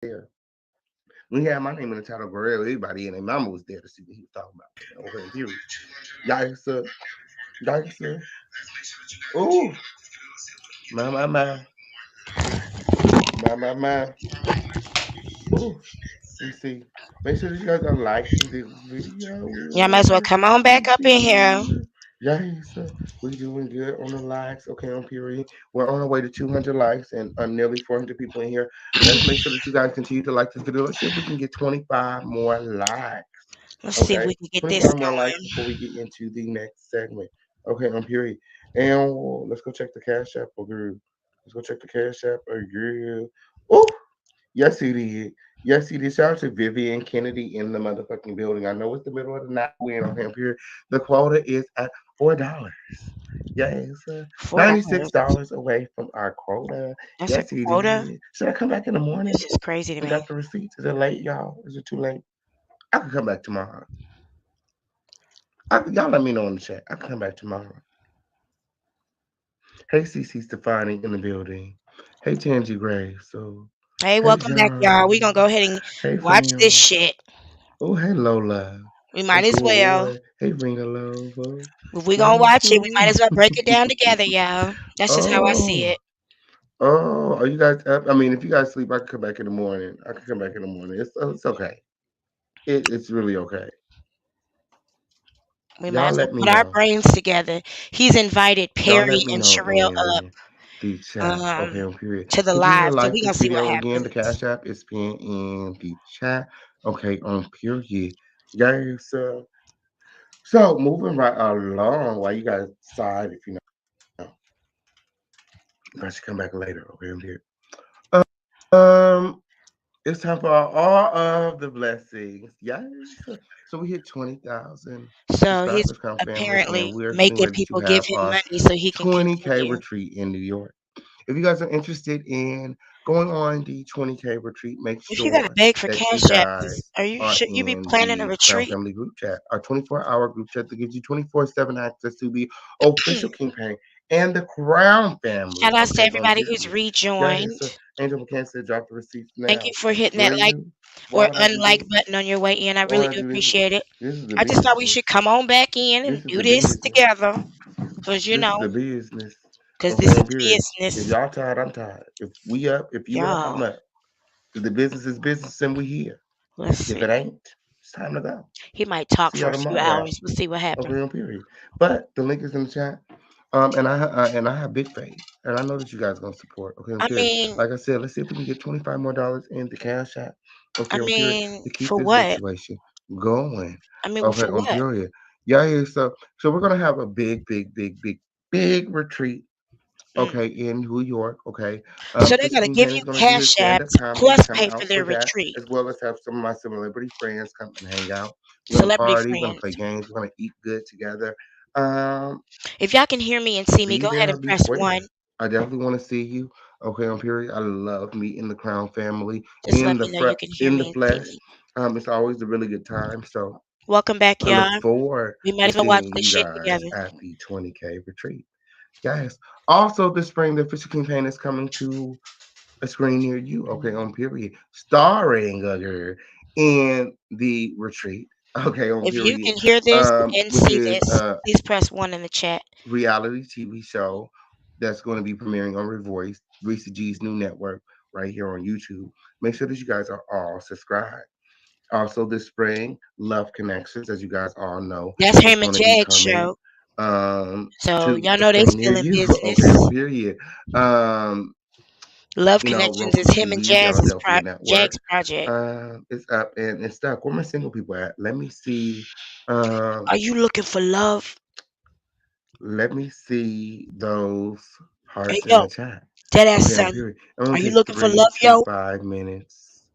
there. When he had my name in the title, Guerrero, everybody and their mama was there to see what he was talking about. Okay, period. Yikes, yikes. Oh, my. My. Oh, let me see. Make sure that you guys are liking this video. Y'all might as well come on Let me back up in here. see. Yes, we doing good on the likes. Okay, on period. We're on our way to 200 likes and nearly 400 people in here. Let's make sure that you guys continue to like this video. Let's see if we can get 25 more likes. Let's see if Okay, we can get this 25 more likes going. before we get into the next segment. Okay, on period. And let's go check the cash app. Okay, let's go check the cash app. Okay. Oh, yes, he did. Yes, he did. Shout out to Vivian Kennedy in the motherfucking building. I know it's the middle of the night. We ain't on him here. The quota is at $4. Yes, $4. $96 away from our quota. That's a Yes, he quota. did. Should I come back in the morning This is crazy to and me. drop the receipts? Is it late, y'all? Is it too late? I can come back tomorrow. Y'all let me know in the chat. I can come back tomorrow. Hey, CC Stefani in the building. Hey, Tangy Gray. So, Hey, hey, welcome back, y'all. We gonna John. go ahead and Hey, watch this fam. shit. Oh, hey, Lola. We Hey, might as cool well. boy. Hey, Rena Lovo. If we gonna Yes. watch it, we might as well break it down together, y'all. That's just how I see Oh. it. Oh, are you guys up? I mean, if you guys sleep, I can come back in the morning. I can come back in the morning. It's okay. It's really okay. We might Y'all as well let me put our know. brains together. He's invited Y'all Perry let me and know Sherelle up in the chat. Okay, um on period. to the Continue to live, so like we gonna this see what video again. The happens. Cash App is pinned in the chat. Okay, on period. Guys, so moving right along while you guys decide if you know. I should come back later. Okay, on period. Um, it's time for all of the blessings. Yes. So we hit 20,000 So he's subscribers, Crown Family, apparently and we're getting making ready to people give have him our money so he can 20K continue. retreat in New York. If you guys are interested in going on the 20K retreat, make If you gotta sure beg for that you Cash App, guys are you are should you be in planning a the Crown retreat? Family group chat, our 24-hour group chat that gives you 24/7 access to the official campaign and the Crown Shout Family. outs to Okay, on everybody who's period. rejoined. Yes, Angel McCann said drop the receipts Thank you now. for hitting that Will like you? Why or would I do unlike this? button on your way in. I Why really would I do do this? appreciate it. This is the I just thought we business. should come on back in and This is do the this business. together. Cause you This is know, the business. cause Okay, this is on period. If business. y'all tired, I'm tired. If we up, if you up, I'm Y'all, up. If the business is business, and we here. let's If see. it ain't, it's time to go. He might talk See for y'all a few tomorrow. hours. We'll see what happens. Okay, on period. But the link is in the chat. And I have big faith, and I know that you guys gonna support. Okay, on I period. mean, Like I said, let's see if we can get $25 more in the cash app. Okay, on period, to keep for this what? situation going. I mean, Okay, for on what? period. Yeah, yeah. So we're gonna have a big retreat. Mm. Okay, in New York. Okay, So they're Fisher gonna King give Payne you is gonna do his cash stand up apps comedy. plus Come pay for out their for that, retreat. as well as have some of my celebrity friends come and hang out. We're gonna Celebrity party. We're gonna friends. play games. We're gonna eat good together. Um, If y'all can hear me and see me, be go ahead there or and be press one. square. I definitely want to see you. Okay, on period. I love meeting the Crown family Just let me know you can hear in the me and see flesh. me. It's always a really good time. So Welcome back, I look y'all. forward We might to as well watch seeing this you shit guys together. at the 20K retreat. Yes. Also, this spring, the Fisher King Pain is coming to a screen near you. Okay, on period. Starring in the retreat. Okay, on If you period. can hear this and Which see is this, please press one in the chat. reality TV show that's going to be premiering on Revoice, Reese G's new network, right here on YouTube. Make sure that you guys are all subscribed. Also, this spring, Love Connections, as you guys all know, That's is Herman going to be Jag's coming show. So to y'all a know they screen near still in you. business. Okay, on period. Um, Love Connections Roku is him and TV, Philadelphia Jag's Network. project. It's up and it's stuck. Where my single people at? Let me see. Um, Are you looking for love? Let me see those Hey hearts in yo, the chat. dead ass Okay, on son. period. It only Are you takes looking for three love, to yo? 5 minutes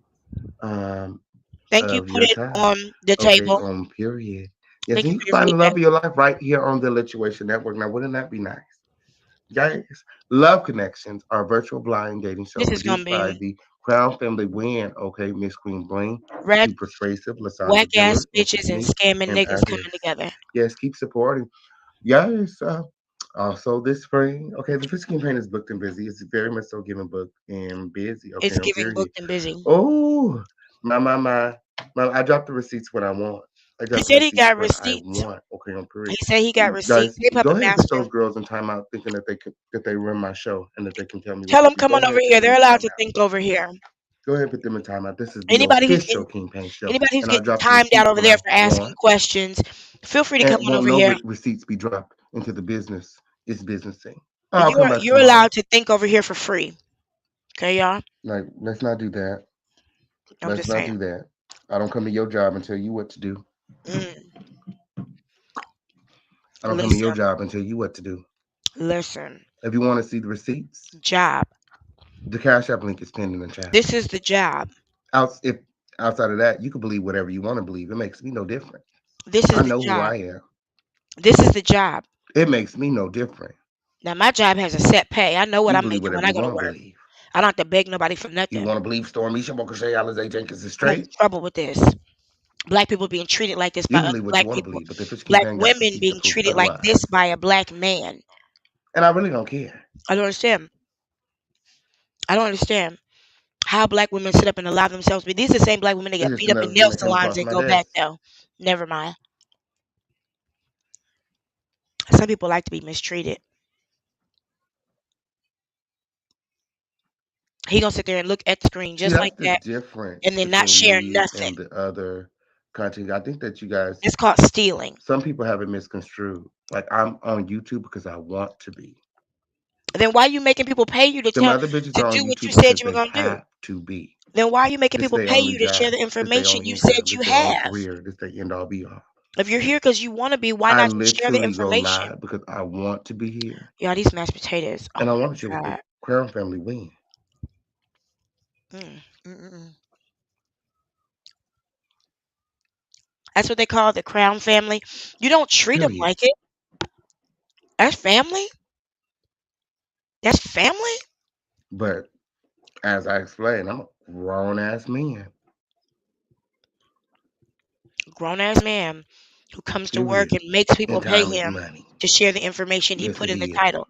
um, Thank you. of Put your it time. on the Okay, table. on period. Yes, Thank and you you for can your find the love feedback. of your life right here on the Lituation Network. Now, wouldn't that be nice? Guys, Love Connections, our virtual blind dating show This is gonna produced by be the Crown Family Win, okay, Miss Queen Bling, red, to Persuasive, Lasandra whack ass Dillard, and bitches and Tiffany, scamming and niggas coming others. together. Yes, keep supporting. Yes, Also, this spring, okay, the fish campaign is booked and busy. It's very much so given booked and busy. Okay, It's on giving period. booked and busy. Oh, my! I drop the receipts when I want. I He drop the said he receipts got when I receipts. want. Okay, on He period. said he got You receipts. guys, Hey, go Puppet ahead and put Master. those girls in timeout, thinking that that they run my show and that they can tell me what Tell to them do. come Go on ahead over and put here. them They're in allowed to timeout. think over here. Go ahead and put them in timeout. This is the Anybody who's official getting campaign show, anybody who's and I getting drop the timed out receipts over when there I for asking want, questions, feel free to come and on won't over no here. receipts be dropped into the business. It's businessing. I'll come back You're tomorrow. allowed to think over here for free. Okay, y'all. Like, let's not do that. I'm Let's just not saying. do that. I don't come to your job and tell you what to do. Mm, I don't come to your listen, job and tell you what to do. listen. If you want to see the receipts, Job. the Cash App link is pinned in the chat. This is the job. If outside of that, you can believe whatever you want to believe. It makes me no different. This I is the know who job. I am. This is the job. It makes me no different. Now my job has a set pay. I know what You I'm believe making when whatever I you go to want to work. believe. I don't have to beg nobody for You nothing. want to believe Stormy Shay Alizé Jenkins is I have straight? trouble with this. Black people being treated like this by You other believe what you black want to people. believe, but the Fish Black campaign got women receipts to being prove treated like this otherwise. by a black man. And I really don't care. I don't understand. I don't understand how black women sit up and allow themselves to be. These are the same black women that It's get just beat up in another thing nail that came salons across and my go back desk. though. Never mind. Some people like to be mistreated. He gonna sit there and look at the screen See, just that's like the that difference and then not between share me nothing. and the other content. I think that you guys, It's called stealing. some people have it misconstrued. Like, I'm on YouTube because I want to be. Then why are you making people pay you to Them tell other bitches to are on do what you YouTube said because you were they gonna do? have to be. Then why are you making This people their pay only you to share job. the This their information only you said income. you This their only have? career. This their end all be all. If you're here because you want to be, why I not just share the literally go information? live because I want to be here Y'all, these mashed potatoes. Oh and I my want to share what the god. Crown family win. Mm, mm, mm, mm. That's what they call the Crown family. You don't treat them Period. like it. That's family. That's family. But as I explained, I'm a grown ass man. Grown ass man who comes to work Period. and makes people And pay time is him money. to share the information he Yes, put it in the is. title.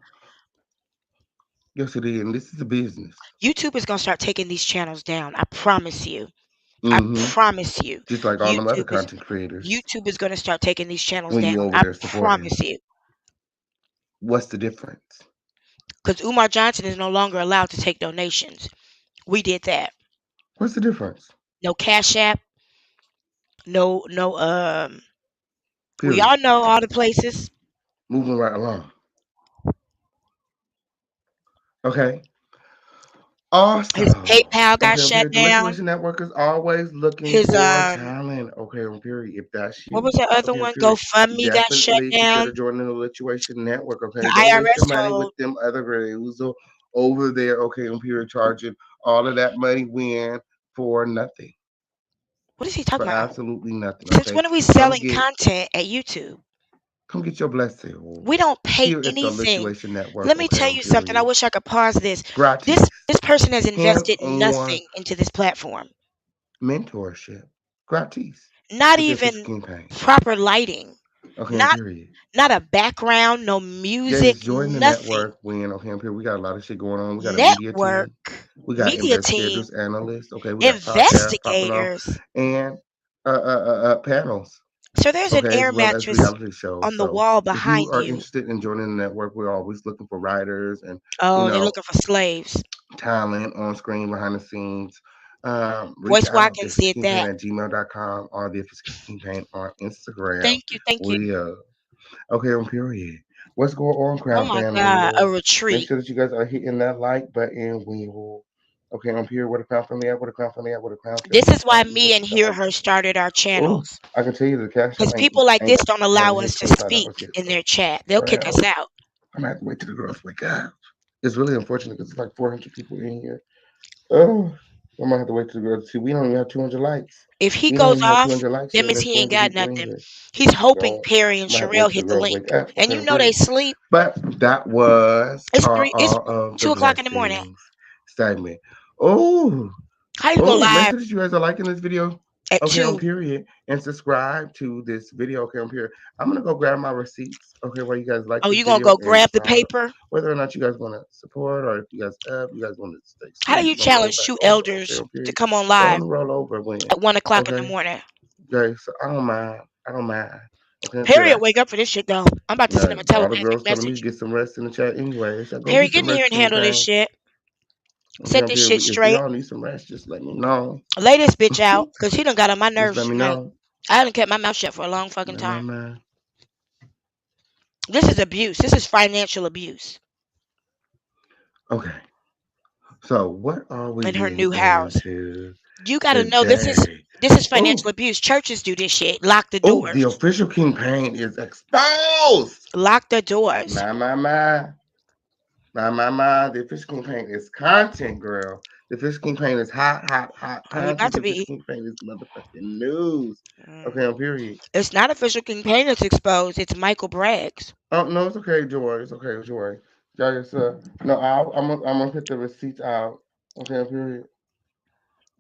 Yes, it is. And this is a business. YouTube is gonna start taking these channels down. I promise you. I Mm-hmm. promise you. Just like all them other YouTube is content creators. YouTube is gonna start taking these channels When down. you over I there supporting, promise you. what's the difference? Because Umar Johnson is no longer allowed to take donations. We did that. What's the difference? No Cash App. No. We Period. all know all the places. Moving right along. Okay. His Also, PayPal got okay, on shut period. The down. Motivation Network is always looking His for talent. Okay, on period. If that's what you, was the other okay, on one? period. GoFundMe got shut Definitely consider down. joining the Lituation Network. The Okay, don't waste your IRS money with told them other girls over there. Okay, on period, charging all of that money win for nothing, what is he talking for about? absolutely nothing. Since Okay, when are we come selling get content at YouTube? come get your blessing We don't pay here at the anything. Lituation Network. Let me Okay, tell on you something. I period. wish I could pause this. Gratis, This person has hands invested on nothing into this platform. mentorship. Gratis Not with their fish even campaign. proper lighting. Okay, on Not period. not a background, no Yeah, music, just join the nothing. network. When okay, on period. We got a lot of shit going on. We got a media Network, team. We got media team, investigators, analysts. Okay, we got podcasts popping off investigators. and panels. So there's an Okay, as air well as mattress reality shows. on the So wall if you behind are you. interested in joining the network, we're always looking for writers and you Oh, they're know looking for slaves. talent on screen, behind the scenes. Reach Voice out, Watkins did thefishcampaign that. at gmail.com or the Fish Campaign on Instagram. Thank you, thank you. We okay on period. What's going on, Oh Crown my Family? God, a Make retreat. sure that you guys are hitting that like button. We will. Okay, on period. Where the Crown Family at? Where the Crown Family at? Where the Crown This Family is why at? We me gonna and hit that Hear like Her button. started our Oh, channels. I can tell you the cash app Because people like ain't this don't allow haven't us hit to $25 speak yet. in So their chat. They'll kick us Crown, out. I'm gonna have to wait till the girls wake up. It's really unfortunate because it's like 400 people in here. Oh, I'm gonna have to wait till the girls see. We don't even have 200 likes. If he We don't goes even have off, 200 likes that yet. means There's he ain't 400 got people in nothing. here. He's hoping So Perry and I'm gonna have to wait Sherelle till hit the the girls link. wake up. And Okay, you I'm know they period. sleep. But that was It's all of the 2 o'clock in the morning. blessings segment. Oh, How you go oh, make live? sure that you guys are liking this video. at Okay, on 2. period. And subscribe to this video. Okay, on period. I'm gonna go grab my receipts. Okay, while you guys like Oh, this you gonna video go and grab the decide paper? whether or not you guys want to support or if you guys up, you guys want to stay How do asleep. you We're gonna roll challenge back two over. Okay, elders on to period. come on Go live on and roll over when. at 1 o'clock in the Okay, morning? guys. So I don't mind. I don't mind. Okay, on Harriet, period. wake up for this shit though. I'm about to send him a All the telepathic girls telling me to message. get some rest in the chat anyway. So go Harry, get get some in here rest, and King handle this Pain. shit. Okay, Set on this period. shit If straight. y'all need some rest, just let me know. Lay this bitch out, cause he done got on my Just nerves let me tonight. know. I haven't kept my mouth shut for a long fucking My, my, time. my. This is abuse. This is financial abuse Okay. So what are we in her getting new house. into You gotta know today? this is Oh, financial abuse. Churches do this shit. Lock the oh, the doors. official King Pain is exposed. Lock the doors. My, my, my. My. The official King Pain is content, girl. The official King Pain is hot, hot, hot Oh, you about content. to The official be. King Pain is motherfucking news. Mm. Okay, on period. It's not official campaign that's exposed. It's Michael Bragg's. Oh no, it's okay, Joy. It's okay, Joy. Y'all just no, I'm gonna put the receipts out. Okay, on period.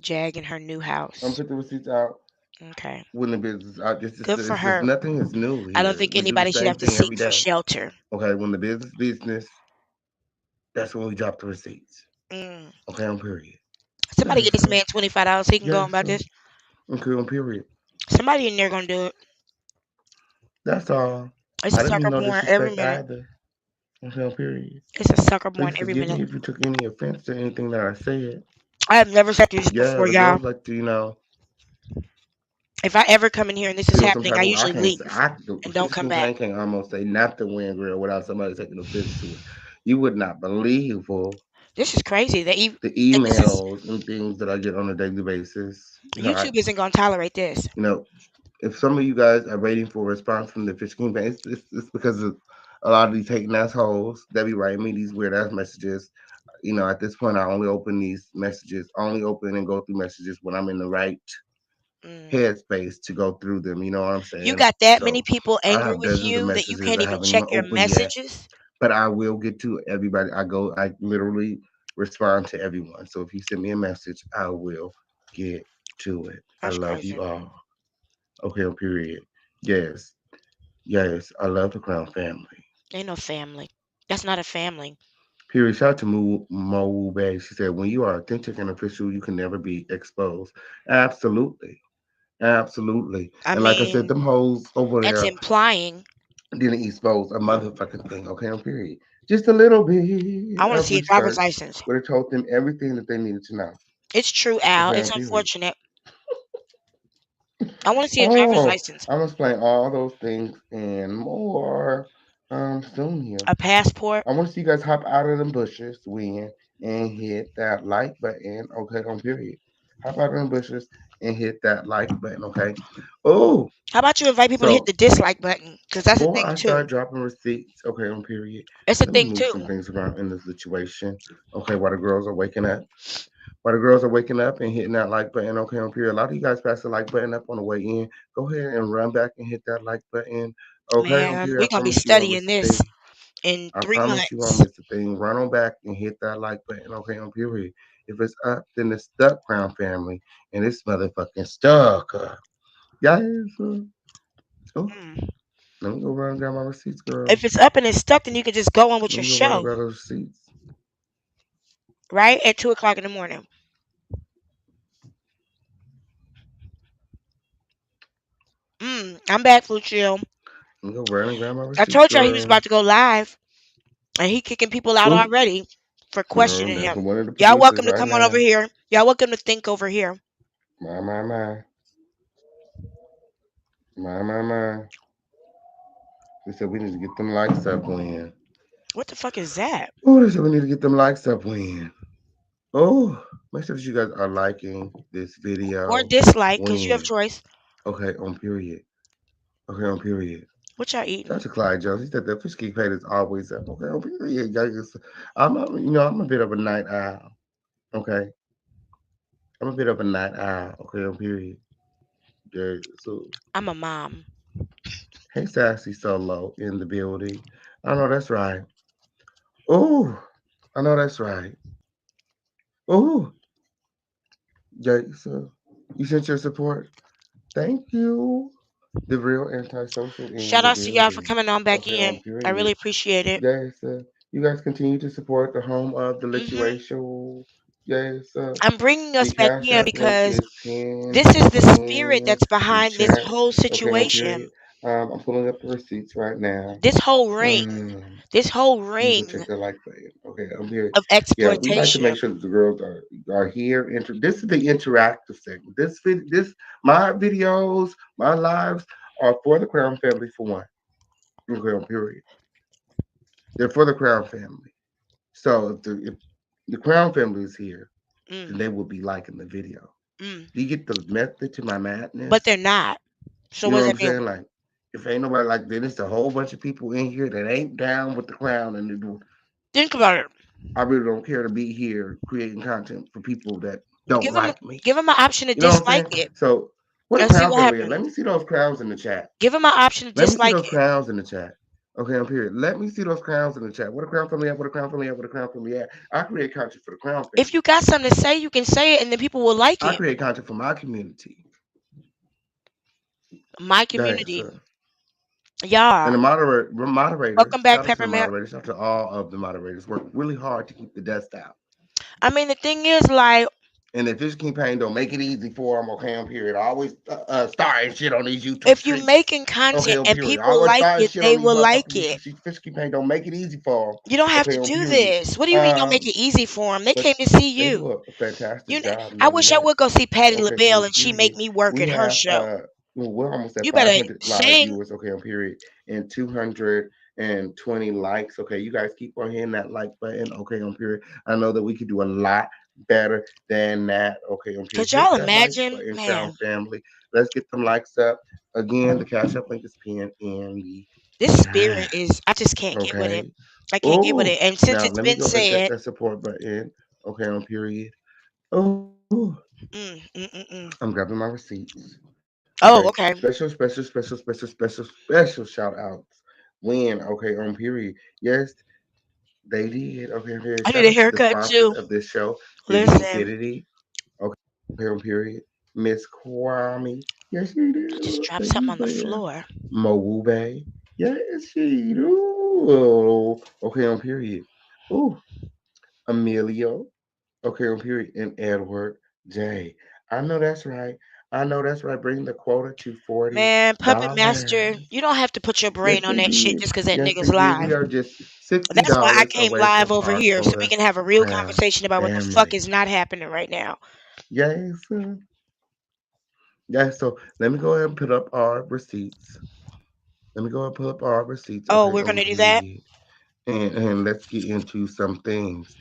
Jag in her new I'm gonna house. put the receipts out Okay. when the business. Good for It's just her. nothing is new I don't here. think We do the anybody should same have to thing seek every for day. shelter. Okay, when the business, that's when we drop the receipts. Mm. Okay, on period. Somebody Yeah, get this so man $25 so he can go yeah, on about so this. okay, on period. Somebody in there gonna do it. That's all. It's I a didn't mean sucker no born every disrespect minute. either. Okay, on period. It's a sucker born Please every forgive minute. me if you took any offense to anything that I said. I have never said this Yeah, before, the y'all. girls like to, If I ever come in here and this is feel some happening, type I of. I usually can't say leave the and don't fish come king back. pain can't almost say nothing when grill without somebody taking offense to it. You would not believe This is crazy the that this is emails and things that I get on a daily basis. YouTube isn't gonna tolerate this. You know, if some of you guys are waiting for a response from the fish king pain, it's because of a lot of these hating assholes that be writing me these weird ass messages. At this point, I only open these messages, only open and go through messages when I'm in the right Mm. headspace to go through them. You know what I'm You saying? got that many So people I angry have with dozens of you that you messages can't I even haven't check even your opened yet, messages. but I will get to everybody. I literally respond to everyone. So if you send me a message, I will get to it. I That's love you crazy. all. Okay, period. Yes, yes, I love the Crown family. Ain't no family. That's not a family. Period. Shout out to Mo Bay. She said, when you are authentic and official, you can never be exposed. Absolutely. Absolutely. I And like I said, mean, them hoes over that's there implying. didn't expose a motherfucking thing, okay, on period. Just a little I bit want to of see a driver's research license. would have told them everything that they needed to know. It's true, Al. Okay, It's on period. unfortunate. I want to see a driver's Oh, license, I'm gonna explain all those things and more soon here. a passport. I want to see you guys hop out of them bushes, win, and hit that like button. Okay, on period. Hop out of them bushes and hit that like button. Okay. Oh, How about you invite people to hit so the dislike button? Because that's a before thing I too. start dropping receipts, okay, on period, It's a let me thing move too. some things around in this situation. Okay, while the girls are waking up. While the girls are waking up and hitting that like button, okay, on period. A lot of you guys pass the like button up on the way in. Go ahead and run back and hit that like button. Okay, on Man, period. we're I gonna be promise you won't studying miss a this thing. in I three promise you won't months. miss a thing. Run on back and hit that like button, okay, on period. If it's up, then it's stuck, Crown family. And it's motherfucking stuck. Guys, oh, Mm. let me go run and grab my receipts, girl. If it's up and it's stuck, then you can just go on with Let your me go run and show, grab those receipts. right? At 2 o'clock in the morning. I'm back, Lucio. Let me go run and grab my I receipts, told y'all he was girl. about to go live, and he kicking people out Oh, already for girl, questioning that's him. one of the Y'all producers welcome to right come on over now. here. Y'all welcome to think over here. My. My. They said we need to get them likes up when. What the fuck is that? Oh, they said we need to get them likes up when. Oh, make sure that you guys are liking this Or video dislike, cause you have when. choice. Okay, on period. Okay, on period. What y'all eating? Shout out to Clyde Jones. He said the fish cake plate is always up. Okay, on period. Guys. I'm a bit of a night owl. Okay, I'm a bit of a night owl. Okay, on period. Yeah, so I'm a mom. hey, Sassy Solo in the building. I know that's right. Oh, I know that's right. Oh, yeah, so. You sent your support. Thank you. The real antisocial in Shout the outs to y'all for building. coming on back Okay, on in. I really period. appreciate it. Yes, you guys continue to support the home of the hmm lituation. Yes, I'm bringing us the back Cash in App link because is pinned this is the spirit in that's the behind this chat. whole Okay, on period. situation. I'm pulling up the receipts right now. This whole ring. Mm, This whole let me go ring check the like button. Okay, I'm here. of Yeah, we like to make exploitation. sure that the girls are here. This is the interactive segment. This my videos, my lives are for the Crown family for one. Okay, on period. They're for the Crown family. So if the Crown family is here, then Mm, they will be liking the video. mm. Do you get the method to my But madness? they're not. So You what know does what that I'm mean? saying? Like, if ain't nobody like, then it's a whole bunch of people in here that ain't down with the Crown, and Think about it. I really don't care to be here creating content for people that don't Give them like me. give them an option to You know what I'm dislike saying? it So, what a and see Crown what family is. happens. Let me see those crowns in the chat. Give them an option to Let me see dislike those it. crowns in the chat. Okay, I'm here. Let me see those crowns in the chat. What a crown family at? What a crown family at? What a crown family at? I create content for the crown If family. you got something to say, you can say it, and then people will like I it. create content for my community. My Yes, community, and y'all. the moderators, Welcome back, shout out to the Peppermint. moderators, shout out to all of the moderators, work really hard to keep the dust out. I mean, the thing is, like, And if this campaign don't make it easy for them, okay, on period. I always starting shit on these YouTube if you streets. making Okay, content on and period. I people always like starting it, shit on they these will motherfucking like YouTube it. streets. Fish campaign don't make it easy for them. You don't have Okay, to on do period. this. What do you mean? Don't make it easy for them? They came But to see they you. do a fantastic You, job I doing wish I that. would go see Patty Okay, LaBelle on and she make period. me work We at her have show. we're almost at You better 500 live sing. viewers. Okay, on period, and 220 likes. Okay, you guys keep on hitting that like button. Okay, on period. I know that we could do a lot better than that. Okay, on period. Could Hit y'all that like imagine, button, Crown man? family. Let's get them likes up. Again, the cash up link is pinned in the This spirit chat. is. I just can't get with it. Okay. I can't get with Oh, it. And since now it's let me been go hit said, that support button. Okay, on period. Oh, mm, mm, mm, I'm mm. grabbing my receipts. Okay. Oh, okay. Special shout outs. When, okay, on period. Yes, they did. Okay, period. I Shout need a out to the haircut sponsors too. of this show, Vivian Listen, Kennedy. Okay, on period. Miss Kwame. Yes, she did. I just Thank dropped you something for on the that. floor. Moube. Yes, she do. Okay, on period. Ooh, Emilio. Okay, on period. And Edward J. I know that's right. I know that's right. Bring the quota to Man, Puppet $40. Master, you don't have to put your Yes, brain on they that shit did. just because that Yes, they nigga's did. We live. are just sixty That's why I dollars came away live from over our here so we quota, can have a real Crown conversation about what the fuck family. is not happening right now. Yes, yes. So let me go ahead and put up our receipts. Let me go ahead and put up our receipts. Oh, Okay, we're on gonna do that? period. And let's get into some things.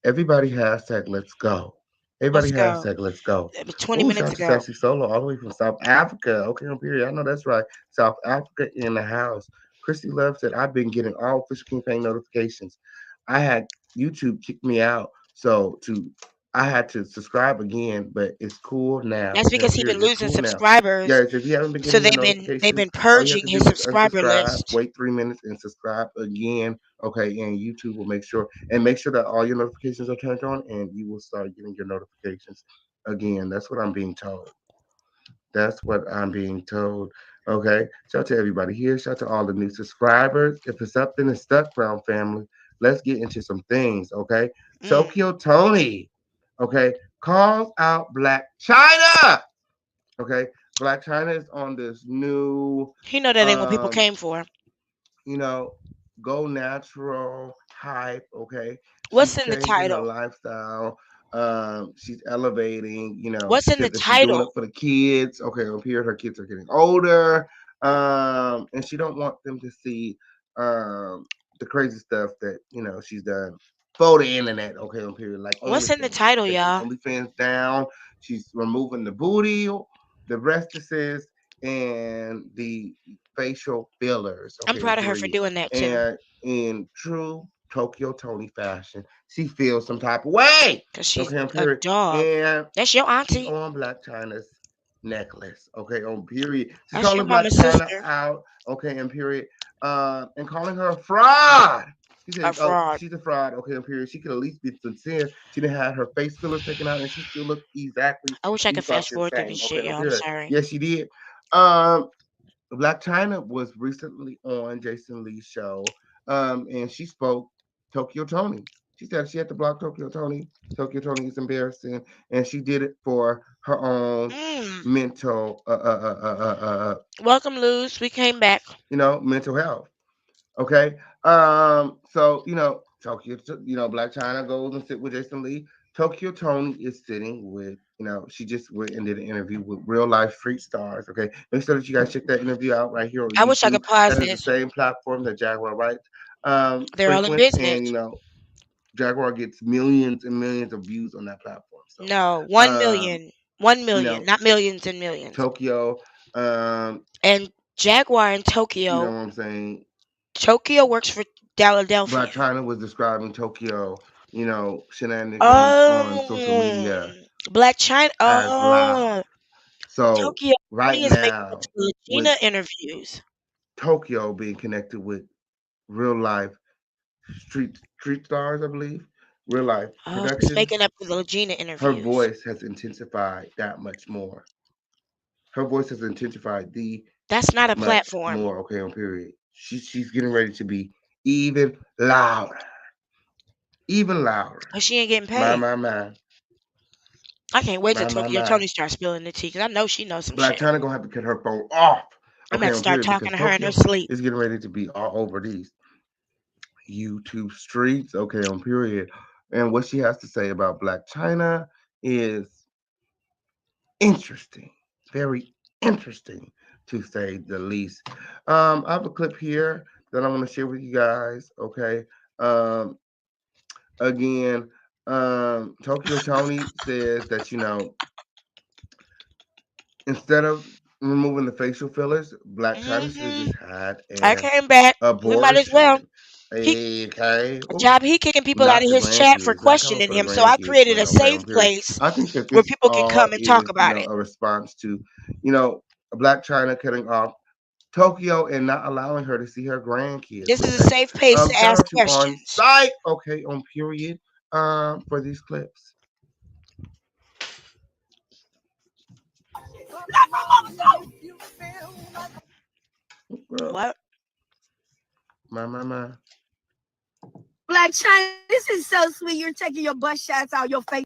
Everybody hashtag let's go. Let's Everybody go. hashtag let's go. It was 20 Oh, minutes shout out to ago. Sassy Solo all the way from South Africa. Okay, on period. I know that's right. South Africa in the house. Christy Love said, I've been getting all Official Campaign notifications. I had YouTube kick me out. So to I had to subscribe again, but it's cool now. That's Okay, on because he been period. It's losing cool now. subscribers. Guys, if you haven't been So getting your they've notifications, been all you have purging to his do is subscriber unsubscribe, list. wait 3 minutes, and subscribe again. Okay, and YouTube will make sure that all your notifications are turned on, and you will start getting your notifications again. That's what I'm being told. That's what I'm being told. Okay. Shout out to everybody here. Shout out to all the new subscribers. If it's something that's stuck, Brown family, let's get into some things. Okay. Mm. Tokyo Tony. Okay. Calls out Black China. Okay. Black China is on this new He know that ain't what people um came for. you know, go natural hype. Okay, What's she's in the changing her title? lifestyle. She's elevating. What's She in the said that she's doing it title? for the kids. Okay, up here her kids are getting older, and she don't want them to see the crazy stuff that she's done for the internet. Okay, on period like What's in the OnlyFans. She's title, taking y'all? OnlyFans down. She's removing the booty, the breastises, and the facial fillers. I'm Okay, on proud of her for period. doing that too. And in true Tokyo Tony fashion, she feels some type of way. Cause she's Okay, on a period. dog. And That's your she's auntie. on Black China's necklace. Okay, on period. She's That's your calling Black mama's China sister. out. Okay, in period. And calling her a fraud. She A said, "Oh, fraud. she's a fraud." Okay, up here, she could at least be sincere. She didn't have her face fillers taken out, and she still looked exactly I wish I the could fast fucking forward through same. this Okay, shit, up y'all. I'm here, sorry. yes, she did. Um, Black China was recently on Jason Lee's show, and she spoke Tokyo Tony. She said she had to block Tokyo Tony. Tokyo Tony is embarrassing, and she did it for her own Mm. mental, Welcome, Luz. We came back. mental health. Okay. So Tokyo, Black China goes and sit with Jason Lee. Tokyo Tony is sitting with, she just went and did an interview with real life street stars. Okay. Make sure that you guys check that interview out right here on I wish I YouTube. could pause That is the this. same platform that Jaguar Wright They're all in frequents, and business. Jaguar gets millions and millions of views on that platform. So, No, 1 million. um, 1 million, not millions and millions. Tokyo, And Jaguar in you know Tokyo. what I'm saying? Tokyo works for Black Philadelphia. China was describing Tokyo, shenanigans on social Oh, media Black China. as loud. Oh, So Tokyo right is making it now, to with Gina interviews. Tokyo being connected with real life street stars, I believe, real life Oh, she's productions, making up for the Gina her interviews. voice has intensified that much more. Her voice has intensified the That's not a much platform. more. Okay, on period. She's getting ready to be even louder, even louder. Cause she ain't getting My paid. my my I can't wait till my my Tokyo my. Tony starts spilling the tea. Cause I know she knows some Black shit. China gonna have to cut her phone off. I'm Okay, about to on start period, talking because to her in her Tokyo sleep. is getting ready to be all over these YouTube streets. Okay, on period. And what she has to say about Black China is interesting, very interesting to say the least. I have a clip here that I want to share with you guys. Okay, um, again, Tokyo Tony says that instead of removing the facial fillers, Black China should have Hmm. just had I an came back. We might as well. abortion. He Okay. Ooh, job he kicking people out not of the his chat for grandkids. Not coming questioning for the him. So I grandkids, created friend. a Okay, on safe period. place I think that where this people can all come and talk is, about it. a response to, Black China cutting off Tokyo and not allowing her to see her grandkids. This is a Okay. safe place to Shout ask out to On questions. Site. Okay, on period. For these clips. Girl, What? my. Black China, this is so sweet. You're taking your butt shots out your face,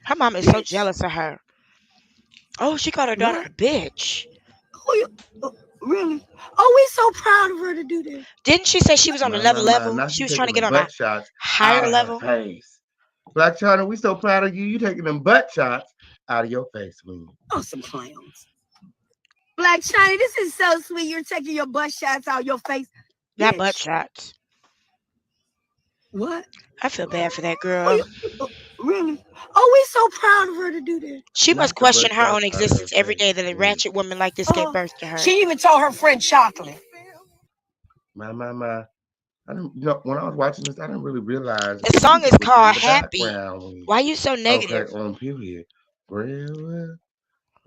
Her mom is so bitch. jealous of her. Oh, she called her daughter What? a bitch. Who you? Really? Oh, we so proud of her to do that. Didn't she say she was on another My. level? Now She she was trying to taking the get on a butt shots out higher of her level. face. Black China, we so proud of you. You taking them butt shots out of your face, Queen. Oh, some clowns. Black China, this is so sweet. You're taking your butt shots out your face, Not butt bitch. shots. What? I feel bad for that Who girl. you? Really? Oh, we so proud of her to do that. She must Not the question butt her own shots out of her existence every day face, that a bitch. ratchet woman like this gave birth to her. She even told her friend Chocolate. My. I didn't, when I was watching this, I didn't really realize The song is music was in called the Happy. background. Why you so Okay, negative? on period. Real.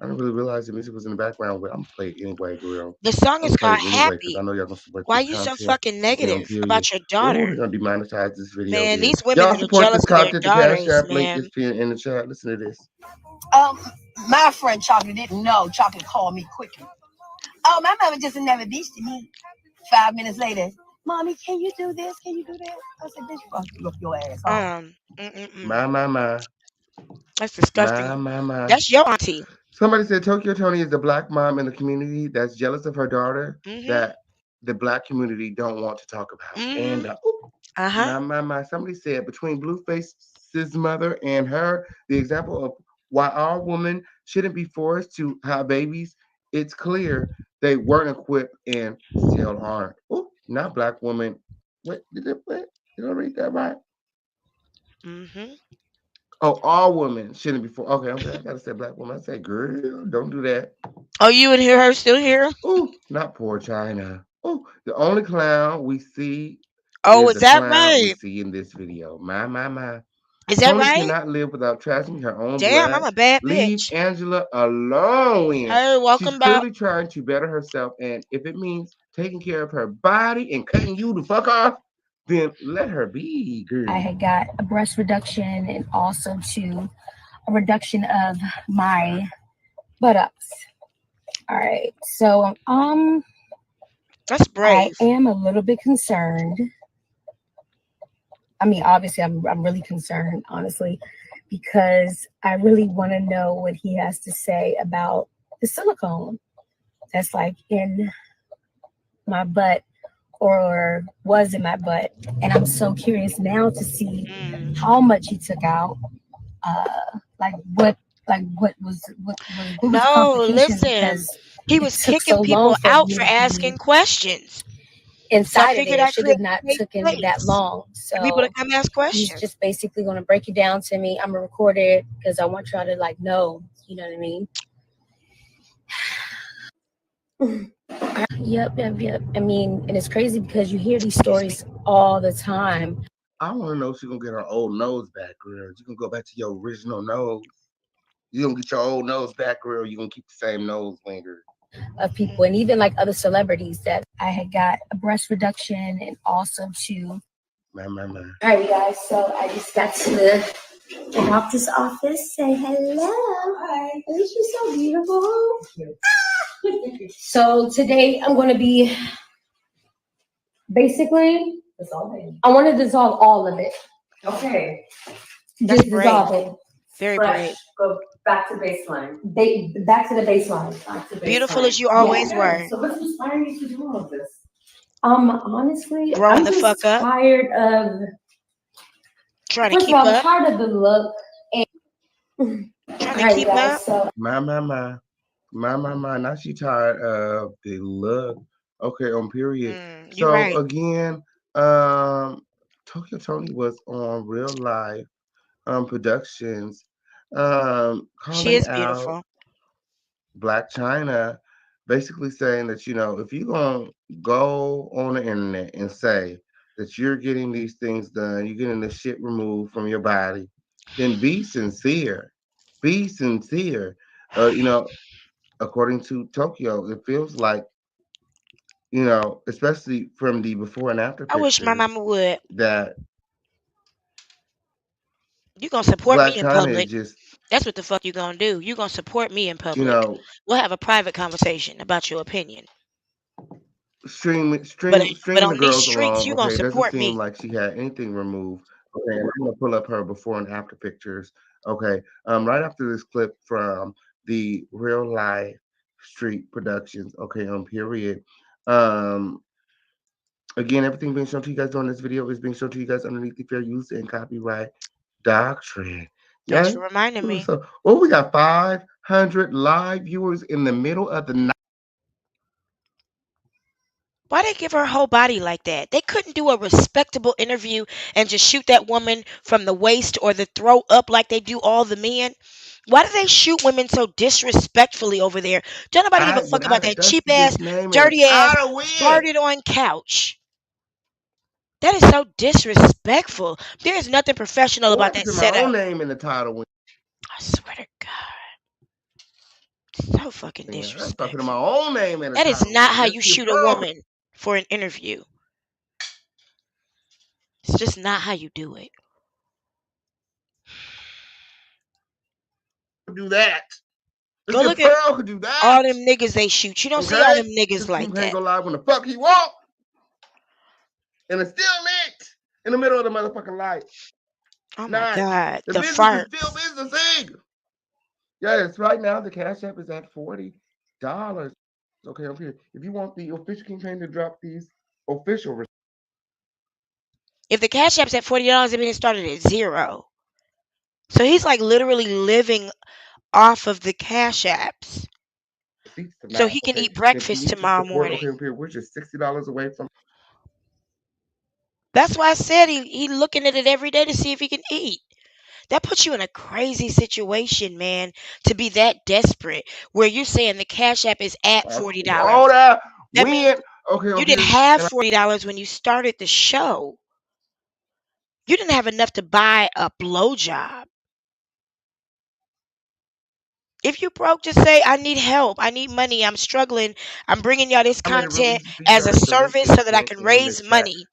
I didn't really realize the music was in the background, but I'm gonna play it anyway, girl. The song I'm is gonna play called it anyway because I Happy. know y'all gonna support Why this you so content. fucking Okay, on negative period. about your Oh, daughter? they're gonna demonetize this video Man, here. these women Y'all that are support jealous this of their content. The Cash daughters, App link is man. pinned in the chat. Listen to this. Um, my friend Chocolate didn't know. Chocolate called me quickly. Oh, my mama just never bitched to me. 5 minutes later, Mommy, can you do this? Can you do that? I said, bitch, fuck you, look your ass off. Mm-mm-mm. My. That's disgusting. My. That's your auntie. Somebody said Tokyo Tony is the black mom in the community that's jealous of her daughter Mm-hmm. that the black community don't want to talk about. Mm-hmm. And Uh-huh. my. Somebody said between Blueface's mother and her, the example of why all women shouldn't be forced to have babies, it's clear they weren't equipped and still aren't. Oh, not black woman. What? Did I read that right? Mm-hmm. Oh, all women shouldn't be for. Okay, I gotta say black woman. I say girl, don't do that. Oh, you and her still here? Ooh, not poor China. Ooh, the only clown we see Oh, is is the that clown we right? see in this video. My. Is that Tony right? cannot live without trashing her own Damn, I'm blood. a bad Leave bitch. Angela alone. Hey, She's welcome back. clearly trying to better herself, and if it means taking care of her body and cutting you the fuck off, then let her be, I girl. had got a breast reduction and also to a reduction of my buttocks. All right. So That's I brave. am a little bit concerned. I mean, obviously I'm really concerned, honestly, because I really want to know what he has to say about the silicone that's like in my butt or was in my butt. And I'm so curious now to see Mm. how much he took out. Like what was the No, complications listen. because He it was took so kicking long people for out me for to be asking questions. So I inside of figured there. It I should created have not a safe taken that place long. for people to So come ask he's questions. just basically going to break it down to me. I'm gonna record it because I want y'all to like know. You know what I mean? Yep. I mean, and it's crazy because you hear these Excuse me. stories all the time I want to know if she gonna get her old nose back, girl. You gonna go back to your original nose. You gonna get your old nose back, girl. Or you gonna keep the same nose winger. of people and even like other celebrities that I had got a breast reduction and also to. My. All right, you guys. So I just got to the doctor's office. Say hello. Hi. Isn't she so beautiful? So today I'm going to be basically. Dissolving. I want to dissolve all of it. Okay. That's Just brave. dissolve it. Very Fresh. brave. Go back to baseline. Back to the baseline. Back to Beautiful baseline. as you Yeah. always were. So what's inspiring you to do all of this? Honestly, Growing I'm the just fuck up. tired of. Trying to First of keep all, I'm up. tired of the look. And Trying all to right, you keep guys. up. So My. Now she tired of the look. Okay, on period. You're So right. again, Tokyo Tony was on Real Life Productions, She calling is out beautiful. Black China, basically saying that, if you're going to go on the internet and say that you're getting these things done, you're getting the shit removed from your body, then be sincere. Be sincere. According to Tokyo, it feels like, especially from the before and after I wish my pictures, mama would. that You gonna support Black me in China is public. just, That's what the fuck you gonna do. You gonna support me in you public. know, We'll have a private conversation about your opinion. But but stringing the on these girls streets, along. you gonna Okay, it doesn't support seem me. like she had anything removed. Okay, and I'm gonna pull up her before and after pictures. Okay, right after this clip from the Real Life Street Productions. Okay, on period. Um, Again, everything being shown to you guys on this video is being shown to you guys underneath the fair use and copyright doctrine. Thanks Yeah. for reminding me. So, well, we got 500 live viewers in the middle of the night. Why they give her whole body like that? They couldn't do a respectable interview and just shoot that woman from the waist or the throat up like they do all the men. Why do they shoot women so disrespectfully over there? Don't nobody give a fuck about Without a that cheap dusty ass, bitch name and a dirty ass, title win. farted on couch? That is so disrespectful. There is nothing professional Or I about can that put my own setup. name in the title win. I swear to God, so fucking I start putting my disrespectful. own name in the That is title not win. how Let's you get shoot a pro. woman for an interview. It's just not how you do it. Do that. Let's Go get look at Pearl could do that. all them niggas they shoot. You don't see all Okay? them niggas This like people can't that. go live when the fuck he want. And it's still lit in the middle of the motherfucking light. Oh my Night. God, The the business is still farts. businessing. Yes, right now the Cash App is at $40. Okay, okay. If you want the official campaign to drop these official If the cash app's at $40, it means it started at zero. So he's like literally living off of the cash apps, receipts so tonight, he can okay. eat And if you breakfast need to tomorrow support, morning. okay, okay, we're just $60 away from That's why I said he looking at it every day to see if he can eat. That puts you in a crazy situation, man, to be that desperate where you're saying the cash app is at our $40. quota That means win. Okay, you on didn't here. have And $40 when you started the show. You didn't have enough to buy a blowjob. If you broke, just say, I need help. I need money. I'm struggling. I'm bringing y'all this I made a real content easy for you as a guys. The link service is so that I pinned can in the raise chat. money.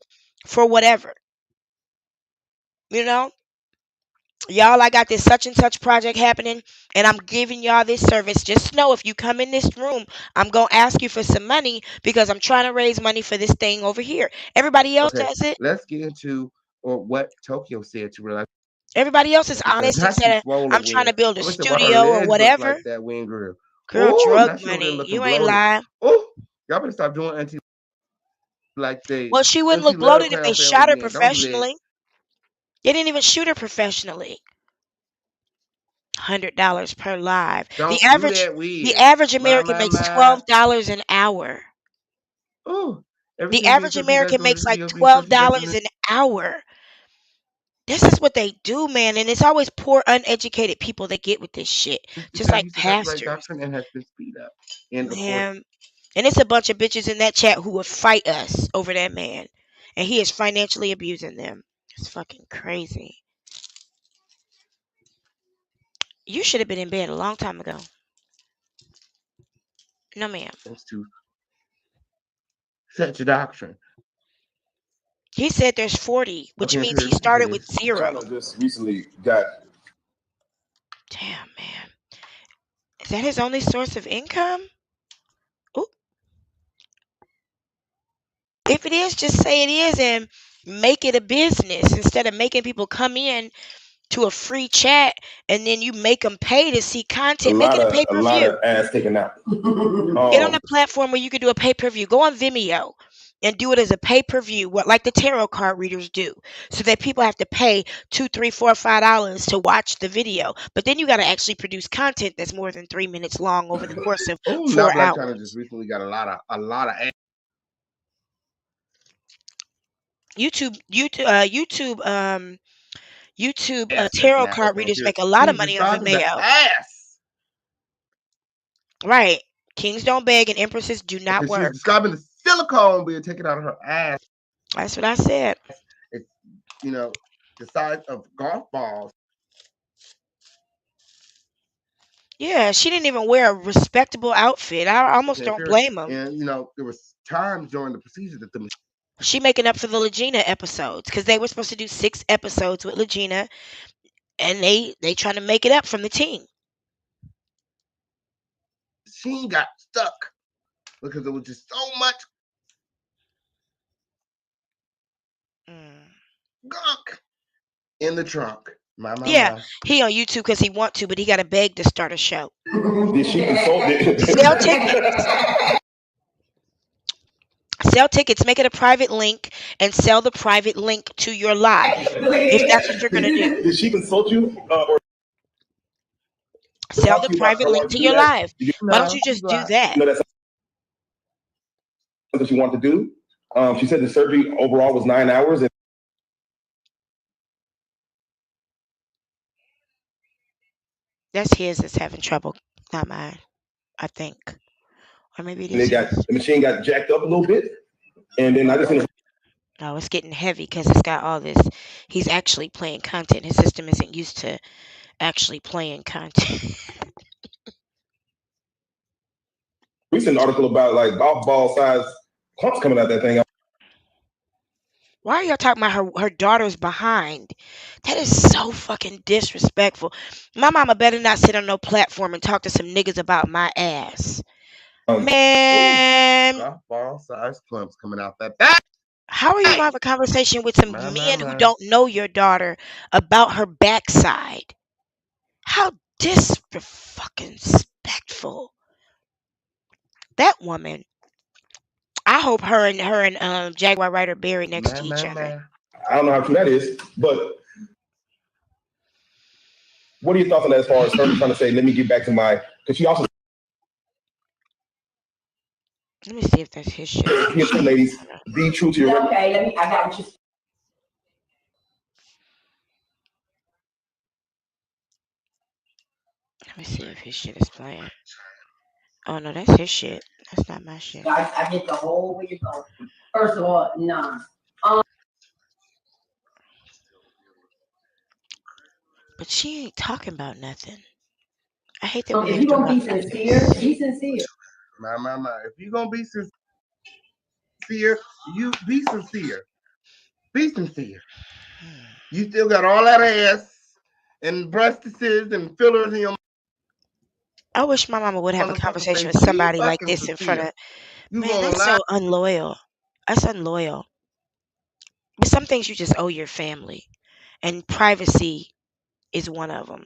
for whatever. You know, y'all, I got this such and such project happening, and I'm giving y'all this service. Just know if you come in this room, I'm going to ask you for some money because I'm trying to raise money for this thing over here. Everybody else Okay, does it. let's get into or what Tokyo said to realize Everybody else is because honest and not she said, swollen I'm trying when to build a I said why her studio or legs look whatever. like that when girl. Girl, Oh, drug now she over there money. looking You ain't bloated. lying. Oh, y'all better stop doing auntie like they. Well, she wouldn't Auntie look love bloated if they Crown Family shot her men. Don't do that. professionally. They didn't even shoot her professionally. $100 per live. The Don't do average that the wig. average My American my makes my. $12 an hour. Oh, The everything average because you guys American doing makes this like video be so she doesn't $12 an hour. This is what they do, man, and it's always poor, uneducated people that get with this shit. Just because like he said that's the right pastors, doctrine and has been speed up. And according man. And it's a bunch of bitches in that chat who would fight us over that man, and he is financially abusing them. It's fucking crazy. You should have been in bed a long time ago. No, ma'am. to such a doctrine. He said there's 40, which Okay, means he Imperial, listen to started with this. zero. Chyna just recently got Damn, man. Is that his only source of income? Ooh. If it is, just say it is and make it a business instead of making people come in to a free chat and then you make them pay to see content. Make it a pay a per lot view. of ass taken out. Get on a platform where you can do a pay per view. Go on Vimeo and do it as a pay per view, what like the tarot card readers do, so that people have to pay $2, $3, $4, $5 to watch the video. But then you got to actually produce content that's more than 3 minutes long over the course of Oh, now four Blac Chyna just hours. recently got a lot of YouTube ass tarot now. card Okay, readers Imperial. make a lot of She's money on describing the Vimeo. ass. Right. Kings don't beg and empresses do not Okay, she was work. describing the silicone being taken out of her ass. That's what I said. It's the size of golf balls. Yeah, she didn't even wear a respectable outfit. I almost Okay, don't Imperial. blame them. And there was times during the procedure that the She making up for the Legina episodes because they were supposed to do 6 episodes with Legina, and they trying to make it up from the team. machine got stuck because there was just so much Mm. gunk in the trunk. Yeah, My. he on YouTube because he want to, but he got to beg to start a show. Did she consult Sell tickets. Sell tickets. Make it a private link and sell the private link to your live if that's what you're gonna do. Did she consult you or Sell talk the to you about private her link wanting to to do your that? live. Did Why don't No, you she's just do like, that? you know that's something she wanted to do? She said the surgery overall was 9 hours. And That's his that's having trouble, not mine. I think, or maybe it is his. the machine got jacked up a little bit. And then I just finished Oh, it's getting heavy because it's got all this. He's actually playing content. His system isn't used to actually playing content. recent article about like golf ball size clumps coming out that thing. Why are y'all talking about her daughter's behind? That is so fucking disrespectful. My mama better not sit on no platform and talk to some niggas about my ass. ooh, Man, golf ball size clumps coming out that back. how are you gonna have a conversation with some men who My. don't know your daughter about her backside? How disrespectful. That woman. I hope her and Jaguar Rider buried next to each other. My. I don't know how true that is, but what are your thoughts on that as far as her trying to say, let me get back to my, because she also, Let me see if that's his shit. ladies, be true to your Okay, I got you. Let me see if his shit is playing. Oh no, that's his shit. That's not my shit. I get the whole way you go. First of all, nah. But she ain't talking about nothing. I hate that we If you're gonna be interrupt like sincere, this. be sincere. My. If you're gonna be sincere, you be sincere. Be sincere. Hmm. You still got all that ass and breasts and fillers in your I wish my mama would have a motherfucking conversation face. with Be somebody like fucking this in front sincere. of. You Man, gonna that's lie so unloyal. That's unloyal. But some things you just owe your family, and privacy is one of them.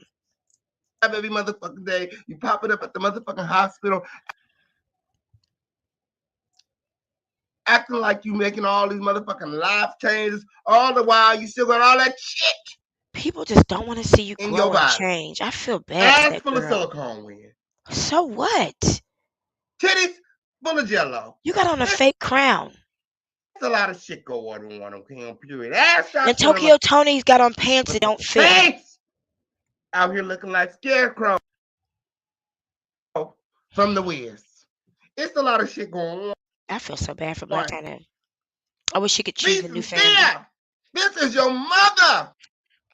every motherfucking day. You pop it up at the motherfucking hospital, acting like you making all these motherfucking life changes. All the while, you still got all that shit People just don't want to see you in grow your and body. change. I feel bad for Ass that full of girl. silicone win. So what? Titties full of jello. You got on a It's fake crown. a lot of shit going on here, period. Ass And shots feeling like Tokyo Tony's got on pants that don't motherfucking fit her. pants. Out here looking like scarecrow from the Wiz. It's a lot of shit going I feel so bad for Blac on. Chyna. I wish she could Be choose a new family. sincere. This is your mother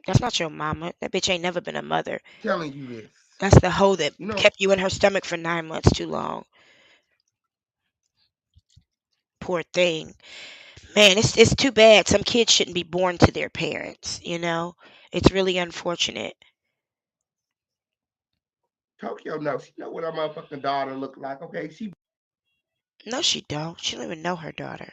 That's not your mama. That bitch ain't never been a mother. telling you this. That's the hoe that You know, kept you in her stomach for 9 months too long. Poor thing. Man, it's too bad. Some kids shouldn't be born to their parents, you know? It's really unfortunate. Tokyo knows. She know what her motherfucking daughter look like. Okay, she No, she don't. She don't even know her daughter.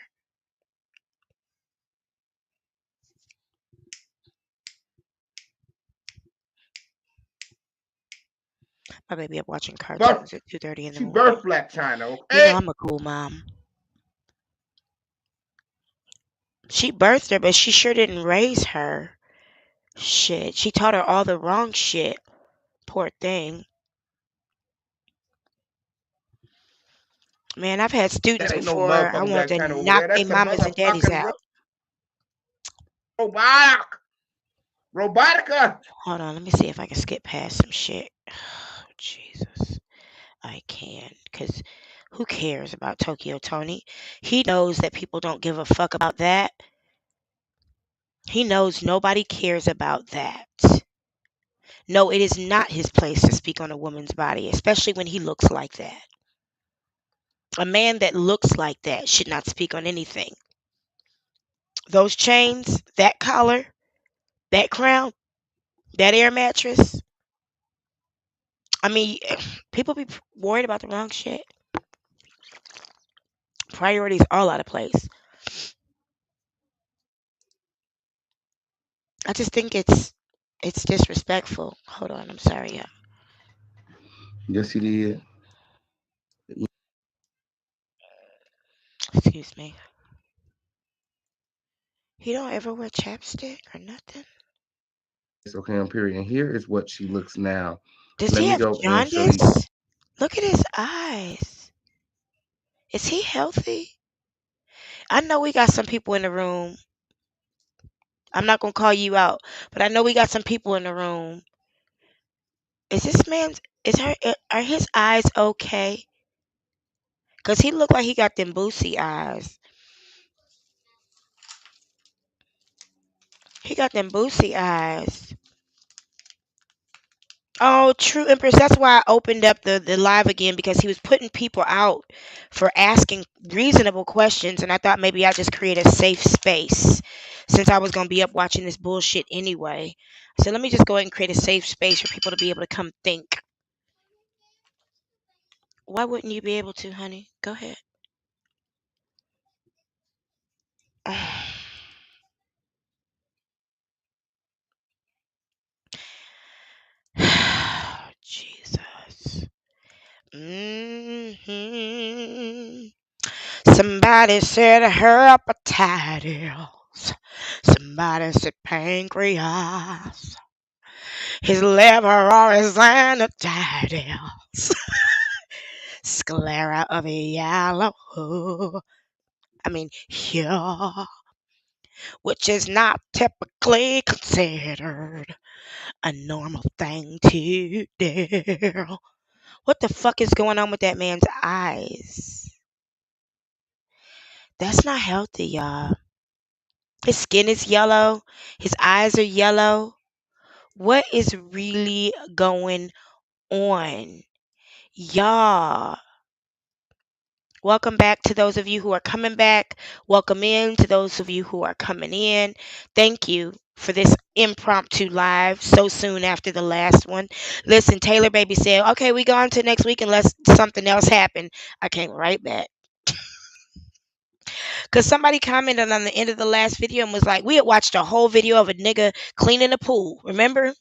My baby up watching birth. cartoons at 2:30 in the She morning. birthed Blac Chyna. You know Okay, I'm a cool mom. She birthed her, but she sure didn't raise her. Shit. She taught her all the wrong shit. Poor thing. Man, I've had students that ain't no before. I motherfucking wanted Blac to Chyna over knock there. their That's a mamas and daddies motherfucking out. robotic. Robotica. Hold on, let me see if I can skip past some shit. Jesus. I can. Because who cares about Tokyo Tony? He knows that people don't give a fuck about that. He knows nobody cares about that. No, it is not his place to speak on a woman's body, especially when he looks like that. A man that looks like that should not speak on anything. Those chains, that collar, that crown, that air mattress. I mean, people be worried about the wrong shit. Priorities all out of place. I just think it's disrespectful. Hold on, I'm sorry, yeah. Yes, he did. Excuse me. He don't ever wear chapstick or nothing. It's okay on period. And here is what she looks now. Does Let he me have go and show you. jaundice? Look at his eyes. Is he healthy? I know we got some people in the room. I'm not gonna call you out, but I know we got some people in the room. Is this man's? Is her? Are his eyes okay? Cause he look like he got them boosie eyes. He got them boosie eyes. Oh, true Empress. That's why I opened up the live again because he was putting people out for asking reasonable questions, and I thought maybe I just create a safe space since I was gonna be up watching this bullshit anyway. So let me just go ahead and create a safe space for people to be able to come think. Why wouldn't you be able to, honey? Go ahead. Jesus. Hmm. Somebody said hepatitis. Somebody said pancreas. His liver or his anecdotes. Sclera of yellow. I mean, yeah, which is not typically considered a normal thing to do. What the fuck is going on with that man's eyes? That's not healthy, y'all. His skin is yellow. His eyes are yellow. What is really going on? Y'all, Welcome back to those of you who are coming back. Welcome in to those of you who are coming in. Thank you for this impromptu live so soon after the last one. Listen, Taylor Baby said, okay, we go on to next week unless something else happened. I came right back. Because somebody commented on the end of the last video and was like, we had watched a whole video of a nigga cleaning a pool. Remember?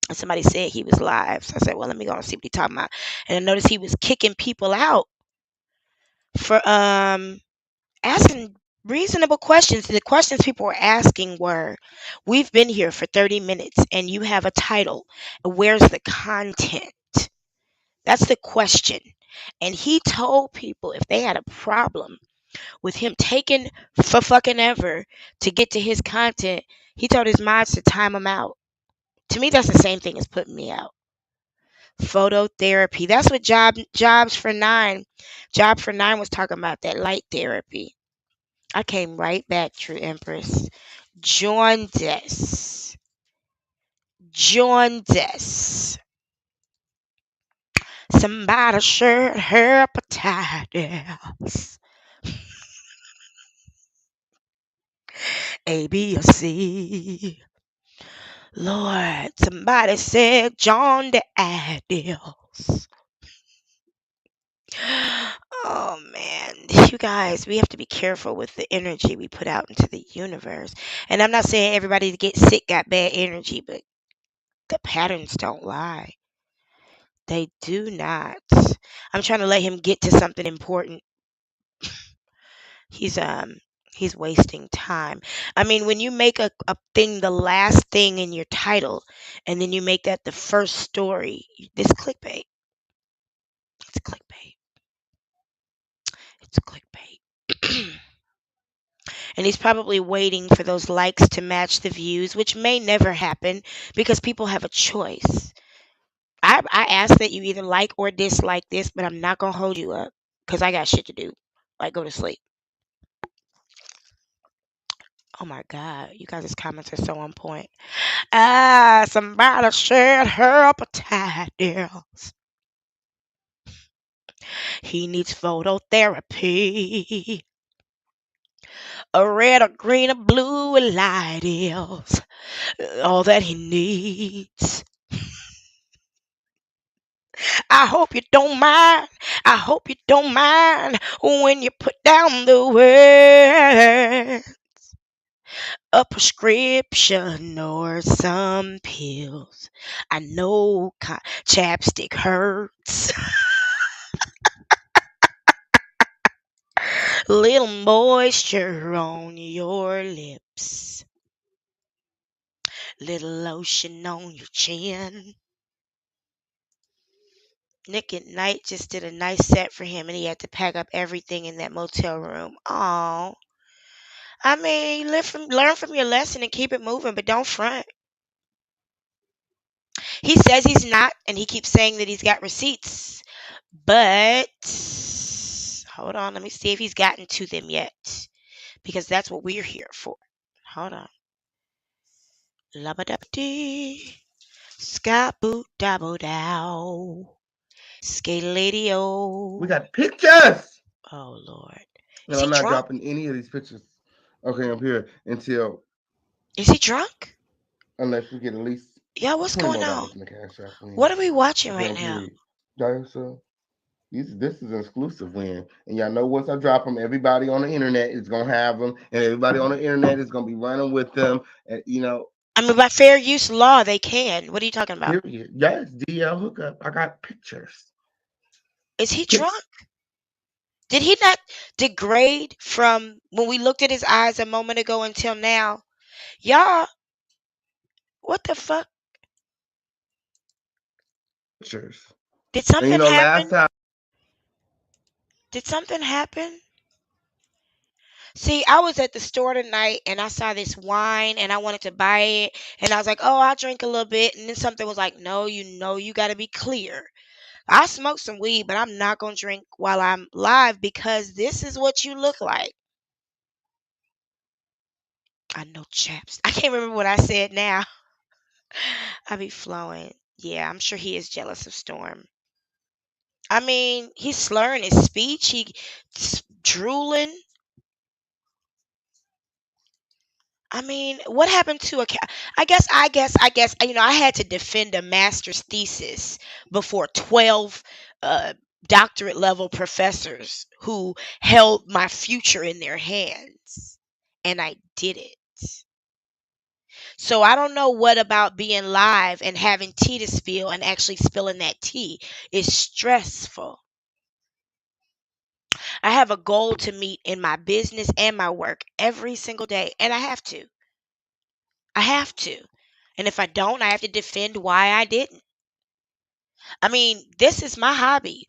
And somebody said he was live. So I said, well, let me go and see what he's talking about. And I noticed he was kicking people out for asking reasonable questions. The questions people were asking were, we've been here for 30 minutes and you have a title. Where's the content? That's the question. And he told people if they had a problem with him taking for fucking ever to get to his content, he told his mods to time him out. To me, that's the same thing as putting me out. Phototherapy. That's what Job for Nine was talking about, that light therapy. I came right back, True Empress. Jaundice. Jaundice. Somebody shared hepatitis. A, B, or C. Lord, somebody said John the Adils. Oh man, you guys, we have to be careful with the energy we put out into the universe. And I'm not saying everybody that gets sick got bad energy, but the patterns don't lie. They do not. I'm trying to let him get to something important. He's um he's wasting time. I mean, when you make a thing the last thing in your title and then you make that the first story, this clickbait. It's clickbait. It's clickbait. And he's probably waiting for those likes to match the views, which may never happen because people have a choice. I ask that you either like or dislike this, but I'm not gonna hold you up because I got shit to do. Like go to sleep. Oh my God, you guys' comments are so on point. Ah, somebody shared her potatoes. He needs phototherapy. A red, a green, a blue, a light is all that he needs. I hope you don't mind. I hope you don't mind when you put down the word. A prescription or some pills. I know chapstick hurts. Little moisture on your lips. Little lotion on your chin. Nick at Night just did a nice set for him and he had to pack up everything in that motel room. Oh, I mean, learn from your lesson and keep it moving, but don't front. He says he's not, and he keeps saying that he's got receipts. But hold on, let me see if he's gotten to them yet. Because that's what we're here for. Hold on. Lubba dee. Scaboo dabble dow. We Scaladio. got pictures, Oh Lord. and Is he I'm not drunk? dropping any of these pictures. Okay, up here until Is he drunk? unless we get at least Yeah, what's going on? $20 more in the cash app win. What are we watching Okay, right I'm now? period. Y'all, so this is an exclusive win, and y'all know once I drop them, everybody on the internet is gonna have them, and everybody on the internet is gonna be running with them, and I mean, by fair use law, they can. What are you talking about? period. Yes, DL hookup. I got pictures. Is he Pic- drunk? Did he not degrade from when we looked at his eyes a moment ago until now? Y'all, what the fuck? Pictures, Did and something last happen? time Did something happen? See, I was at the store tonight and I saw this wine and I wanted to buy it. And I was like, oh, I'll drink a little bit. And then something was like, no, you got to be clear. I smoke some weed, but I'm not going to drink while I'm live because this is what you look like. I know chaps. I can't remember what I said now. I be flowing. Yeah, I'm sure he is jealous of Storm. I mean, he's slurring his speech. Drooling. I mean, what happened to I guess, I had to defend a master's thesis before 12 uh, doctorate level professors who held my future in their hands. And I did it. So I don't know what about being live and having tea to spill and actually spilling that tea is stressful. I have a goal to meet in my business and my work every single day, and I have to. I have to. And if I don't, I have to defend why I didn't. I mean, this is my hobby.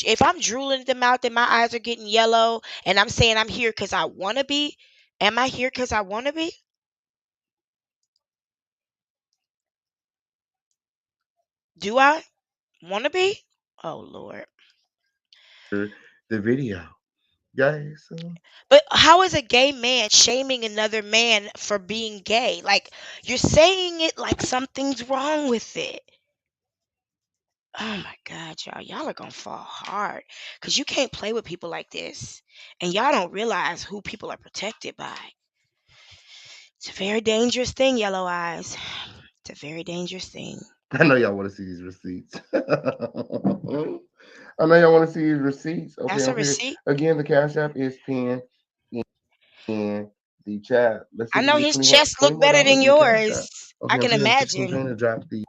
If I'm drooling at the mouth and my eyes are getting yellow and I'm saying I'm here because I want to be, am I here because I want to be? Do I want to be? Oh, Lord. The video, guys. But how is a gay man shaming another man for being gay? Like, you're saying it like something's wrong with it. Oh my God, y'all. Y'all are gonna fall hard. Cause you can't play with people like this. And y'all don't realize who people are protected by. It's a very dangerous thing, yellow eyes. It's a very dangerous thing. I know y'all want to see these receipts. I know y'all want to see these receipts. Okay, That's a I'm here receipt. again. The Cash App is pinned in the chat. Let's see I if we know can get his 20 more, chest 20 look more better dollars than in the Cash App. yours. I Okay, I'm can here in 16 imagine. paying to drop the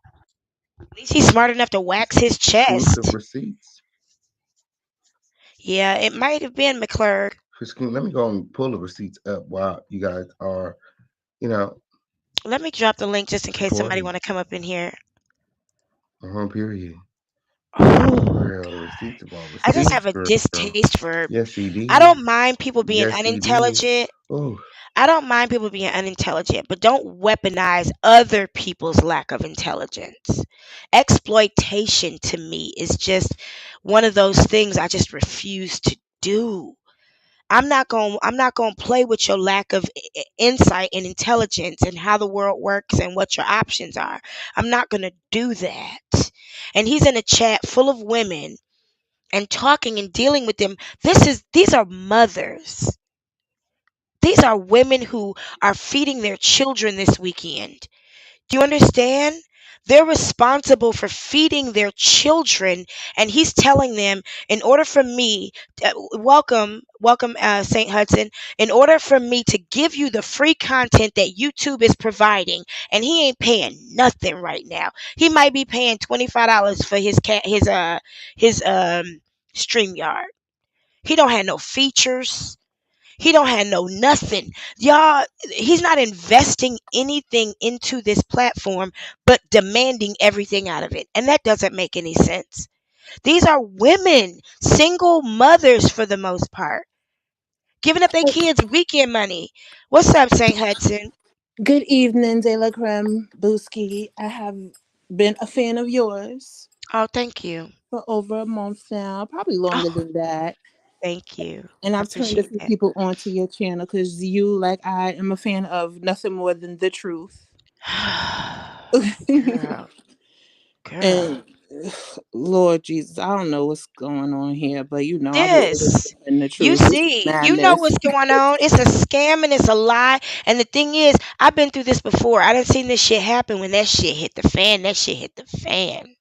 At least he's smart enough to wax his exclusive chest. receipts. Yeah, it might have been McClurg. 16, let me go and pull the receipts up while you guys are, you know, Let me drop the link just in case somebody supporting. want to come up in here. Period. Oh Girl, the God. receipts of all I just receipts, have a girl. distaste for Yes, he I did. don't mind people being Yes, he did. unintelligent. Oh, I don't mind people being unintelligent, but don't weaponize other people's lack of intelligence. Exploitation to me is just one of those things I just refuse to do. I'm not going to play with your lack of insight and intelligence and how the world works and what your options are. I'm not going to do that. And he's in a chat full of women and talking and dealing with them. These are mothers. These are women who are feeding their children this weekend. Do you understand? They're responsible for feeding their children, and he's telling them, in order for me, welcome, St. Hudson, in order for me to give you the free content that YouTube is providing, and he ain't paying nothing right now. He might be paying $25 for his StreamYard. He don't have no features. He don't have no nothing. Y'all, he's not investing anything into this platform but demanding everything out of it. And that doesn't make any sense. These are women, single mothers for the most part, giving up their kids' weekend money. What's up, St. Hudson? Good evening, De La Creme Booski. I have been a fan of yours Oh, thank you. for over a month now, probably longer Oh, than that. thank you. And I I've turned a appreciate few that. people onto your channel because you, like I, am a fan of nothing more than the truth. Girl, girl. And Lord Jesus, I don't know what's going on here, but I be This. in the You truth. This is see, you know madness. what's going on. It's a scam and it's a lie. And the thing is, I've been through this before. I done seen this shit happen when that shit hit the fan. That shit hit the fan.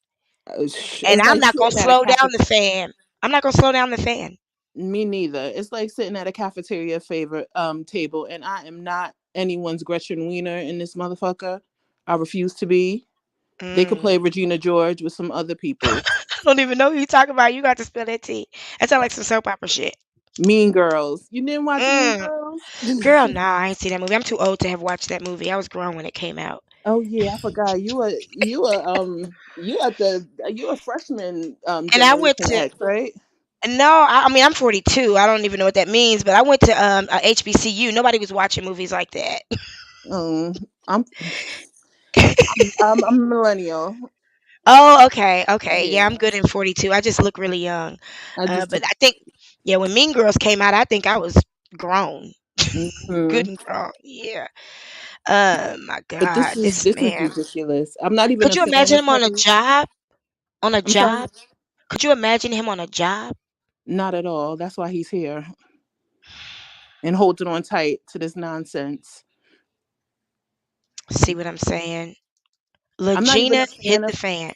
And It's I'm like not gonna sitting at a slow down cafe. the fan. I'm not gonna slow down the fan. Me neither. It's like sitting at a cafeteria favorite table, and I am not anyone's Gretchen Wiener in this motherfucker. I refuse to be. They could Mm. play Regina George with some other people. I don't even know who you talking about. You got to spill that tea. That sound like some soap opera shit. Mean Girls. You didn't watch Mean Mm. Girls? Girl, nah, I ain't seen that movie. I'm too old to have watched that movie. I was grown when it came out. Oh yeah, I forgot. You a freshman And I went generation to X, right? no, I mean I'm 42. I don't even know what that means, but I went to HBCU. Nobody was watching movies like that. Um, I'm I'm a millennial. Oh, okay, okay. Yeah, I'm Yeah, good in 42. I just look really young. I just. But I think, yeah, when Mean Girls came out, I think I was grown, good Mhm. and grown. Yeah. Oh my But God, this this is man. ridiculous. I'm not even Could a you fan imagine of him on a Kevin. job? On a I'm sorry. job? Could you imagine him on a job? Not at all. That's why he's here and holding on tight to this nonsense. See what I'm saying? I'm not even Legina a hit fan the of. fan.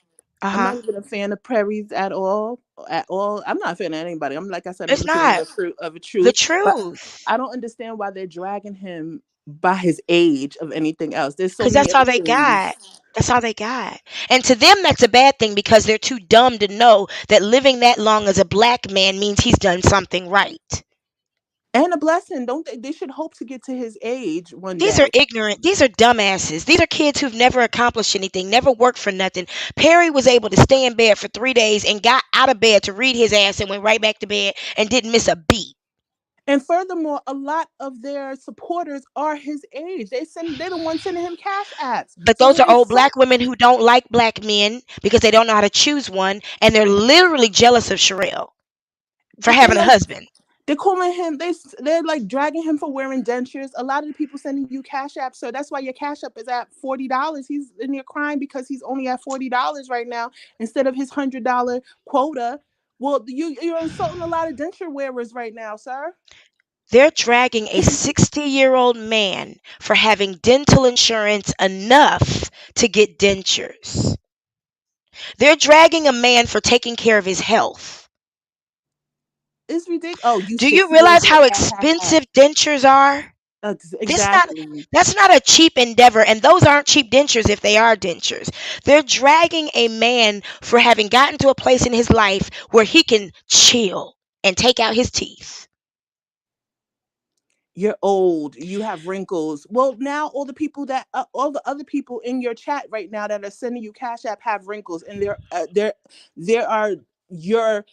I'm Uh-huh. not even a fan of Perry's at all. At all. I'm not a fan of anybody. I'm like I said, I'm It's a fan not of a the truth. But truth. I don't understand why they're dragging him by his age of anything else. There's so Because many that's other all they got. things. That's all they got. And to them, that's a bad thing because they're too dumb to know that living that long as a black man means he's done something right. And a blessing, don't they? They should hope to get to his age one These are day. ignorant. These are dumbasses. These are kids who've never accomplished anything, never worked for nothing. Perry was able to stay in bed for 3 days and got out of bed to read his ass and went right back to bed and didn't miss a beat. And furthermore, a lot of their supporters are his age. They're the ones sending him cash apps. But So those when are they old send black women who don't like black men because they don't know how to choose one, and they're literally jealous of Sherelle for but they having a like husband. they're calling him they're like dragging him for wearing dentures. A lot of the people sending you cash apps, so that's why your cash app is at $40. He's in your crying because he's only at $40 right now instead of his $100 quota. Well, you're insulting a lot of denture wearers right now, sir. They're dragging a 60-year-old man for having dental insurance enough to get dentures. They're dragging a man for taking care of his health. It's ridiculous. Oh, you Do you 60 years realize old how got cash app. expensive dentures are? This not Exactly. That's not a cheap endeavor, and those aren't cheap dentures if they are dentures. They're dragging a man for having gotten to a place in his life where he can chill and take out his teeth. You're old, you have wrinkles. Well, now all the other people in your chat right now that are sending you cash app have wrinkles, and there are your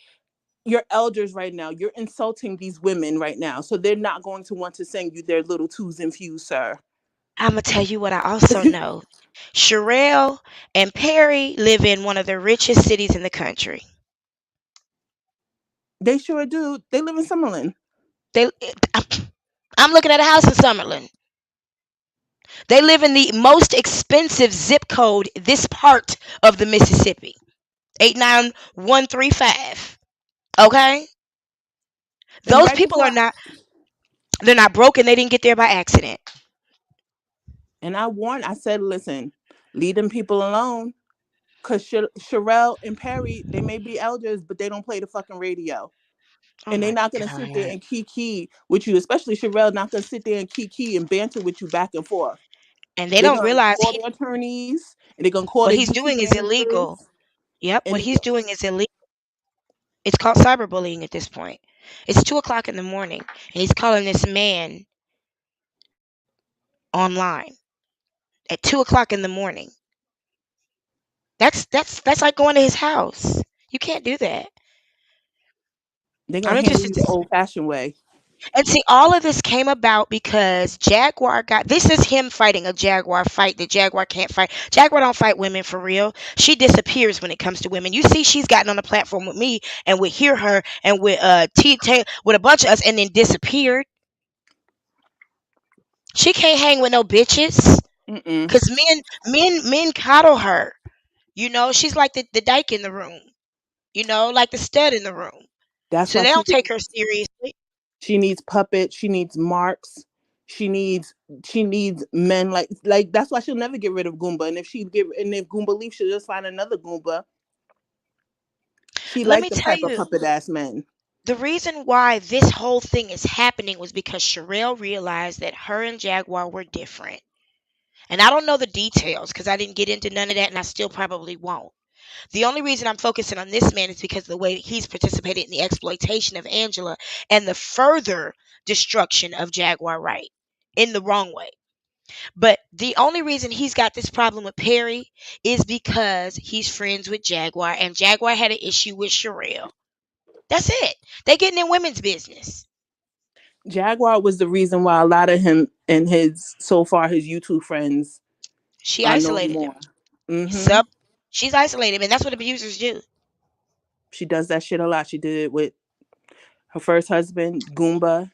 your elders right now. You're insulting these women right now, so they're not going to want to send you their little twos and fews, sir. I'm gonna tell you what I also know. Sherelle and Perry live in one of the richest cities in the country. They sure do. They live in Summerlin. They, I'm looking at a house in Summerlin. They live in the most expensive zip code this part of the Mississippi. 89135. Okay? And Those right people before are not they're not broken. They didn't get there by accident. and I warned, I said, listen, leave them people alone. Cause Sherelle and Perry, they may be elders, but they don't play the fucking radio. Oh And they're my not gonna sit there god. and kiki with you, especially Sherelle, not gonna sit there and kiki and banter with you back and forth. And they They're don't gonna realize call their attorneys and they're gonna call what their he's YouTube doing is managers illegal. Yep, and what they he's doing is illegal. It's called cyberbullying at this point. It's 2 o'clock in the morning, and he's calling this man online at 2 o'clock in the morning. That's like going to his house. You can't do that. they're I'm gonna handle interested you to the old fashioned way. And see, all of this came about because Jaguar got this is him fighting a Jaguar fight that Jaguar can't fight. Jaguar don't fight women for real. She disappears when it comes to women. You see, she's gotten on the platform with me and would hear her and with with a bunch of us and then disappeared. She can't hang with no bitches. Mm-mm. Cause men coddle her. She's like the dyke in the room. Like the stud in the room. That's So why they don't take her seriously. she needs puppets, she needs marks, she needs she needs men like that's why she'll never get rid of Goomba. And if Goomba leaves, she'll just find another Goomba. She Let likes me them tell type of you, puppet ass men. the reason why this whole thing is happening was because Sherelle realized that her and Jaguar were different. And I don't know the details because I didn't get into none of that and I still probably won't. The only reason I'm focusing on this man is because of the way he's participated in the exploitation of Angela and the further destruction of Jaguar Wright in the wrong way. But the only reason he's got this problem with Perry is because he's friends with Jaguar and Jaguar had an issue with Sherelle. That's it. They getting in women's business. Jaguar was the reason why a lot of him and his so far his YouTube friends She are no isolated him. more. Mm-hmm. Sup? She's isolated him, and that's what abusers do. She does that shit a lot. She did it with her first husband, Goomba,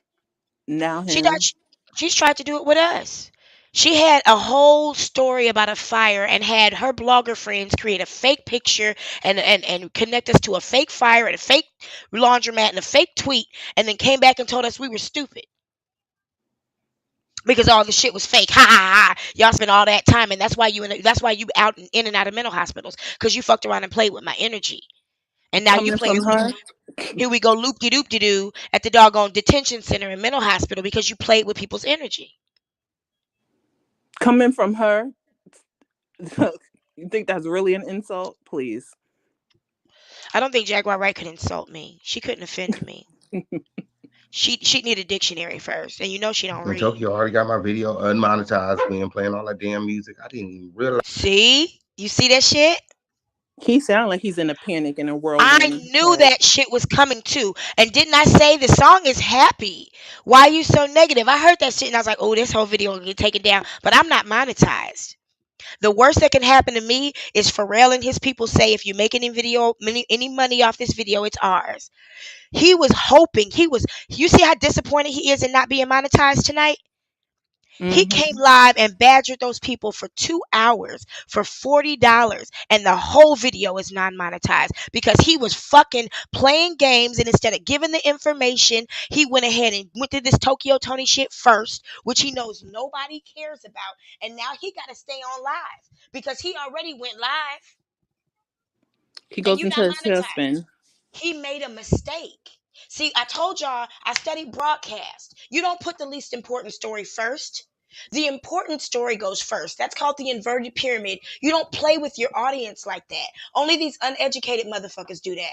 now She does. him. She's tried to do it with us. She had a whole story about a fire and had her blogger friends create a fake picture and connect us to a fake fire and a fake laundromat and a fake tweet, and then came back and told us we were stupid because all the shit was fake. Ha ha ha! Y'all spent all that time, and that's why you out in and out of mental hospitals because you fucked around and played with my energy, and now you Coming playing. from her, Here we go, loop de doop de doo at the doggone detention center and mental hospital because you played with people's energy. coming from her, you think that's really an insult? Please. I don't think Jaguar Wright could insult me. She couldn't offend me. She'd need a dictionary first, and you know she don't In read. Tokyo, I already got my video unmonetized, being playing all that damn music. I didn't even realize. See, you see that shit? He sounds like he's in a panic and a I whirlwind in his knew head. that shit was coming too. And didn't I say the song is happy? Why are you so negative? I heard that shit and I was like, oh, this whole video will get taken down. But I'm not monetized. The worst that can happen to me is Pharrell and his people say if you make any money off this video, it's ours. He was hoping you see how disappointed he is in not being monetized tonight? He came Hmm. live and badgered those people for 2 hours for $40, and the whole video is non monetized because he was fucking playing games. And instead of giving the information, he went ahead and went to this Tokyo Tony shit first, which he knows nobody cares about. And now he got to stay on live because he already went live He and goes you're into not a monetized. tailspin. He made a mistake. See, I told y'all I studied broadcast. You don't put the least important story first. The important story goes first. That's called the inverted pyramid. You don't play with your audience like that. Only these uneducated motherfuckers do that.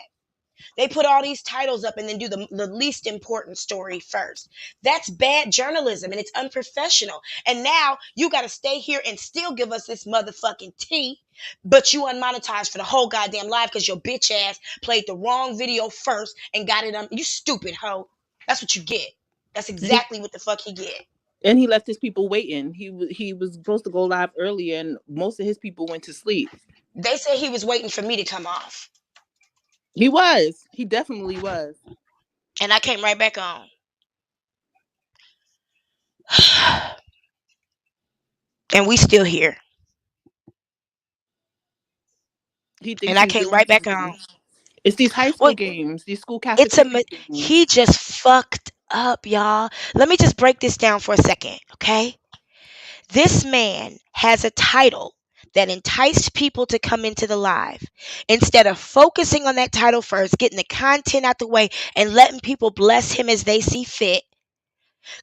They put all these titles up and then do the least important story first. That's bad journalism and it's unprofessional. And now you got to stay here and still give us this motherfucking tea, but you unmonetized for the whole goddamn live because your bitch ass played the wrong video first and got it on. You stupid hoe. That's what you get. That's And he, exactly what the fuck he get. and he left his people waiting. He was supposed to go live earlier, and most of his people went to sleep. They said he was waiting for me to come off, He was. He definitely was. and I came right back on. And we still here. He And thinks I he's came doing right back something. on. It's these high Well, school games, these school it's a cafeteria games. he just fucked up, y'all. Let me just break this down for a second, okay? This man has a title that enticed people to come into the live. Instead of focusing on that title first, getting the content out the way and letting people bless him as they see fit.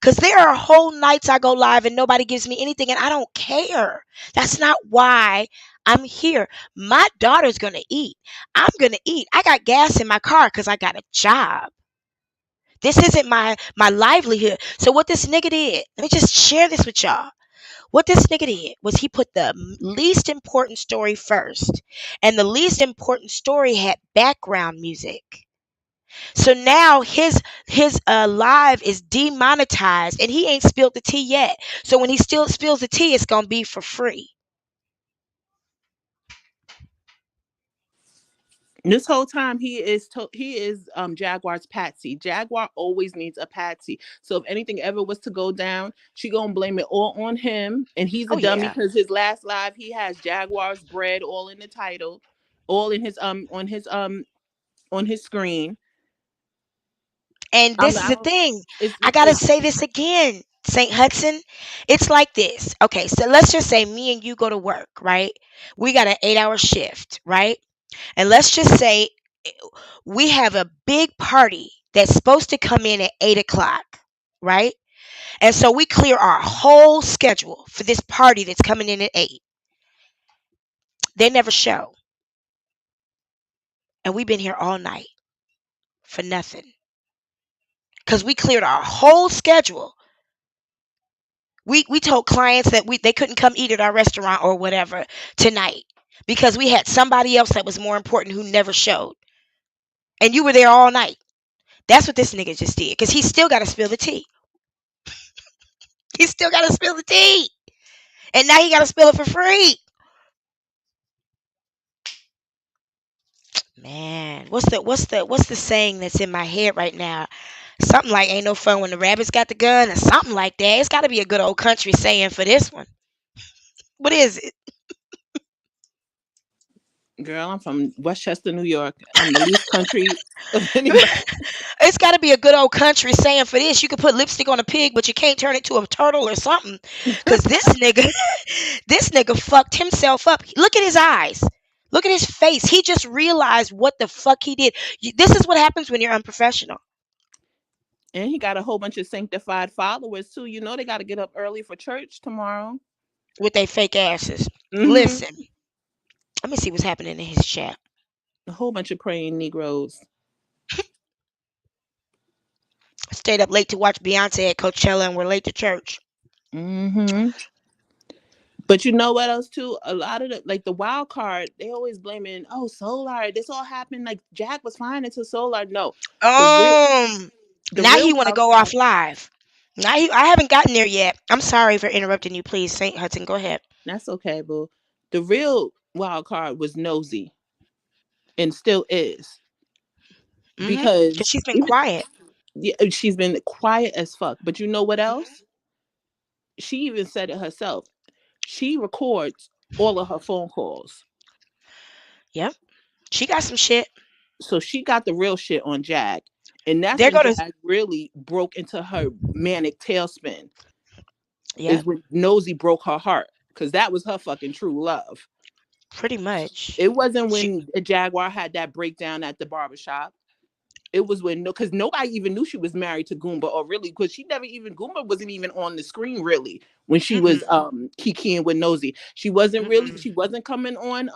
Cuz there are whole nights I go live and nobody gives me anything and I don't care. That's not why I'm here. My daughter's going to eat. I'm going to eat. I got gas in my car cuz I got a job. This isn't my livelihood. So what this nigga did, let me just share this with y'all. What this nigga did was he put the least important story first, and the least important story had background music. So now his live is demonetized, and he ain't spilled the tea yet. So when he still spills the tea, it's gonna be for free. This whole time he is Jaguar's patsy. Jaguar always needs a patsy. So if anything ever was to go down, she gonna blame it all on him. And he's a Oh dummy yeah. because his last live he has Jaguar's bread all in the title, all in his on his screen. And I'm this is I the don't thing. I gotta say this again, Saint Hudson. It's like this. Okay, so let's just say me and you go to work, right? We got an 8 hour shift, right? And let's just say we have a big party that's supposed to come in at 8 o'clock, right? And so we clear our whole schedule for this party that's coming in at 8. They never show. And we've been here all night for nothing. Because we cleared our whole schedule. We told clients that they couldn't come eat at our restaurant or whatever tonight because we had somebody else that was more important who never showed. And you were there all night. That's what this nigga just did. Because he still got to spill the tea. He still got to spill the tea. And now he got to spill it for free. Man, what's the saying that's in my head right now? Something like "Ain't no fun when the rabbits got the gun" or something like that. It's got to be a good old country saying for this one. What is it? Girl, I'm from Westchester, New York. I'm the least country of anybody. It's got to be a good old country saying for this. You could put lipstick on a pig, but you can't turn it to a turtle or something. Cause this nigga, this nigga fucked himself up. Look at his eyes. Look at his face. He just realized what the fuck he did. This is what happens when you're unprofessional And he got a whole bunch of sanctified followers too. You know they got to get up early for church tomorrow. with their fake asses. Hmm. Listen, let me see what's happening in his chat. A whole bunch of praying Negroes. Stayed up late to watch Beyonce at Coachella and we're late to church. Hmm. But you know what else too? A lot of the like the wild card, they always blaming, oh, Solar. This all happened like Jack was fine until Solar. No, the real Um, the now real he want to wild go card. off live. I haven't gotten there yet. I'm sorry for interrupting you. Please, Saint Hudson, go ahead. That's okay, boo. The real wild card was Nosy and still is Because because she's been even quiet. yeah, she's been quiet as fuck. But you know what else? She even said it herself. She records all of her phone calls. Yep, she got some shit. So she got the real shit on Jag. And that's They're when gonna. Jag really broke into her manic tailspin. Is Yep, when Nosy broke her heart. Cause that was her fucking true love. pretty much. It wasn't She. when a Jaguar had that breakdown at the barbershop. It was when no, because nobody even knew she was married to Goomba, or really, because she never even Goomba wasn't even on the screen really when she was Mm-mm, kikiing with Nosy. She wasn't really, mm-mm. she wasn't coming on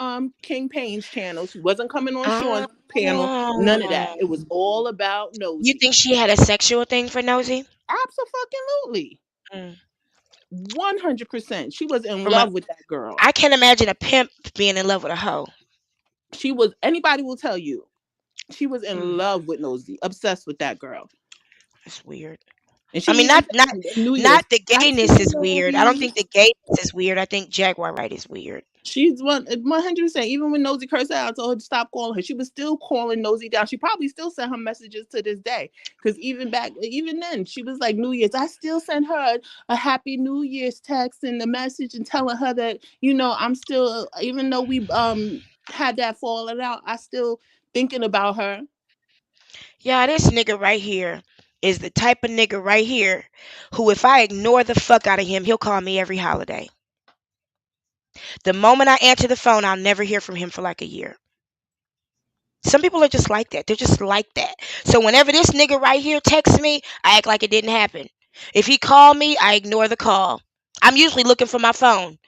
King Payne's channel. She wasn't coming on Sean's panel. None of that. It Oh, was all about you Nosy. think she had a sexual thing for Nosy? Absolutely. Mm. 100%. She was in From a, love with that girl. I can't imagine a pimp being in love with a hoe. She was, anybody will tell you, she was in Mm, love with Nosy, obsessed with that girl. that's weird. And I she mean, even not said not in New Year's, not the I gayness see is weird. I don't Nosy. think the gayness is weird. I think Jaguar Wright is weird. She's 100%. Even when Nosy cursed out, I told her to stop calling her. She was still calling Nosy down. She probably still sent her messages to this day. Because even then, she was like New Year's. I still sent her a Happy New Year's text and a message and telling her that I'm still, even though we had that falling out, I still thinking about her. Yeah, this nigga right here is the type of nigga right here who, if I ignore the fuck out of him, he'll call me every holiday. The moment I answer the phone, I'll never hear from him for like a year. Some people are just like that. They're just like that. So whenever this nigga right here texts me, I act like it didn't happen. If he call me, I ignore the call. I'm usually looking for my phone.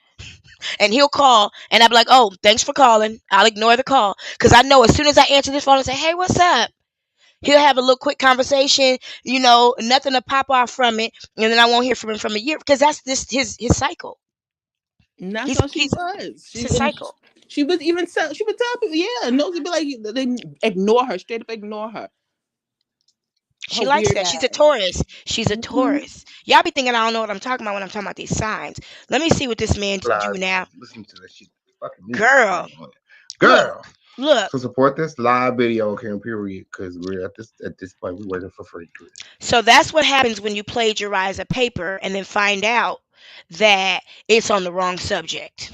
And he'll call and I'll be like, "Oh, thanks for calling." I'll ignore the call. Because I know as soon as I answer this phone and say, "Hey, what's up?" He'll have a little quick conversation, nothing to pop off from it, and then I won't hear from him from a year because that's this his cycle. And that's He's all she he's was. it's his cycle. She was even she would tell people, yeah, Nosy be like, they ignore her, straight up ignore her. Her She likes weird that. She's a ass. Taurus. She's a Hmm. Taurus. Y'all be thinking I don't know what I'm talking about when I'm talking about these signs. Let me see what this man do Live now. listen to that shit. Fucking music Girl, playing on it. look, Girl. look. So support this live video, okay, period. Because we're at this point we're working for free. So that's what happens when you plagiarize a paper and then find out that it's on the wrong subject.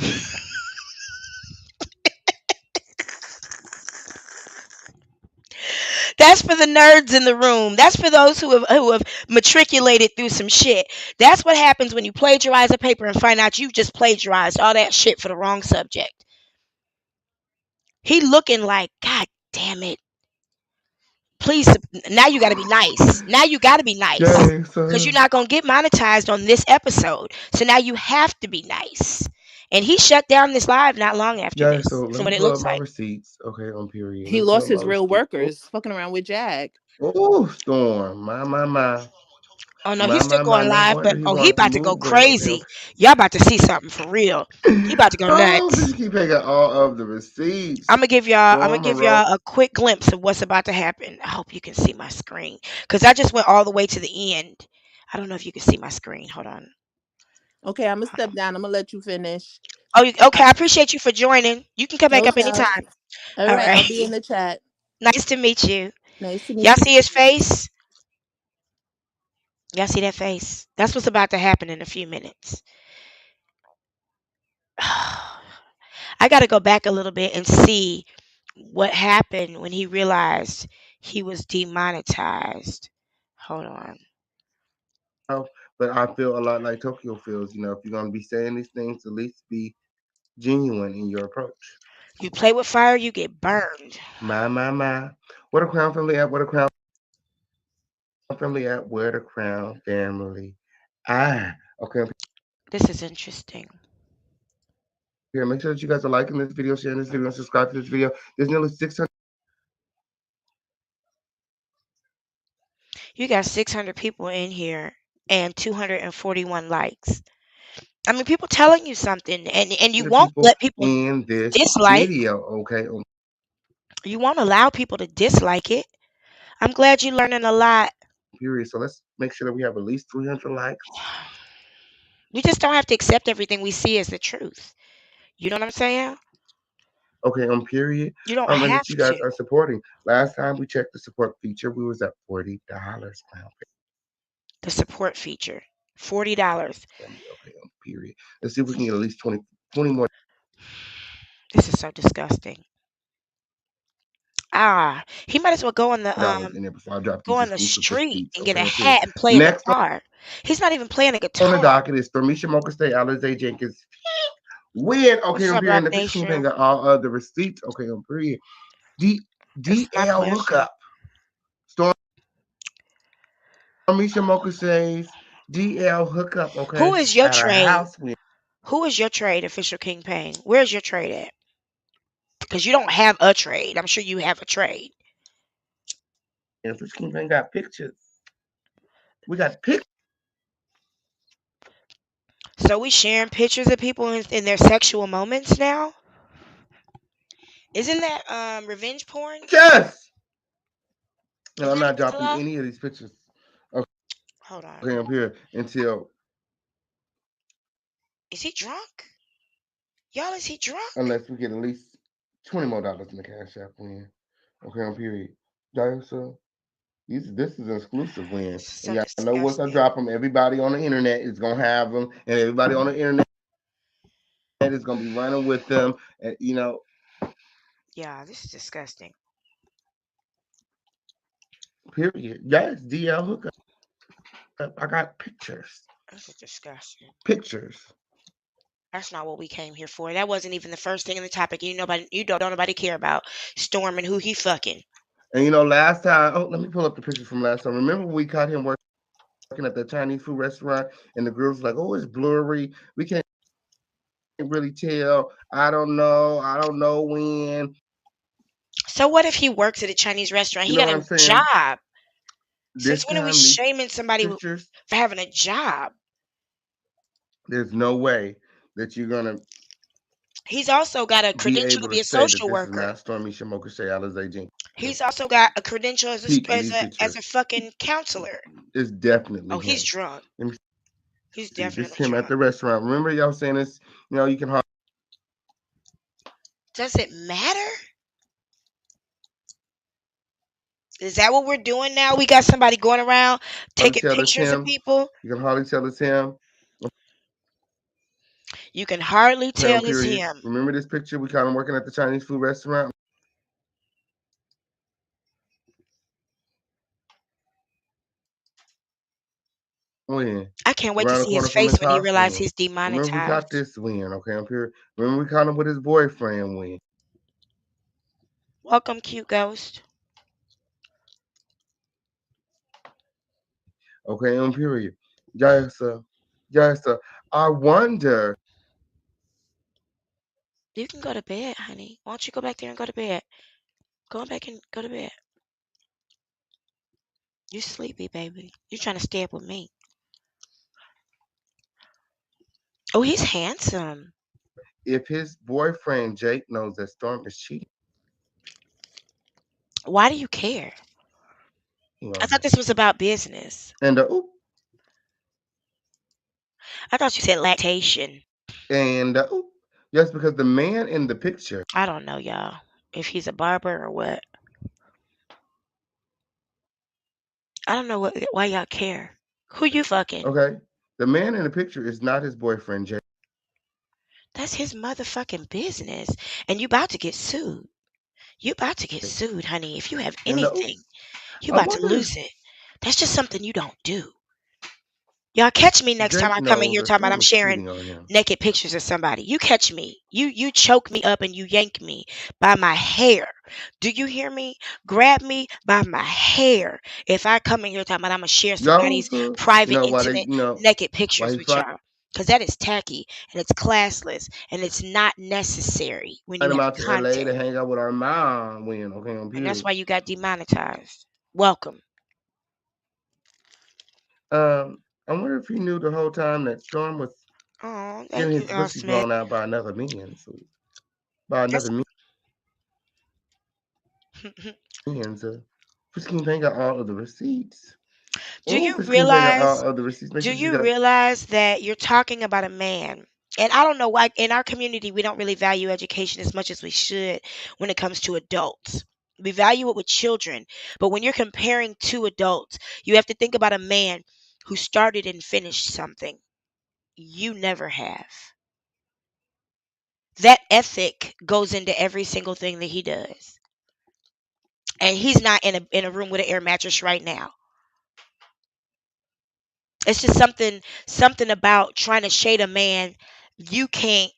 That's for the nerds in the room. That's for those who have matriculated through some shit. That's what happens when you plagiarize a paper and find out you just plagiarized all that shit for the wrong subject. He looking like, God damn it. Please, now you got to be nice. Now you got to be nice Yay, because sir. you're not going to get monetized on this episode. So now you have to be nice. And he shut down this live not long after Yay, this, so let from me what it pull up looks my like. receipts, okay, on period. Let He me pull lost up my his real receipts. workers fucking around with Jag. Oh, Storm. My. Oh no, My, he's still my, my. going No live, wonder but he oh, he wanted to about to go move then. Okay, crazy. Y'all about to see something for real. He about to go Oh, nuts. bitch, keep taking all of the receipts. I'm gonna Storm give Monroe. y'all a quick glimpse of what's about to happen. I hope you can see my screen because I just went all the way to the end. I don't know if you can see my screen. Hold on. Okay, I'm gonna Hold step on. down. I'm gonna let you finish. Oh, I, okay. I appreciate you for joining. You can come back no up doubt. anytime. All All right, right. I'll be in the chat. Nice to meet you. Nice to Y'all meet you see his too. face? Y'all see that face? That's what's about to happen in a few minutes. I got to go back a little bit and see what happened when he realized he was demonetized. Hold on. But I feel a lot like Tokyo feels. If you're gonna be saying these things, at least be genuine in your approach. You play with fire, you get burned. My. What a crown family at? What a crown family at? Where the crown family? Okay. I'm This is interesting. here. Make sure that you guys are liking this video, sharing this video, and subscribe to this video. There's nearly 600 You got 600 people in here and 241 likes. I mean, people telling you something, and you won't people let people in this dislike. video. Okay. You won't allow people to dislike it. I'm glad you're learning a lot. Period. So let's make sure that we have at least 300 likes. We just don't have to accept everything we see as the truth. You know what I'm saying? Okay, on period. You don't And have that you to. guys are supporting. Last time we checked the support feature, we was at $40 now. The support feature, $40. Family. Okay, on period. Let's see if we can get at least 20 more This is so disgusting. He might as well dollars in there before I drop go these on the exclusive street receipts. and get a Okay, on period. hat and play a Next guitar. He's not even playing a on the guitar. docket is Stormisha Mocha State, Alize Jenkins. Win. Okay, What's on up, period. Black And the fish campaign Nation? got all of the receipts. Okay, on period. D It's my DL pleasure. hookup. Stormisha Mocha says DL hookup. Who Okay, is your at a trade? house win. Who is your trade, official King Payne? Where's your trade at? Because you don't have a trade. I'm sure you have a trade. And fish campaign got pictures. We got pictures. So we sharing pictures of people in their sexual moments now. Isn't that revenge porn? Yes. And Isn't I'm that not against the dropping law? any of these pictures. Hold on. Okay, up here until Is he drunk? Y'all, is he drunk? unless we get at least $20 more in the cash app win. Okay, on period. Y'all, so this is an exclusive win. This is And so y'all know once I disgusting. drop them, everybody on the internet is gonna have them, and everybody on the internet is gonna be running with them. And Yeah, this is disgusting. period. Yes, DL hookup. I got pictures. This is disgusting. Pictures. That's not what we came here for. That wasn't even the first thing in the topic. You don't nobody care about Storm and who he fucking. And last time, let me pull up the pictures from last time. Remember when we caught him working at the Chinese food restaurant, and the girls like, "Oh, it's blurry. We can't really tell. I don't know when." So what if he works at a Chinese restaurant? You He know got what a I'm saying? job. This Since when are we time, these shaming somebody pictures, for having a job? there's no way that you're gonna He's also got a be credential to able to be a say that social this is worker. not Stormy Shamoka Shea Alizé He's Jenkins also got a credential as speaking. These a pictures fucking counselor. is Oh, definitely he's him. drunk. Let me He's see. This is definitely him at drunk. the restaurant. Remember y'all saying this? You can Does it matter? Is that what we're doing now? We got somebody going around hardly taking tell it's pictures of him. people. You can hardly tell it's him. You can hardly Okay, on tell it's period. him. Remember this picture? We caught him working at the Chinese food restaurant. When I can't wait to around the see his corner from face his when he house. realizes When he's remember we caught demonetized. this win. Okay, on period. Remember we caught him with his boyfriend. When Welcome, cute ghost. okay, on period. Yes, yes. I wonder. You can go to bed, honey. Why don't you go back there and go to bed? Go back and go to bed. You sleepy, baby. You trying to stay up with me. Oh, he's handsome. If his boyfriend Jake knows that Storm is cheating Why do you care? I on thought him, this was about business. and I thought you said lactation. yes, because the man in the picture, I don't know, y'all. If he's a barber or what. I don't know why y'all care. Who you fucking? Okay, the man in the picture is not his boyfriend, Jay. That's his motherfucking business. And you about to get sued. You about to get sued, honey. If you have And the anything, oops, you I about to wonder if lose it. That's just something you don't do. Y'all catch me next time Jake I come in knows here or talking about Storm I'm is sharing cheating on him. naked pictures of somebody. You catch me. You choke me up and you yank me by my hair. Do you hear me? Grab me by my hair. If I come in here talking about I'm gonna share Y'all, somebody's private, why they, intimate, naked why pictures he with find y'all. Because that is tacky and it's classless and it's not necessary when you him have out to LA content. to hang out with our mom when okay on And that's period. why you got demonetized. Welcome. I wonder if he knew the whole time that Storm was Oh, getting thank you, his Al pussy Smith. blown out by another man. So by That's another man, so Christine ain't got all of the receipts. do Oh, you Christine ain't got realize all of the receipts. Make do sure she you got. realize that you're talking about a man? And I don't know why in our community we don't really value education as much as we should when it comes to adults. We value it with children, but when you're comparing two adults, you have to think about a man who started and finished something. You never have. That ethic goes into every single thing that he does. And he's not in a room with an air mattress right now. It's just something about trying to shade a man you can't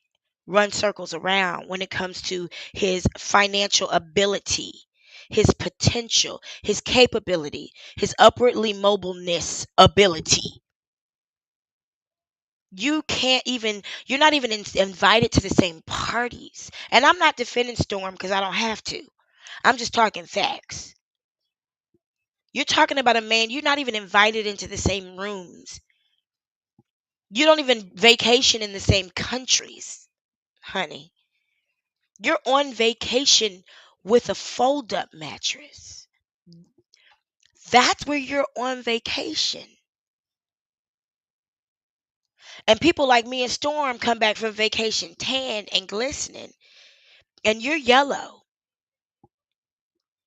run circles around when it comes to his financial ability, his potential, his capability, his upwardly mobileness ability. You're not even invited to the same parties. And I'm not defending Storm because I don't have to. I'm just talking facts. You're talking about a man, you're not even invited into the same rooms. You don't even vacation in the same countries, honey. You're on vacation with a fold up mattress. That's where you're on vacation. And people like me and Storm come back from vacation tanned and glistening, and you're yellow.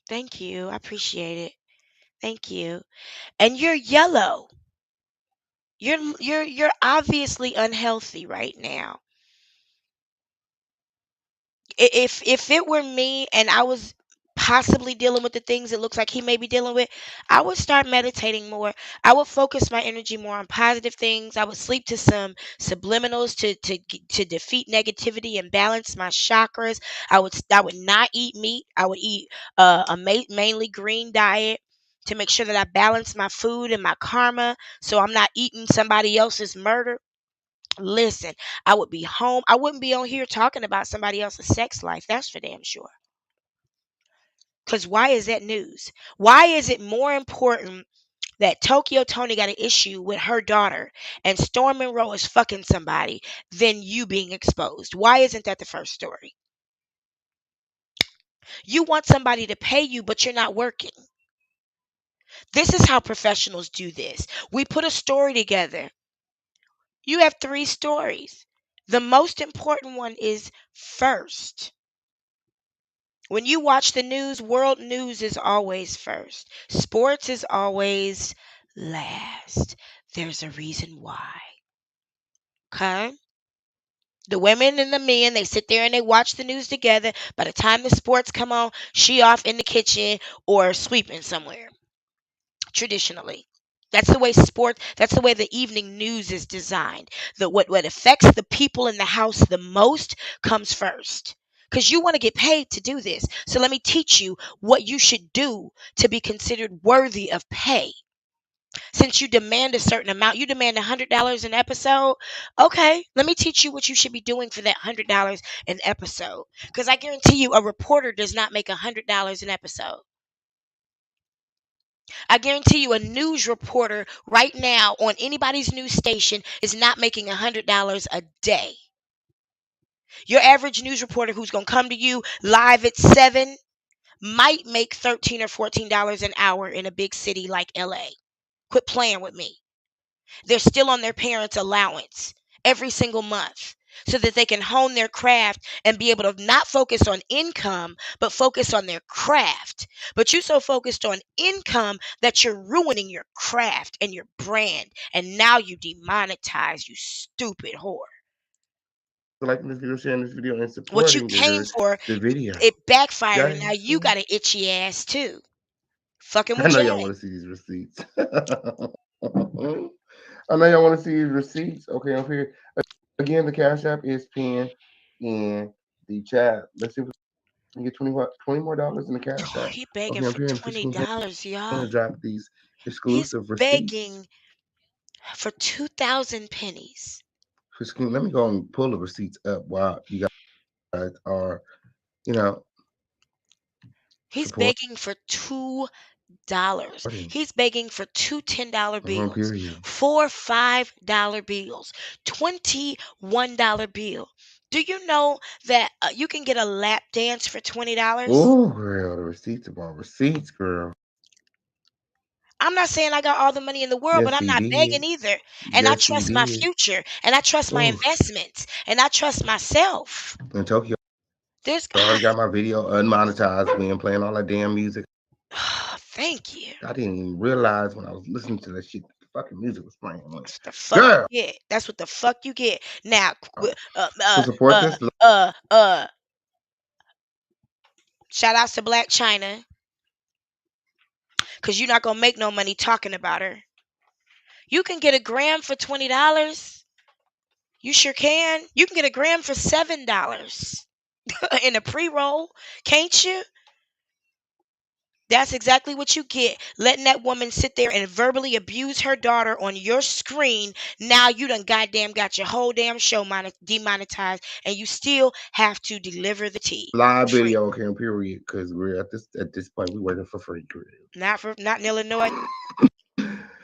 Thank you. I appreciate it. Thank you. And you're yellow. You're obviously unhealthy right now. If it were me and I was possibly dealing with the things it looks like he may be dealing with, I would start meditating more. I would focus my energy more on positive things. I would sleep to some subliminals to defeat negativity and balance my chakras. I would not eat meat. I would eat mainly green diet to make sure that I balance my food and my karma so I'm not eating somebody else's murder. Listen, I would be home. I wouldn't be on here talking about somebody else's sex life. That's for damn sure. Because why is that news? Why is it more important that Tokyo Tony got an issue with her daughter and Storm Monroe is fucking somebody than you being exposed? Why isn't that the first story? You want somebody to pay you, but you're not working. This is how professionals do this. We put a story together. You have three stories. The most important one is first. When you watch the news, world news is always first. Sports is always last. There's a reason why. Okay? The women and the men, they sit there and they watch the news together. By the time the sports come on, she off in the kitchen or sweeping somewhere. Traditionally. That's the way the evening news is designed. What affects the people in the house the most comes first. Because you want to get paid to do this. So let me teach you what you should do to be considered worthy of pay. Since you demand a certain amount, you demand $100 an episode. Okay, let me teach you what you should be doing for that $100 an episode. Because I guarantee you, a reporter does not make $100 an episode. I guarantee you a news reporter right now on anybody's news station is not making $100 a day. Your average news reporter who's going to come to you live at 7 might make $13 or $14 an hour in a big city like LA. Quit playing with me. They're still on their parents' allowance every single month. so that they can hone their craft and be able to not focus on income, but focus on their craft. But you so focused on income that you're ruining your craft and your brand, and now you demonetize, you stupid whore. So liking this video, sharing this video, and What you supporting came for, the video. it backfired, and now Guys, you got an itchy ass too. Fucking I with know y'all Jay. want to see these receipts. I know y'all want to see these receipts. Okay, I'm here. Again, the Cash App is pinned in the chat. Let's see if we can get 20 more dollars in the Cash App. He begging Okay, I'm for here in Fishing King $20, to y'all. drop these He's exclusive receipts. begging for 2,000 pennies. Fishing King, let me go and pull the receipts up while you guys are, you know, He's supporting. begging for $2. He's begging for two $10 bills, Period. four $5 bills, $21 bill. Do you know that you can get a lap dance for $20? Oh, girl, the receipts are my receipts, girl. I'm not saying I got all the money in the world, but Yes, I'm he not begging did. either. And I Yes, he trust my did. future, and I trust my Oh, investments, and I trust myself. in Tokyo, There's, I already got my video unmonetized. We ain't playing all that damn music. thank you. I didn't even realize when I was listening to that shit, the fucking music was playing. I'm like, That's what the fuck girl, you get. That's what the fuck you get. Now, to support uh, this, uh, uh, shout outs to Blac Chyna, cause you're not gonna make no money talking about her. You can get a gram for $20. You sure can. You can get a gram for $7 in a pre-roll, can't you? That's exactly what you get. Letting that woman sit there and verbally abuse her daughter on your screen. Now you done goddamn got your whole damn show demonetized, and you still have to deliver the tea for live free. video, okay, period. Because we're at this point, we working for free, girl. Not in Illinois.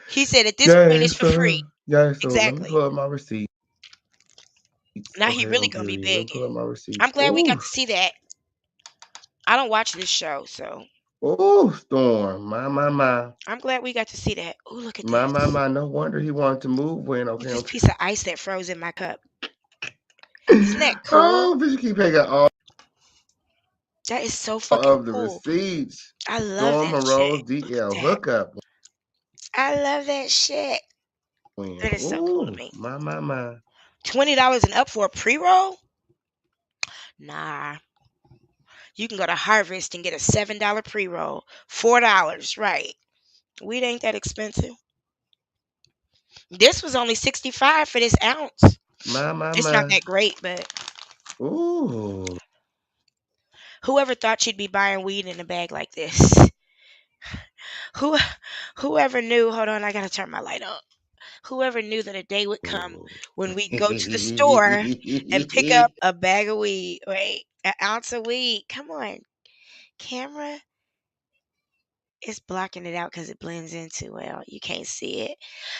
He said at this point Yeah, it's for free. so let me Exactly. pull up my receipts. Now he Okay, really on gonna be period. Let me pull begging. up my receipts. I'm glad we got to see that. I don't watch this show, so Storm. My. I'm glad we got to see that. Oh, look at My, this. my, my. No wonder he wanted to move when, Look okay, at this on piece of ice that froze in my cup. Isn't that cool? oh, bitch, you keep taking all That is so fucking of the cool. receipts. I love Storm that shit. Rose Look at DL that. hookup I love that shit. win. That is so cool to Ooh, me. my. $20 and up for a pre-roll? Nah. You can go to Harvest and get a $7 pre-roll. $4, right. Weed ain't that expensive. This was only 65 for this ounce. It's not My. that great, but Ooh. whoever thought you'd be buying weed in a bag like this? Who whoever knew, hold on, I gotta turn my light on. Whoever knew that a day would come when we go to the store and pick up a bag of weed. Wait, an ounce of weed. Come on, camera. It's blocking it out because it blends in too well. You can't see it.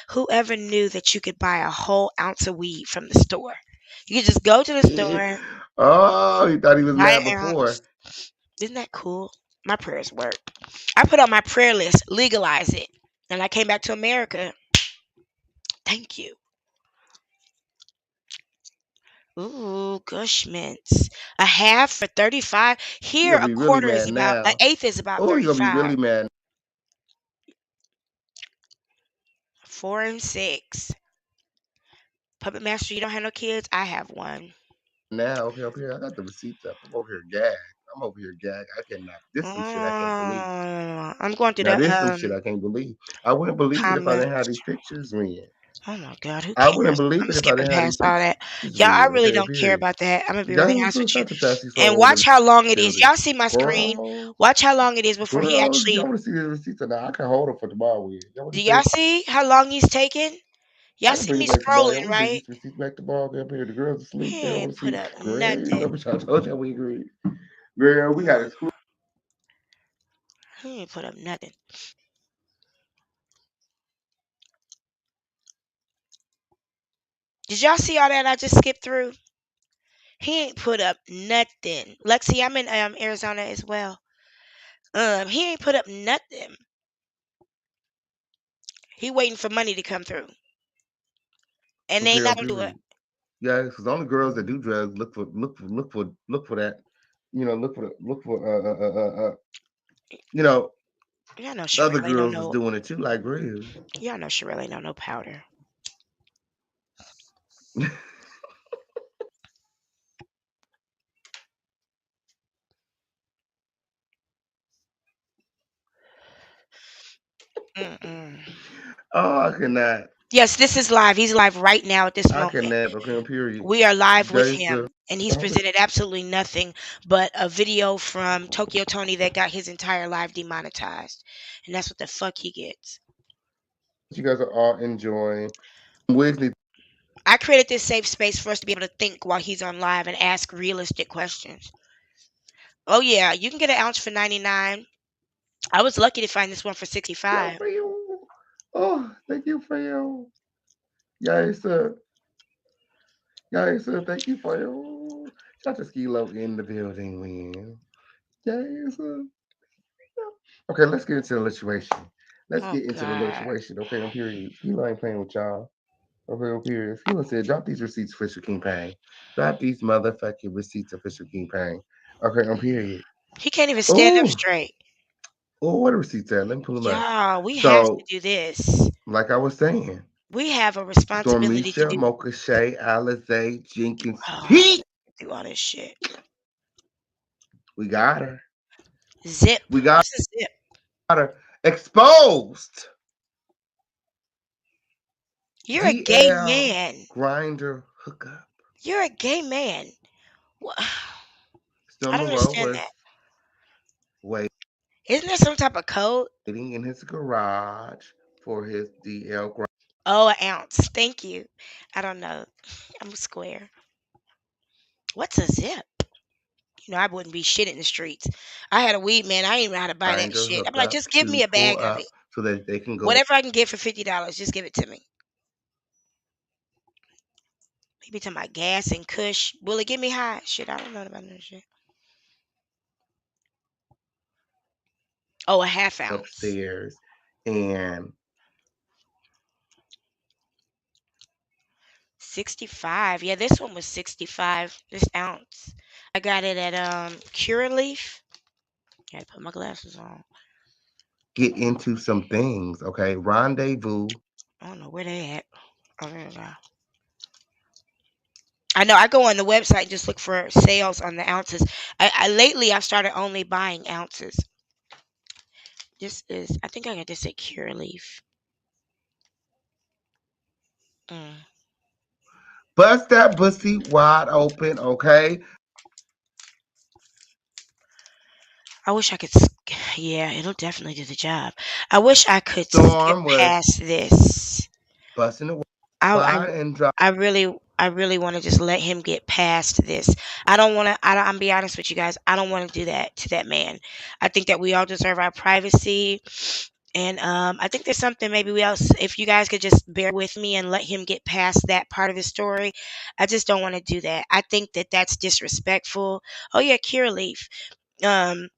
Whoever knew that you could buy a whole ounce of weed from the store? You could just go to the store, Oh, he thought he was buy mad an before. ounce. Isn't that cool? My prayers work. I put on my prayer list, legalize it. And I came back to America. Thank you. Ooh, Gush mints. A half for 35. He Here, gonna a be really quarter is mad about, an now. eighth is about Oh, he gonna be 35. really mad 4 and 6. Puppet Master, you don't have no kids? I have one. now. Okay, up here, I got the receipts up. I'm over here gagged. I'm over here gagged. I cannot. This some shit I can't believe. I'm going through Now the this some shit I can't believe. I wouldn't believe it if I didn't have these comments. pictures read. Oh my God, who I wouldn't cares? believe I'm it if I skipping didn't have these past all that. pictures Y'all, I read. really Okay, don't care period. about that. I'm gonna be really Guys, honest with you. such a sassy And soul in watch the how long it is. building. Y'all see my screen? Bro, Watch how long it is before he bro, y'all actually. want to see these receipts or not? I can hold them for tomorrow with. Y'all want Do to y'all say? see how long he's taking? Y'all I can see bring me it back tomorrow. Y'all scrolling, want to bring right? these receipts back tomorrow? Up here, the girls asleep. He They don't ain't want to put see. up Great. nothing. I told y'all we agreed. Girl, we got exclusive. He ain't put up nothing. Did y'all see all that I just skipped through? He ain't put up nothing. Lexi, I'm in Arizona as well. He ain't put up nothing. He waiting for money to come through, and they Okay, not on gonna do it. period. Yeah, because only girls that do drugs look for that. Look for you know Y'all know she other really don't girls is know. doing it too, like real. Y'all know she really don't know powder. Mm-mm. Oh, I cannot. Yes, this is live. He's live right now at this I moment. cannot. Okay, period. We are live with Gangster. him, and he's presented absolutely nothing but a video from Tokyo Tony that got his entire live demonetized, and that's what the fuck he gets. You guys are all enjoying. Wigs need I created this safe space for us to be able to think while he's on live and ask realistic questions. Oh yeah, you can get an ounce for 99. I was lucky to find this one for yo 65. for you. Oh, thank you for you. Yes, sir. Yes, sir. Thank you for you. Shout to Skilo in the building, man. Yes, sir. Okay, let's get into the situation. Let's Oh get into the God. situation. Okay, on period. Skilo ain't playing with y'all. Okay, on period. Skilo said, drop these receipts, official King Pang. Drop these motherfucking receipts, official King Pang. Okay, on period. He can't even stand up Oh, straight. oh, what are receipts at? Let me pull them up. Y'all, we have to So, do this. like I was saying, We have a responsibility to Stormisha, do. Mocha Shea, Alizé, Jenkins, Oh, Pete. do all this shit. We got her. Zip. We got What's a zip? her exposed. You're a gay DL man. grinder hookup. You're a gay man. Wha- Still I don't Monroe understand was that. Isn't there some type of code? waiting in his garage for his DL grinder. Oh, an ounce. Thank you. I don't know. I'm a square. What's a zip? You know, I wouldn't be shit in the streets. I had a weed man. I didn't know how to buy that shit. I'm like, Hookup just give me to a pull bag of it. up so that they can go Whatever I can get for $50, just give it to me. He be talking about gas and kush. Will it get me high? Shit, I don't know about that shit. Oh, a half ounce. upstairs and 65. Yeah, this one was 65. This ounce. I got it at Curaleaf. Gotta put my glasses on. get into some things. Okay, rendezvous. I don't know where they at. Oh, there they go. I know I go on the website and just look for sales on the ounces. I lately I've started only buying ounces. This is I think I got this at Curaleaf. Mm. Bust that pussy wide open. Okay, I wish I could. Yeah, it'll definitely do the job. I wish I could skip Storm was past this. busting the I wide and drop. I really want to just let him get past this. I don't want to. I'm be honest with you guys. I don't want to do that to that man. I think that we all deserve our privacy, and I think there's something maybe we else. If you guys could just bear with me and let him get past that part of his story, I just don't want to do that. I think that that's disrespectful. Oh yeah, Curaleaf. Um,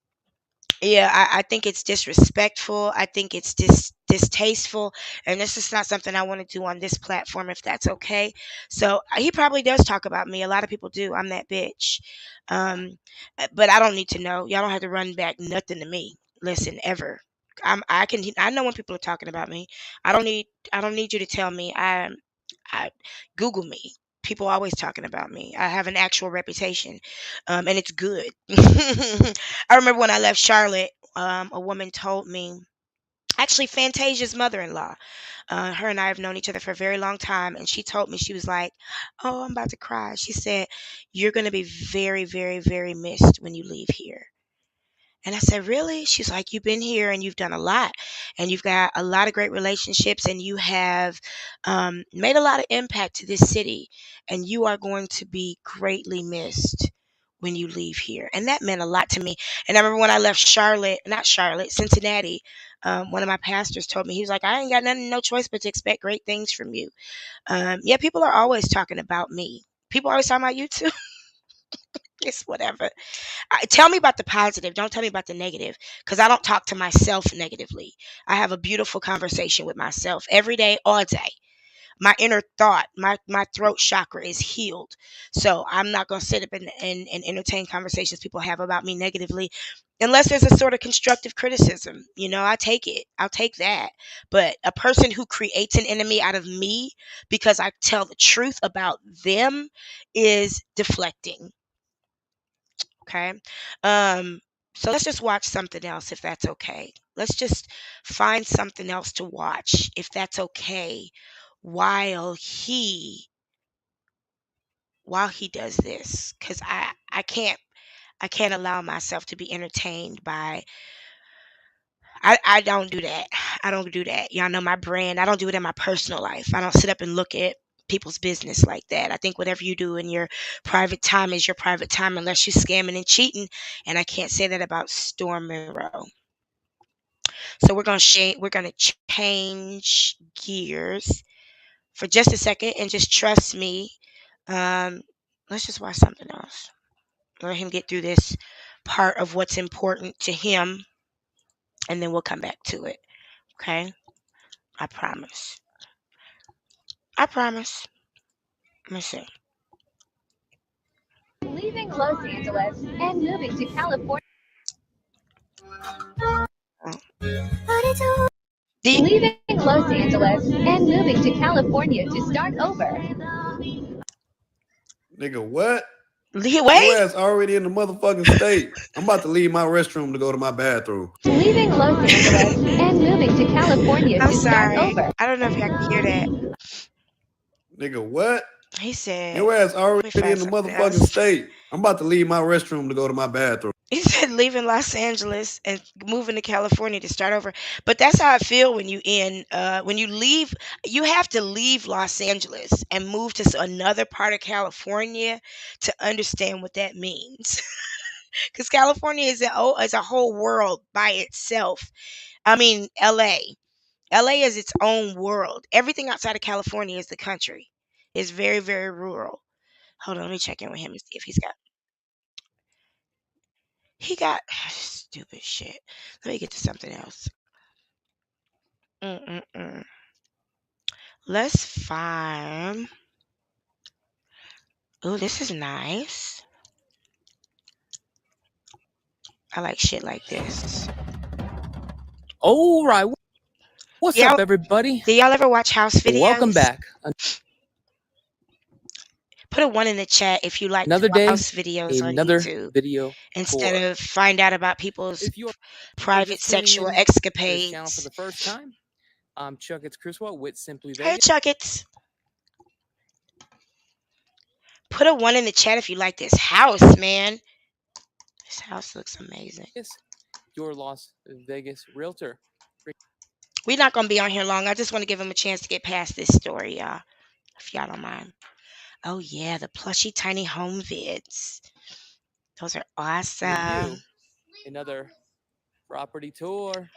yeah, I think it's disrespectful. I think it's distasteful, and this is not something I want to do on this platform. If that's okay, so he probably does talk about me. A lot of people do. I'm that bitch, um, but I don't need to know. Y'all don't have to run back nothing to me. Listen, ever. I can. I know when people are talking about me. I don't need. I don't need you to tell me. I Google me. People always talking about me. I have an actual reputation, and it's good. I remember when I left Charlotte, a woman told me, actually Fantasia's mother-in-law. Her and I have known each other for a very long time, and she told me she was like, "Oh, I'm about to cry." She said, "You're going to be very, very, very missed when you leave here." And I said, "Really?" She's like, "You've been here and you've done a lot, and you've got a lot of great relationships, and you have made a lot of impact to this city, and you are going to be greatly missed when you leave here." And that meant a lot to me. And I remember when I left Charlotte, not Charlotte, Cincinnati, one of my pastors told me, he was like, "I ain't got nothing, no choice but to expect great things from you." Yeah, people are always talking about me. People are always talking about you too. It's whatever. Tell me about the positive. Don't tell me about the negative because I don't talk to myself negatively. I have a beautiful conversation with myself every day, all day. my inner thought, my throat chakra is healed. So I'm not going to sit up and entertain conversations people have about me negatively unless there's a sort of constructive criticism. I take it. I'll take that. But a person who creates an enemy out of me because I tell the truth about them is deflecting. Okay. Um, so let's just watch something else if that's okay. Let's just find something else to watch if that's okay while he does this, cuz I can't allow myself to be entertained by. I don't do that. I don't do that. Y'all know my brand. I don't do it in my personal life. I don't sit up and look at people's business like that. I think whatever you do in your private time is your private time unless you're scamming and cheating. And I can't say that about Storm Monroe. So we're gonna change gears for just a second and just trust me. Um, let's just watch something else. Let him get through this part of what's important to him, and then we'll come back to it. Okay, I promise. I promise. Let me see. Leaving Los Angeles and moving to California. Oh. Leaving Los Angeles and moving to California to start over. Nigga, what? Your Wait. ass already in the motherfucking state. I'm about to leave my restroom to go to my bathroom. Leaving Los Angeles and moving to California I'm to start sorry. over. I don't know if y'all can hear that. Nigga, what? He said, Your ass let me already find in the something motherfucking else. state. I'm about to leave my restroom to go to my bathroom. He said leaving Los Angeles and moving to California to start over. But that's how I feel when you leave. You have to leave Los Angeles and move to another part of California to understand what that means. Because California is a whole world by itself. I mean, LA. LA is its own world. Everything outside of California is the country. It's very, very rural. Hold on, let me check in with him and see if he got stupid shit. Let me get to something else. Mm-mm-mm. Let's find. Oh, this is nice. I like shit like this. All right. What's Y'all, up, everybody? do y'all ever watch house Welcome videos? back. Put a one in the chat if you like to Another watch day, house videos on another YouTube video instead tour. of find out about people's If you're private just tuning sexual in to this channel for escapades. the first time, I'm Chuck. It's Criswell with Simply Hey, Vegas. Chuckets. Put a one in the chat if you like this house, man. This house looks amazing. Your Las Vegas realtor. We're not gonna be on here long. I just want to give him a chance to get past this story, y'all. If y'all don't mind. Oh yeah, the plushy tiny home vids. Those are Bringing awesome. you another property tour.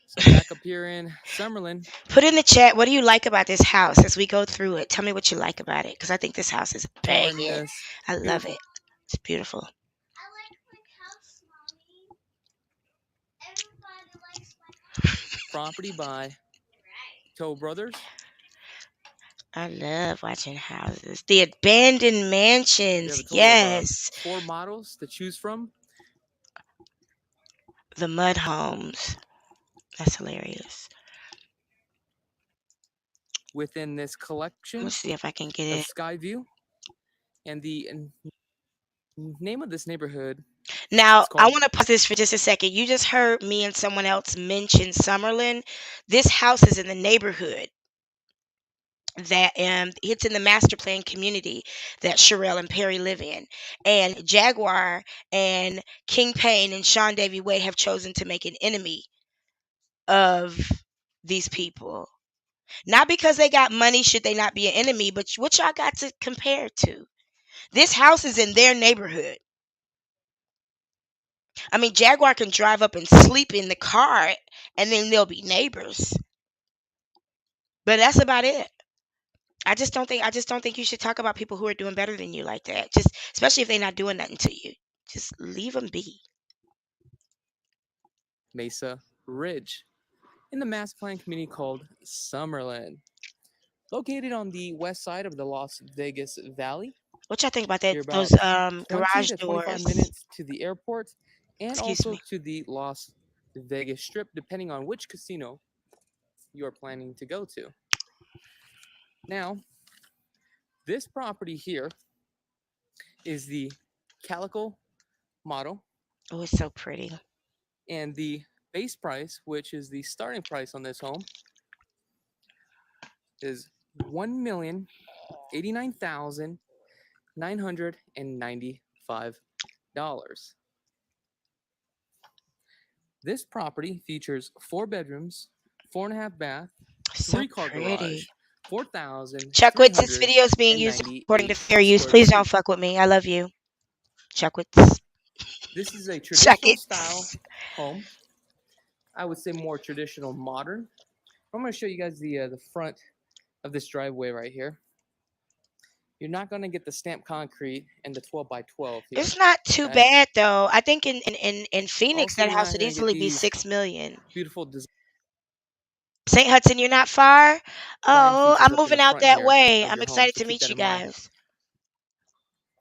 So back up here in Summerlin, Put in the chat what do you like about this house as we go through it. Tell me what you like about it because I think this house is y'all are in banging. this I love beautiful it. It's beautiful. property by Toll Brothers. I love watching houses. The abandoned We have mansions. a total of Yes. 4 models to choose from. The mud homes. That's hilarious. Within this collection Let's see if I can get of it. Skyview. And the name of this neighborhood Now, is I called want to pause this for just a second. You just heard me and someone else mention Summerlin. This house is in the neighborhood that it's in the master plan community that Sherelle and Perry live in. And Jaguar and King Payne and Sean Davy Way have chosen to make an enemy of these people. Not because they got money, should they not be an enemy, but what y'all got to compare to? This house is in their neighborhood. I mean, Jaguar can drive up and sleep in the car and then they'll be neighbors. But that's about it. I just don't think you should talk about people who are doing better than you like that. Just especially if they're not doing nothing to you. Just leave them be. Mesa Ridge in the master plan community called Summerlin. Located on the west side of the Las Vegas Valley. What y'all think about that? You're Those about 20 garage to 25 doors. minutes to the airport and Excuse also me. to the Las Vegas Strip, depending on which casino you are planning to go to. Now, this property here is the Calico model, Oh, it's so pretty. and the base price, which is the starting price on this home, is $1,089,995. This property features 4 bedrooms, 4.5 bath, So 3 car garage, pretty. Chuckwitz, this video is being used according to 4,398 fair use. square Please don't feet. fuck with me. I love you. Chuckwitz. This is a traditional style Chuckets. home. I would say more traditional modern. I'm going to show you guys the front of this driveway right here. You're not going to get the stamped concrete and the 12 by 12 here. It's not too Okay? bad though. I think in Phoenix Also, that you're house not would going to get easily be these 6 million. beautiful design St. Hudson, you're not far. Oh, features I'm up in the moving out front that here way. of I'm your home, excited so to keep meet that you in mind. guys.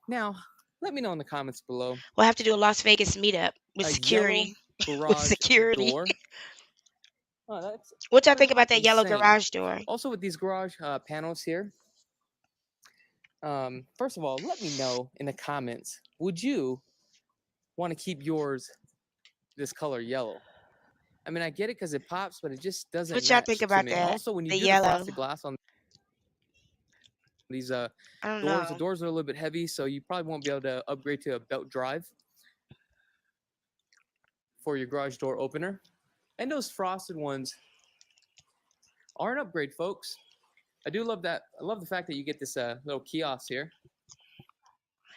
Now, let me know in the comments below. We'll have to do a Las Vegas meetup with A security. yellow With garage security. door. Oh, that's What y'all think about that yellow insane. garage door? Also, with these garage panels here, first of all, let me know in the comments. Would you want to keep yours this color yellow? I mean, I get it because it pops, but it just doesn't What y'all think match to about me. that? Also, when you The do the yellow. frosted glass on these I don't doors, know. the doors are a little bit heavy, so you probably won't be able to upgrade to a belt drive for your garage door opener. And those frosted ones are an upgrade, folks. I do love that. I love the fact that you get this little kiosk here.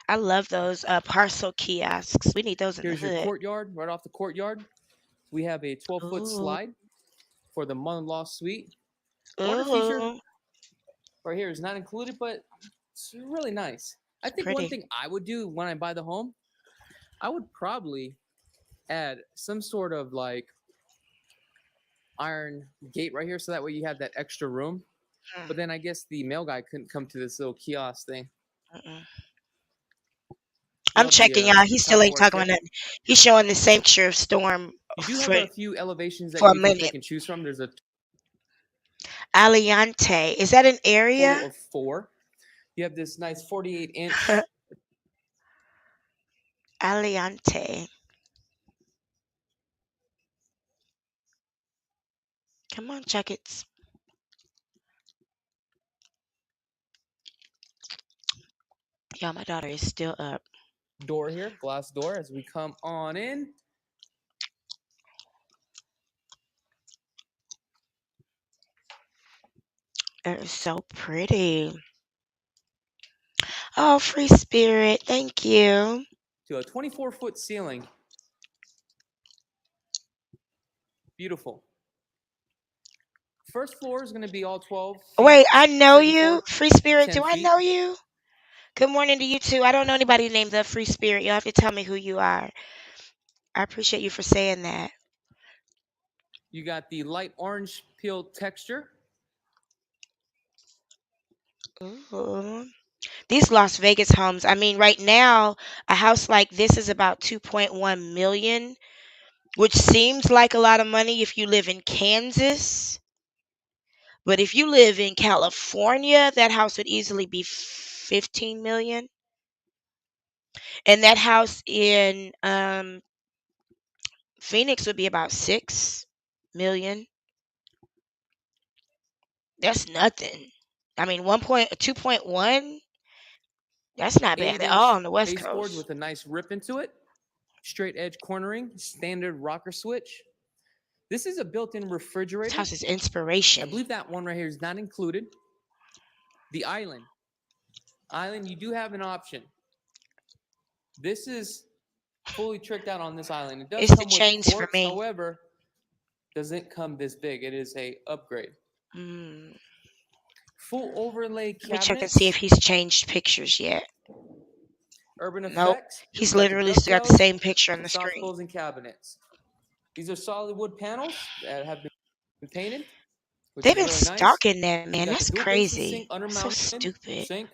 I love those parcel kiosks. We need those in the Here's your hood. courtyard. Right off the courtyard, we have a 12-foot Ooh. slide for the mother-in-law suite. Water feature Ooh. right here is not included, but it's really nice. I think one Pretty. thing I would do when I buy the home, I would probably add some sort of like iron gate right here, so that way you have that extra room. But then I guess the mail guy couldn't come to this little kiosk thing. Mm-mm. I'm Love checking the y'all. He still tile ain't work talking here. about nothing. He's showing the same picture of Storm You do have for a few elevations that for a you can minute. pick and choose from. There's a Aliante. Is that an area? total of 4. You have this nice 48-inch Aliante. Come on, Chuckets. Y'all, my daughter is still up. door here, glass door, as we come on in. It is so pretty. Oh, free spirit. Thank you. To a 24-foot ceiling. Beautiful. First floor is going to be all 12 feet. Wait, I know Second you. floor, Free spirit. 10 Do I feet. know you? Good morning to you too. I don't know anybody named the free spirit. You'll have to tell me who you are. I appreciate you for saying that. You got the light orange peel texture. Ooh. These Las Vegas homes, I mean, right now, a house like this is about 2.1 million, which seems like a lot of money if you live in Kansas. But if you live in California, that house would easily be 15 million. And that house in Phoenix would be about 6 million. That's nothing. I mean, 2.1, that's not bad at all 8-inch on the West baseboard Coast. with a nice rip into it. Straight edge cornering, standard rocker switch. This is a built-in This refrigerator. house is I inspiration. believe that one right here is not included. The island. Island, you do have an option. This is fully tricked out on this island. It does It's the come with chains for quartz, me. however, doesn't come this big. It is a upgrade. Mm. Full overlay Let me check and see if cabinets. he's changed pictures yet. Urban Nope. effects. He's You got the literally still got the dovetails same picture on and the soft screen. closing cabinets. These are solid wood panels that have been painted. which They've is been really nice. stalking that You man. got the That's dual basin crazy. sink under So mounted stupid. sink.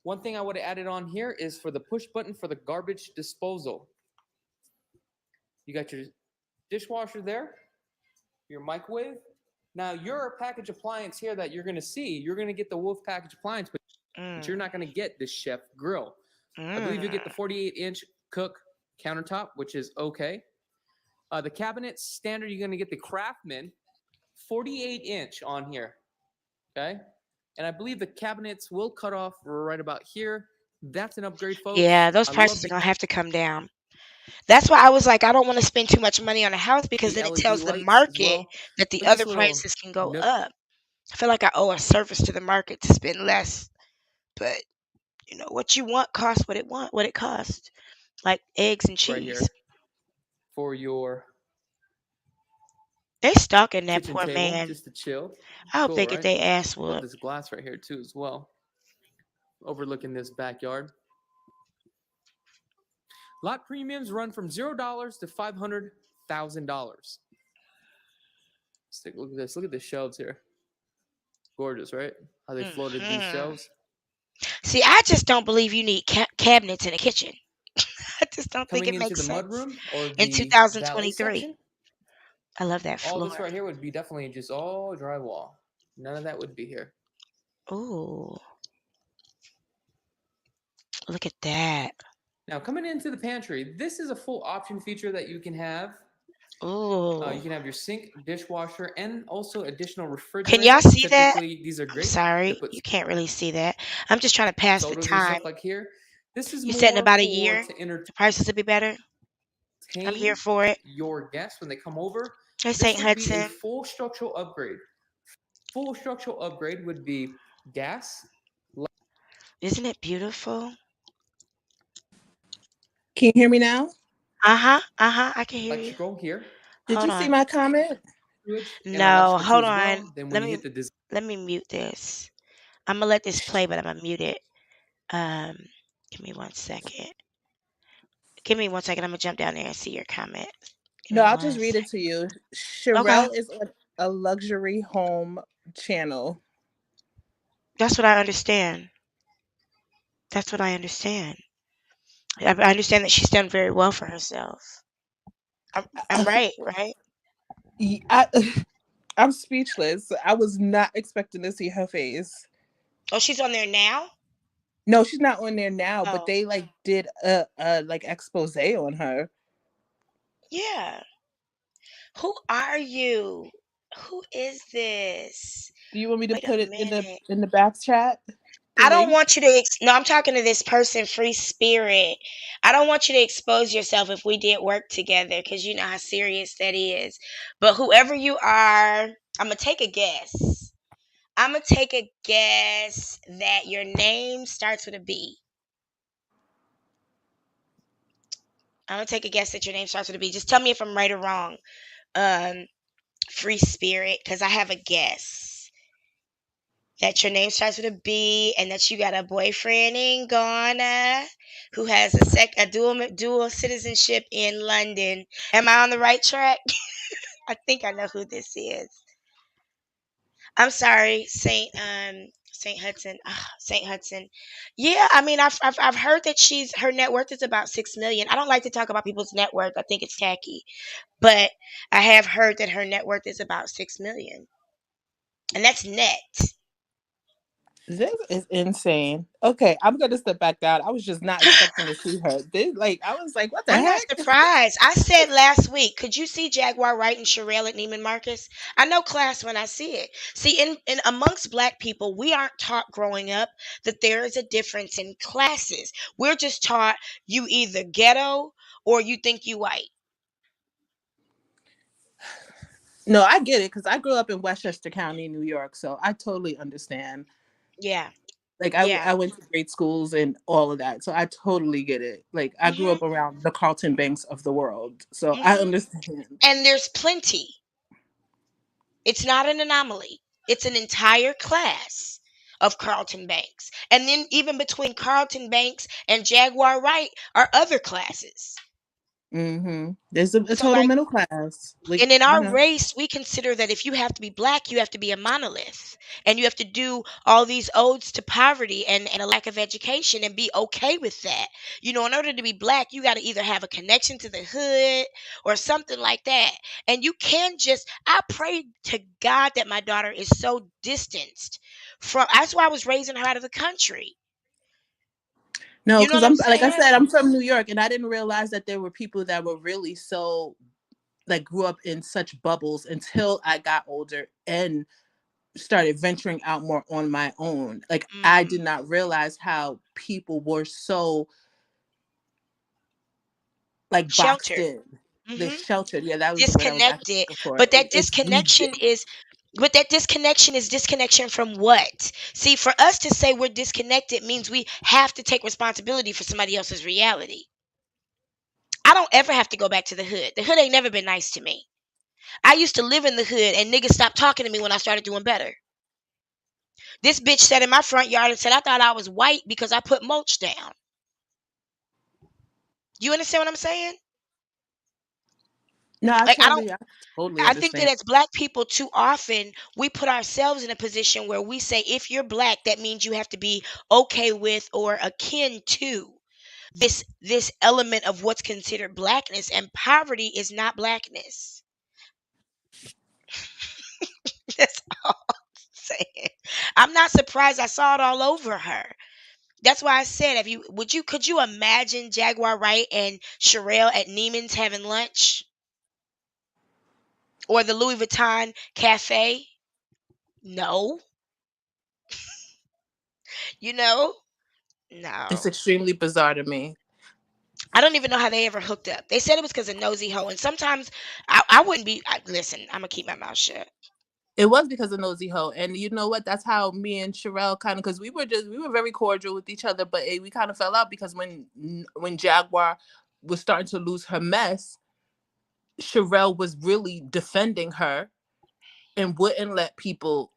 One thing I would have added on here is for the push button for the garbage disposal. You got your dishwasher there, your microwave. Now, your package appliance here that you're going to see, you're going to get the Wolf package appliance, but you're Mm, not going to get the Chef grill. I believe you get the mm. 48-inch cook countertop, which is okay. The cabinet standard, you're going to get the Craftsman 48-inch on here. Okay. And I believe the cabinets will cut off right about here. That's an upgrade, Yeah, folks. those I love prices are gonna have to come down. That's why I was like, I don't want to spend too much money on a house because the then it LED tells the lights as market well. that the Look at this other little prices can go nook up. I feel like I owe a service to the market to spend less, but what you want costs what it costs. Like eggs and right cheese. here for your They stalking that kitchen poor table man. just to chill. I hope Cool, they get right? their ass Love whooped. this glass right here too as well. Overlooking this backyard. Lot premiums run from $0 to $500,000. Let's take a look at this. Look at the shelves here. Gorgeous, right? How they floated these Hmm. shelves. See, I just don't believe you need cabinets in a kitchen. I just don't think Coming it into makes the sense mudroom or in the valet 2023. section, I love that all floor. this right here would be definitely just all drywall. None of that would be here. Ooh, look at that. Now, coming into the pantry, this is a full option feature that you can have. You Ooh. can have your sink, dishwasher, and also additional Can y'all refrigerator. see that? Typically, these are I'm great to sorry, put you can't really see that. I'm just trying to pass the sodas and time. stuff like here. This is You said in more about a for year to the prices will be better. I'm here entertain for it. your guests when they come over. Hey, This St. would be a Hudson. full structural upgrade. Full structural upgrade would be gas, Isn't it beautiful? Can you hear me now? Uh-huh. Uh-huh. I can hear you. electrical here, Did Hold you see on. my comment? sewage, and No, electrical too hold as on. well. Then when Let you me hit the design, let me mute this. I'm gonna let this play, but I'm gonna mute it. Um, give me 1 second. Give me 1 second. I'm gonna jump down there and see your comment. Give No, me I'll one just read it second. to you. Okay. Sherelle is on a luxury home channel. That's what I understand. That's what I understand. I understand that she's done very well for herself. I'm right, right? I, I'm speechless. I was not expecting to see her face. Oh, she's on there now? No, she's not on there now, but Oh, they like did a like expose on her. yeah. Who are you? Who is this? Do you want me to Wait a put it minute. in the back chat? The I don't link? want you to. No, I'm talking to this person, Free Spirit. I don't want you to expose yourself if we did work together because you know how serious that is. But whoever you are, I'm going to take a guess. I'm going to take a guess that your name starts with a B. I'm going to take a guess that your name starts with a B. Just tell me if I'm right or wrong. Um, Free Spirit, because I have a guess that your name starts with a B and that you got a boyfriend in Ghana who has a dual citizenship in London. Am I on the right track? I think I know who this is. I'm sorry, Saint Hudson. Saint Hudson. Yeah, I mean I've heard that her net worth is about 6 million. I don't like to talk about people's net worth. I think it's tacky. But I have heard that her net worth is about 6 million. And that's net. This is insane. Okay, I'm gonna step back down. I was just not expecting to see her. This, like, I was like, what the I'm not heck? surprised. I said last week, could you see Jaguar Wright and Sherelle at Neiman Marcus? I know class when I see it. See, in amongst black people, we aren't taught growing up that there is a difference in classes. We're just taught you either ghetto or you think you white. No, I get it because I grew up in Westchester County, New York, so I totally understand. Yeah, Like, yeah. I went to great schools and all of that, so I totally get it. Like, I grew Mhm. up around the Carlton Banks of the world, so I Mhm. understand. And there's plenty. It's not an anomaly. It's an entire class of Carlton Banks. And then even between Carlton Banks and Jaguar Wright are other classes. There's a So total like, middle class, like, and in you our know. race, we consider that if you have to be black, you have to be a monolith. And you have to do all these odes to poverty and a lack of education and be okay with that. You know, in order to be black, you got to either have a connection to the hood or something like that. And you can't just, I pray to God that my daughter is so distanced from, that's why I was raising her out of the country. No, You know because what I'm I'm like I saying? said, I'm from New York, and I didn't realize that there were people that were really so like grew up in such bubbles until I got older and started venturing out more on my own. Like I Mm, did not realize how people were so like boxed sheltered. in. They're Hmm. sheltered. Yeah, that was the word I was actually Disconnected. looking for. But that It's disconnection is But that disconnection is disconnection from what? See, for us to say we're disconnected means we have to take responsibility for somebody else's reality. I don't ever have to go back to the hood. The hood ain't never been nice to me. I used to live in the hood and niggas stopped talking to me when I started doing better. This bitch sat in my front yard and said I thought I was white because I put mulch down. You understand what I'm saying? no, Like I totally I think that understand. as black people too often we put ourselves in a position where we say if you're black that means you have to be okay with or akin to this element of what's considered blackness, and poverty is not blackness. That's all I'm saying. I'm not surprised I saw it all over her. That's why I said if you would you could you imagine Jaguar Wright and Sherelle at Neiman's having lunch or the Louis Vuitton cafe? No. You know? It's No. extremely bizarre to me. I don't even know how they ever hooked up. They said it was because of Nosy Ho, and sometimes I wouldn't be. Listen, I'm gonna keep my mouth shut. It was because of Nosy Ho, and you know what? That's how me and Sherelle kind of, because we were very cordial with each other, but we kind of fell out because when Jaguar was starting to lose her mess, Sherelle was really defending her and wouldn't let people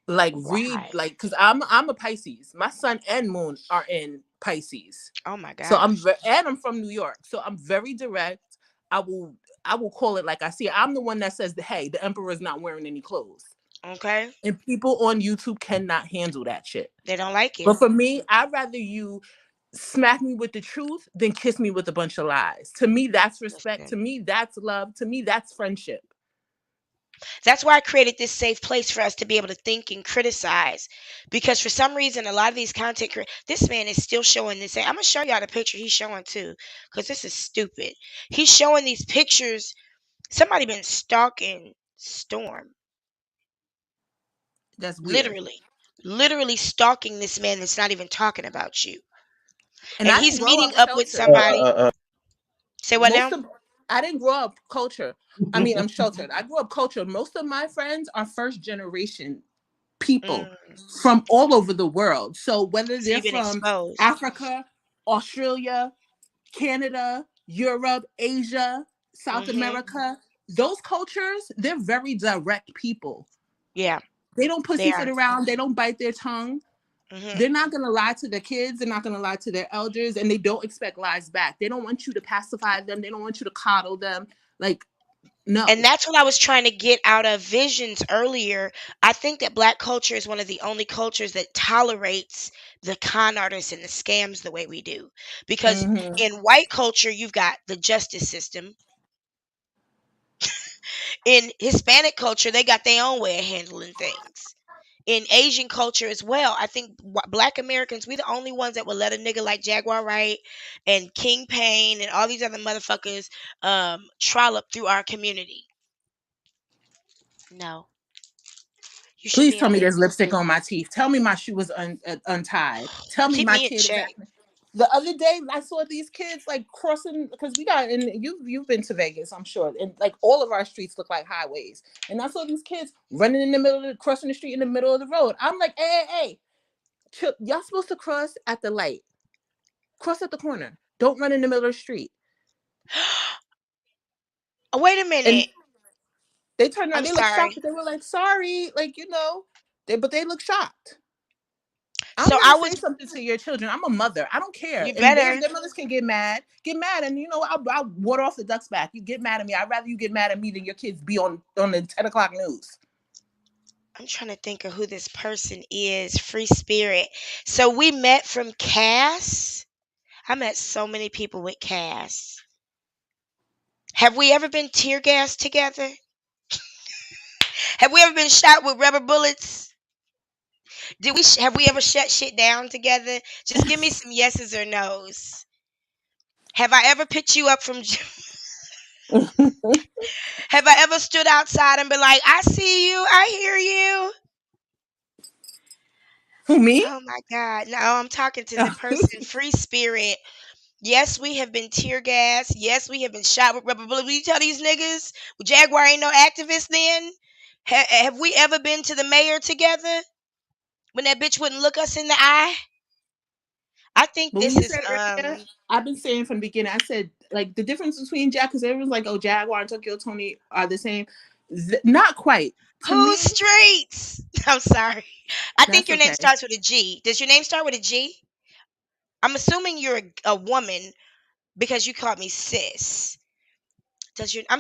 like read Why? like because I'm a Pisces. My sun and moon are in Pisces, Oh my so gosh. and I'm from New York, so I'm very direct. I will I will call it like I see it. I'm the one that says, hey, the emperor's not wearing any clothes. Okay. And people on YouTube cannot handle that shit. They don't like it. But for me, I'd rather you smack me with the truth than kiss me with a bunch of lies. To me, that's respect. To Listen. me, that's love. To me, that's friendship. That's why I created this safe place for us to be able to think and criticize. Because for some reason, a lot of these this man is still showing this. I'm gonna show y'all the picture he's showing too, because this is stupid. He's showing these pictures. Somebody been stalking Storm. That's weird. Literally, literally stalking this man that's not even talking about you. And And I didn't he's grow meeting up up with sheltered. somebody. Say what Most now? of I didn't grow up culture. I mean, I'm sheltered. I grew up culture. Most of my friends are first generation people Mm, from all over the world. So whether so they're you've been from exposed. Africa, Australia, Canada, Europe, Asia, South Hmm. America, those cultures, they're very direct people. Yeah, They don't they pussyfoot are. around, they don't bite their tongue. Hmm. They're not going to lie to their kids, they're not going to lie to their elders, and they don't expect lies back. They don't want you to pacify them, they don't want you to coddle them. Like, And no. that's what I was trying to get out of Visions earlier. I think that black culture is one of the only cultures that tolerates the con artists and the scams the way we do. Because Hmm. in white culture, you've got the justice system. In Hispanic culture, they got their own way of handling things. In Asian culture as well, I think black Americans, we the only ones that will let a nigga like Jaguar Wright and King Payne and all these other motherfuckers trollop through our community. No, you should Please be tell me there's embarrassed. lipstick on my teeth. Tell me my shoe was untied. Tell me Keep my me in kid is check. acting. The other day, I saw these kids like crossing because we got and you've been to Vegas, I'm sure, and like all of our streets look like highways. And I saw these kids running in the middle of crossing the street in the middle of the road. I'm like, hey, hey, hey, y'all supposed to cross at the light, cross at the corner. Don't run in the middle of the street. Oh, wait a And minute. they turned around, I'm they looked shocked, sorry. but they were like, sorry, like they look shocked. I'm So gonna I say was, something to your children. I'm a mother. I don't care. you And better. their mothers can get mad, and I'll water off the duck's back. You get mad at me. I'd rather you get mad at me than your kids be on the 10 o'clock news. I'm trying to think of who this person is. Free Spirit. So we met from Cass. I met so many people with Cass. Have we ever been tear gassed together? Have we ever been shot with rubber bullets? Have we ever shut shit down together? Just give me some yeses or nos. Have I ever picked you up from have I ever stood outside and been like, I see you, I hear you? Who, me? Oh my God. No, I'm talking to the person, Free Spirit. Yes, we have been tear gassed. Yes, we have been shot with rubber bullets. Will you tell these niggas? Well, Jaguar ain't no activist then? Have we ever been to the mayor together when that bitch wouldn't look us in the eye? I think But when this you is said earlier, I've been saying from the beginning, I said like the difference between because everyone's like, oh, Jaguar and Tokyo Tony are the same. Not quite. To whose me, streets. I'm sorry. I think that's your name okay. starts with a G. Does your name start with a G? I'm assuming you're a woman because you called me sis. I'm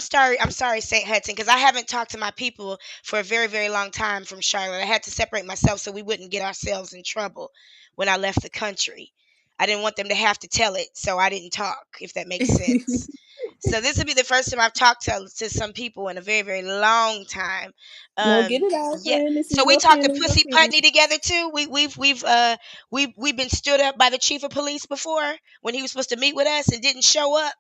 sorry, St. Hudson, because I haven't talked to my people for a very, very long time from Charlotte. I had to separate myself so we wouldn't get ourselves in trouble when I left the country. I didn't want them to have to tell it, so I didn't talk, if that makes sense. So this will be the first time I've talked to some people in a very, very long time. No, get it out, Yeah. friend. This So is we your talked to family, your Pussy friend. Putney together too. We've been stood up by the chief of police before when he was supposed to meet with us and didn't show up.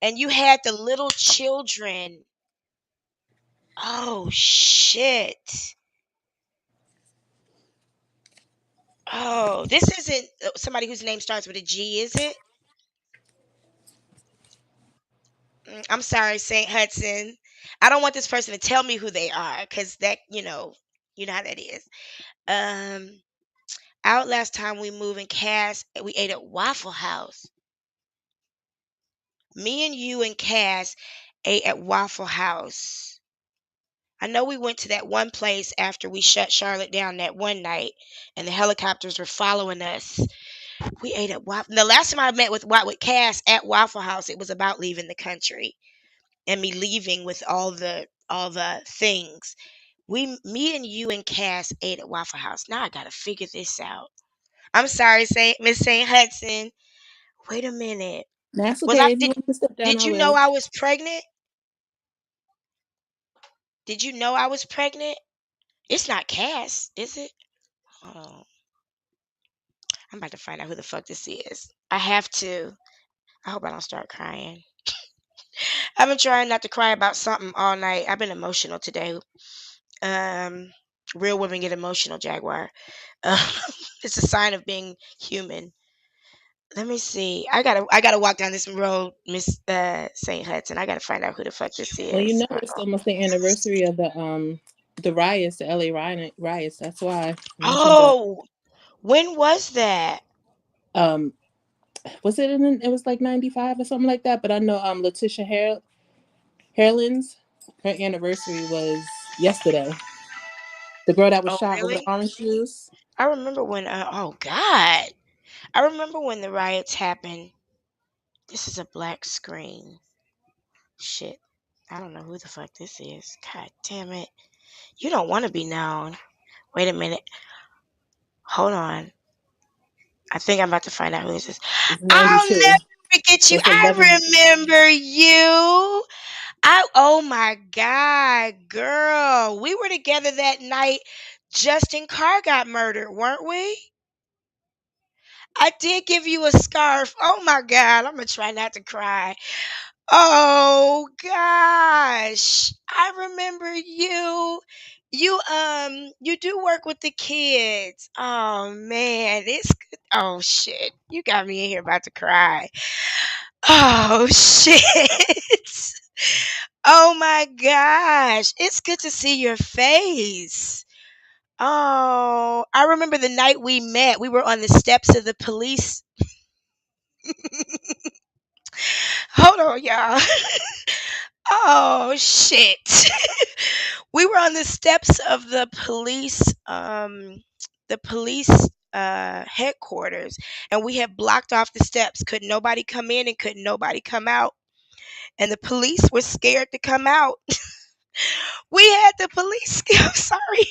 And you had the little children. Oh shit. Oh, this isn't somebody whose name starts with a G, is it? I'm sorry, St. Hudson. I don't want this person to tell me who they are because that, you know how that is. Um, Out last time we moved in Cass, we ate at Waffle House. Me and you and Cass ate at Waffle House. I know we went to that one place after we shut Charlotte down that one night and the helicopters were following us. We ate at Waffle. The last time I met with Cass at Waffle House, it was about leaving the country and me leaving with all the things. Me and you and Cass ate at Waffle House. Now I gotta figure this out. I'm sorry, Miss Saint Hudson. Wait a minute. That's Was I okay. If you did want me to step down, did I you know will. I was pregnant? Did you know I was pregnant? It's not Cass, is it? Oh, I'm about to find out who the fuck this is. I have to. I hope I don't start crying. I've been trying not to cry about something all night. I've been emotional today. Um, Real women get emotional, Jaguar. Uh, it's a sign of being human. Let me see. I gotta walk down this road, Miss Saint Hudson. I gotta find out who the fuck this Well, is. Hold it's on. almost the anniversary of the riots, the LA riots. That's why I mentioned that. Oh, when was that? Um, was it in? It was like 95 or something like that. But I know Letitia Harlan's her anniversary was yesterday. The girl that was Oh, shot over the really? orange juice. I remember when. Oh God, I remember when the riots happened. This is a black screen. Shit, I don't know who the fuck this is. God damn it! You don't want to be known. Wait a minute. Hold on. I think I'm about to find out who this is. It's I'll 92. never forget So you. it's I 11. remember you. Oh my God, girl. We were together that night. Justin Carr got murdered, weren't we? I did give you a scarf. Oh my God. I'm gonna try not to cry. Oh gosh. I remember you. You do work with the kids. Oh man, it's good. Oh shit. You got me in here about to cry. Oh shit. Oh my gosh. It's good to see your face. Oh, I remember the night we met. We were on the steps of the police. Hold on, y'all. Oh shit. We were on the steps of the police headquarters, and we had blocked off the steps. Could nobody come in and could nobody come out. And the police were scared to come out. We had the police I'm sorry.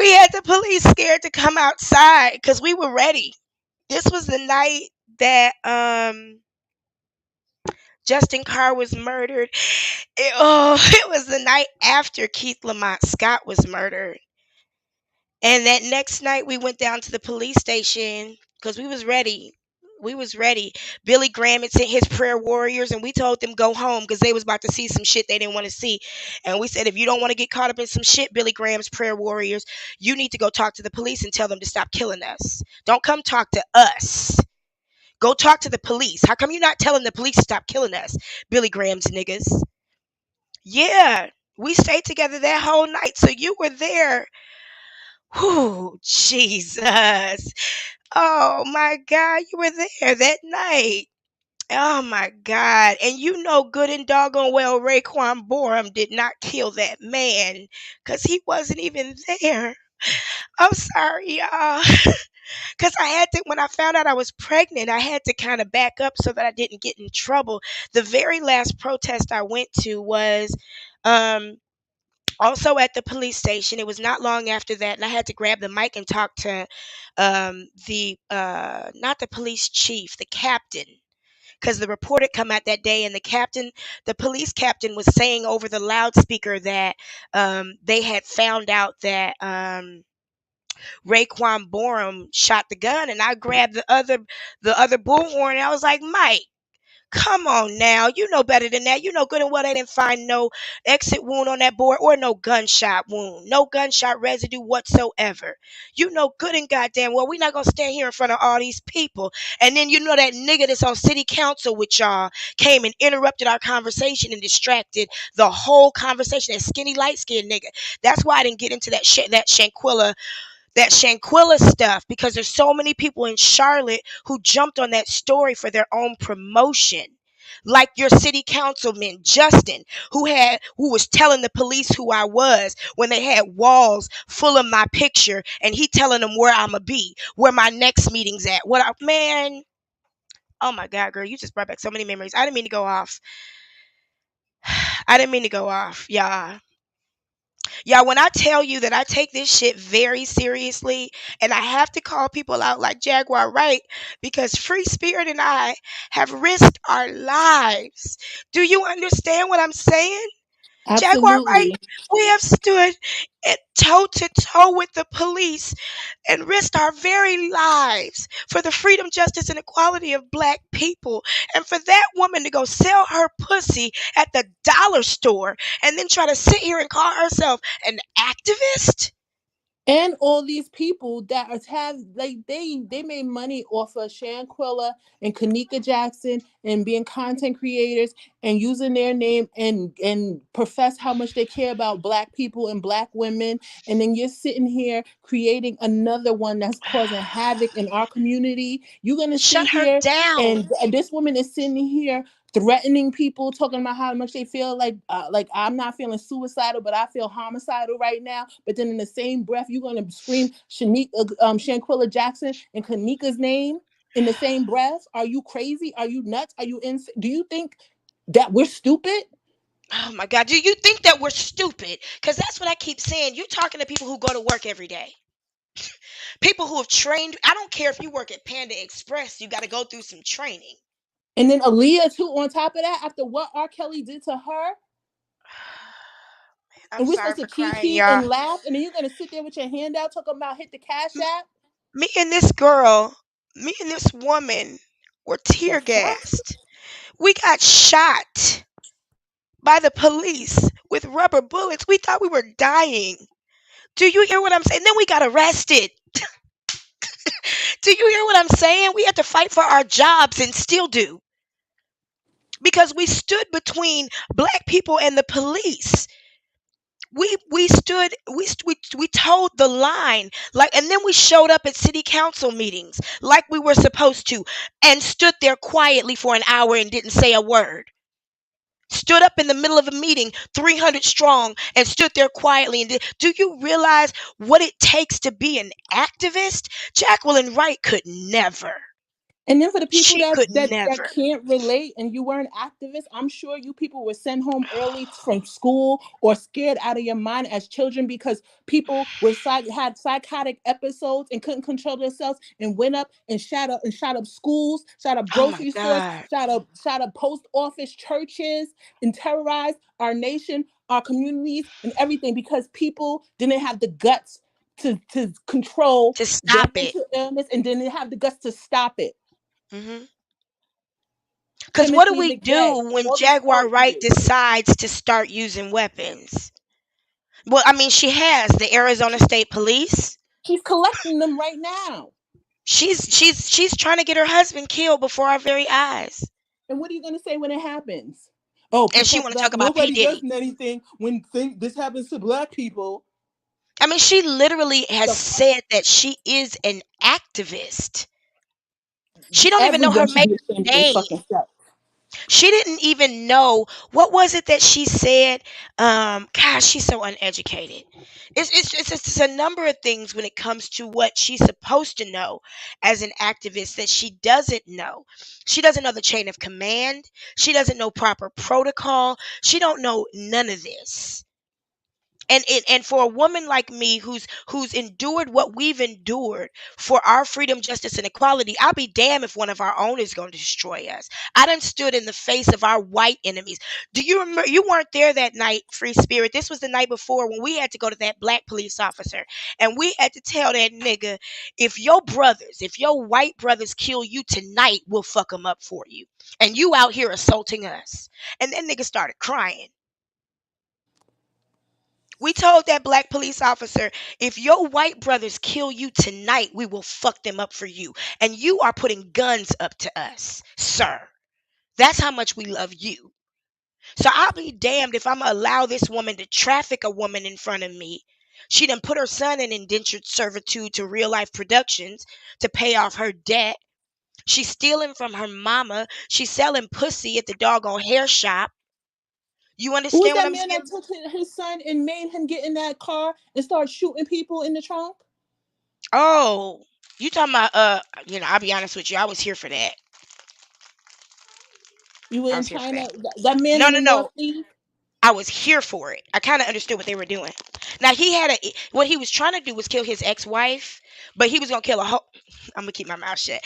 We had the police scared to come outside because we were ready. This was the night that Justin Carr was murdered. It was the night after Keith Lamont Scott was murdered. And that next night we went down to the police station because we was ready. We was ready. Billy Graham had sent his prayer warriors and we told them go home because they was about to see some shit they didn't want to see. And we said, if you don't want to get caught up in some shit, Billy Graham's prayer warriors, you need to go talk to the police and tell them to stop killing us. Don't come talk to us. Go talk to the police. How come you're not telling the police to stop killing us, Billy Graham's niggas? Yeah, we stayed together that whole night. So you were there. Whew, Jesus. Oh my God, you were there that night. Oh my God. And you know good and doggone well Raekwon Borum did not kill that man because he wasn't even there. I'm sorry, y'all. Because I had to, when I found out I was pregnant, I had to kind of back up so that I didn't get in trouble. The very last protest I went to was um, also at the police station. It was not long after that, and I had to grab the mic and talk to the not the police chief, the captain, because the report had come out that day, and the police captain, was saying over the loudspeaker that they had found out that Raekwon Borum shot the gun, and I grabbed the other bullhorn, and I was like, Mike. Come on now, you know better than that. You know good and well they didn't find no exit wound on that board or no gunshot wound, no gunshot residue whatsoever. You know good and goddamn well we're not gonna stand here in front of all these people. And then you know that nigga that's on city council with y'all came and interrupted our conversation and distracted the whole conversation. That skinny light skinned nigga. That's why I didn't get into that Shanquilla stuff because there's so many people in Charlotte who jumped on that story for their own promotion. Like your city councilman Justin, who was telling the police who I was when they had walls full of my picture, and he telling them where I'ma be, where my next meeting's at. Man? Oh my God, girl, you just brought back so many memories. I didn't mean to go off. I didn't mean to go off, y'all. Yeah, when I tell you that I take this shit very seriously and I have to call people out like Jaguar Wright because Free Spirit and I have risked our lives. Do you understand what I'm saying? Jaguar Wright, Absolutely. we have stood toe to toe with the police and risked our very lives for the freedom, justice, and equality of black people. And for that woman to go sell her pussy at the dollar store and then try to sit here and call herself an activist? And all these people that have like they made money off of Shanquilla and Kanika Jackson and being content creators and using their name and profess how much they care about black people and black women, and then you're sitting here creating another one that's causing havoc in our community. You're gonna Shut sit her here down. and this woman is sitting here threatening people, talking about how much they feel like I'm not feeling suicidal, but I feel homicidal right now. But then in the same breath, you're gonna scream Shanquilla Jackson and Kanika's name in the same breath. Are you crazy? Are you nuts? Are you insane? Do you think that we're stupid? Oh my God, do you think that we're stupid? Because that's what I keep saying. You're talking to people who go to work every day. People who have trained. I don't care if you work at Panda Express, you got to go through some training. And then Aaliyah too. On top of that, after what R. Kelly did to her, I'm and we're sorry supposed to for crying, kiki y'all. and laugh, and then you're gonna sit there with your hand out talking about hit the cash M- app. Me and this girl, me and this woman were The tear fuck? gassed. We got shot by the police with rubber bullets. We thought we were dying. Do you hear what I'm saying? Then we got arrested. Do you hear what I'm saying? We had to fight for our jobs and still do because we stood between black people and the police. We stood we told the line like, and then we showed up at city council meetings like we were supposed to and stood there quietly for an hour and didn't say a word. Stood up in the middle of a meeting, 300 strong, and stood there quietly. And do you realize what it takes to be an activist? Jacqueline Wright could never. And then for the people She that could that never. can't relate and you weren't activists, I'm sure you people were sent home early from school or scared out of your mind as children because people were had psychotic episodes and couldn't control themselves and went up and shot up schools, shot up Oh my grocery stores, God. shot up post office, churches, and terrorized our nation, our communities, and everything because people didn't have the guts to control To their stop it. mental illness and didn't have the guts to stop it. Because what do Timothy we do McVeigh, when all the Jaguar support Wright leaders. decides to start using weapons? Well, I mean, she has the Arizona State Police. She's collecting them right now. She's trying to get her husband killed before our very eyes, And what are you going to say when it happens? Oh, and she protect want to black. talk about P Nobody does Diddy. anything when this happens to black people. I mean, she literally has The said that she is an activist. She don't even know her everyone should maiden be ashamed of their name. fucking self. She didn't even know what was it that she said. Gosh, she's so uneducated. It's a number of things when it comes to what she's supposed to know as an activist that she doesn't know. She doesn't know the chain of command. She doesn't know proper protocol. She don't know none of this. And for a woman like me who's endured what we've endured for our freedom, justice, and equality, I'll be damned if one of our own is going to destroy us. I done stood in the face of our white enemies. Do you remember? You weren't there that night, Free Spirit. This was the night before when we had to go to that black police officer and we had to tell that nigga, if your white brothers kill you tonight, we'll fuck them up for you, and you out here assaulting us. And that nigga started crying. We told that black police officer, if your white brothers kill you tonight, we will fuck them up for you. And you are putting guns up to us, sir. That's how much we love you. So I'll be damned if I'm going to allow this woman to traffic a woman in front of me. She done put her son in indentured servitude to Real Life Productions to pay off her debt. She's stealing from her mama. She's selling pussy at the doggone hair shop. You Who was understand what that I'm man that saying? took his son and made him get in that car and start shooting people in the trunk? Oh, you talking about I'll be honest with you, I was here for that. You were I in was here for that. China. That man No, in no, the North no. Sea. I was here for it. I kind of understood what they were doing. Now what he was trying to do was kill his ex-wife, but he was gonna kill a whole. I'm gonna keep my mouth shut.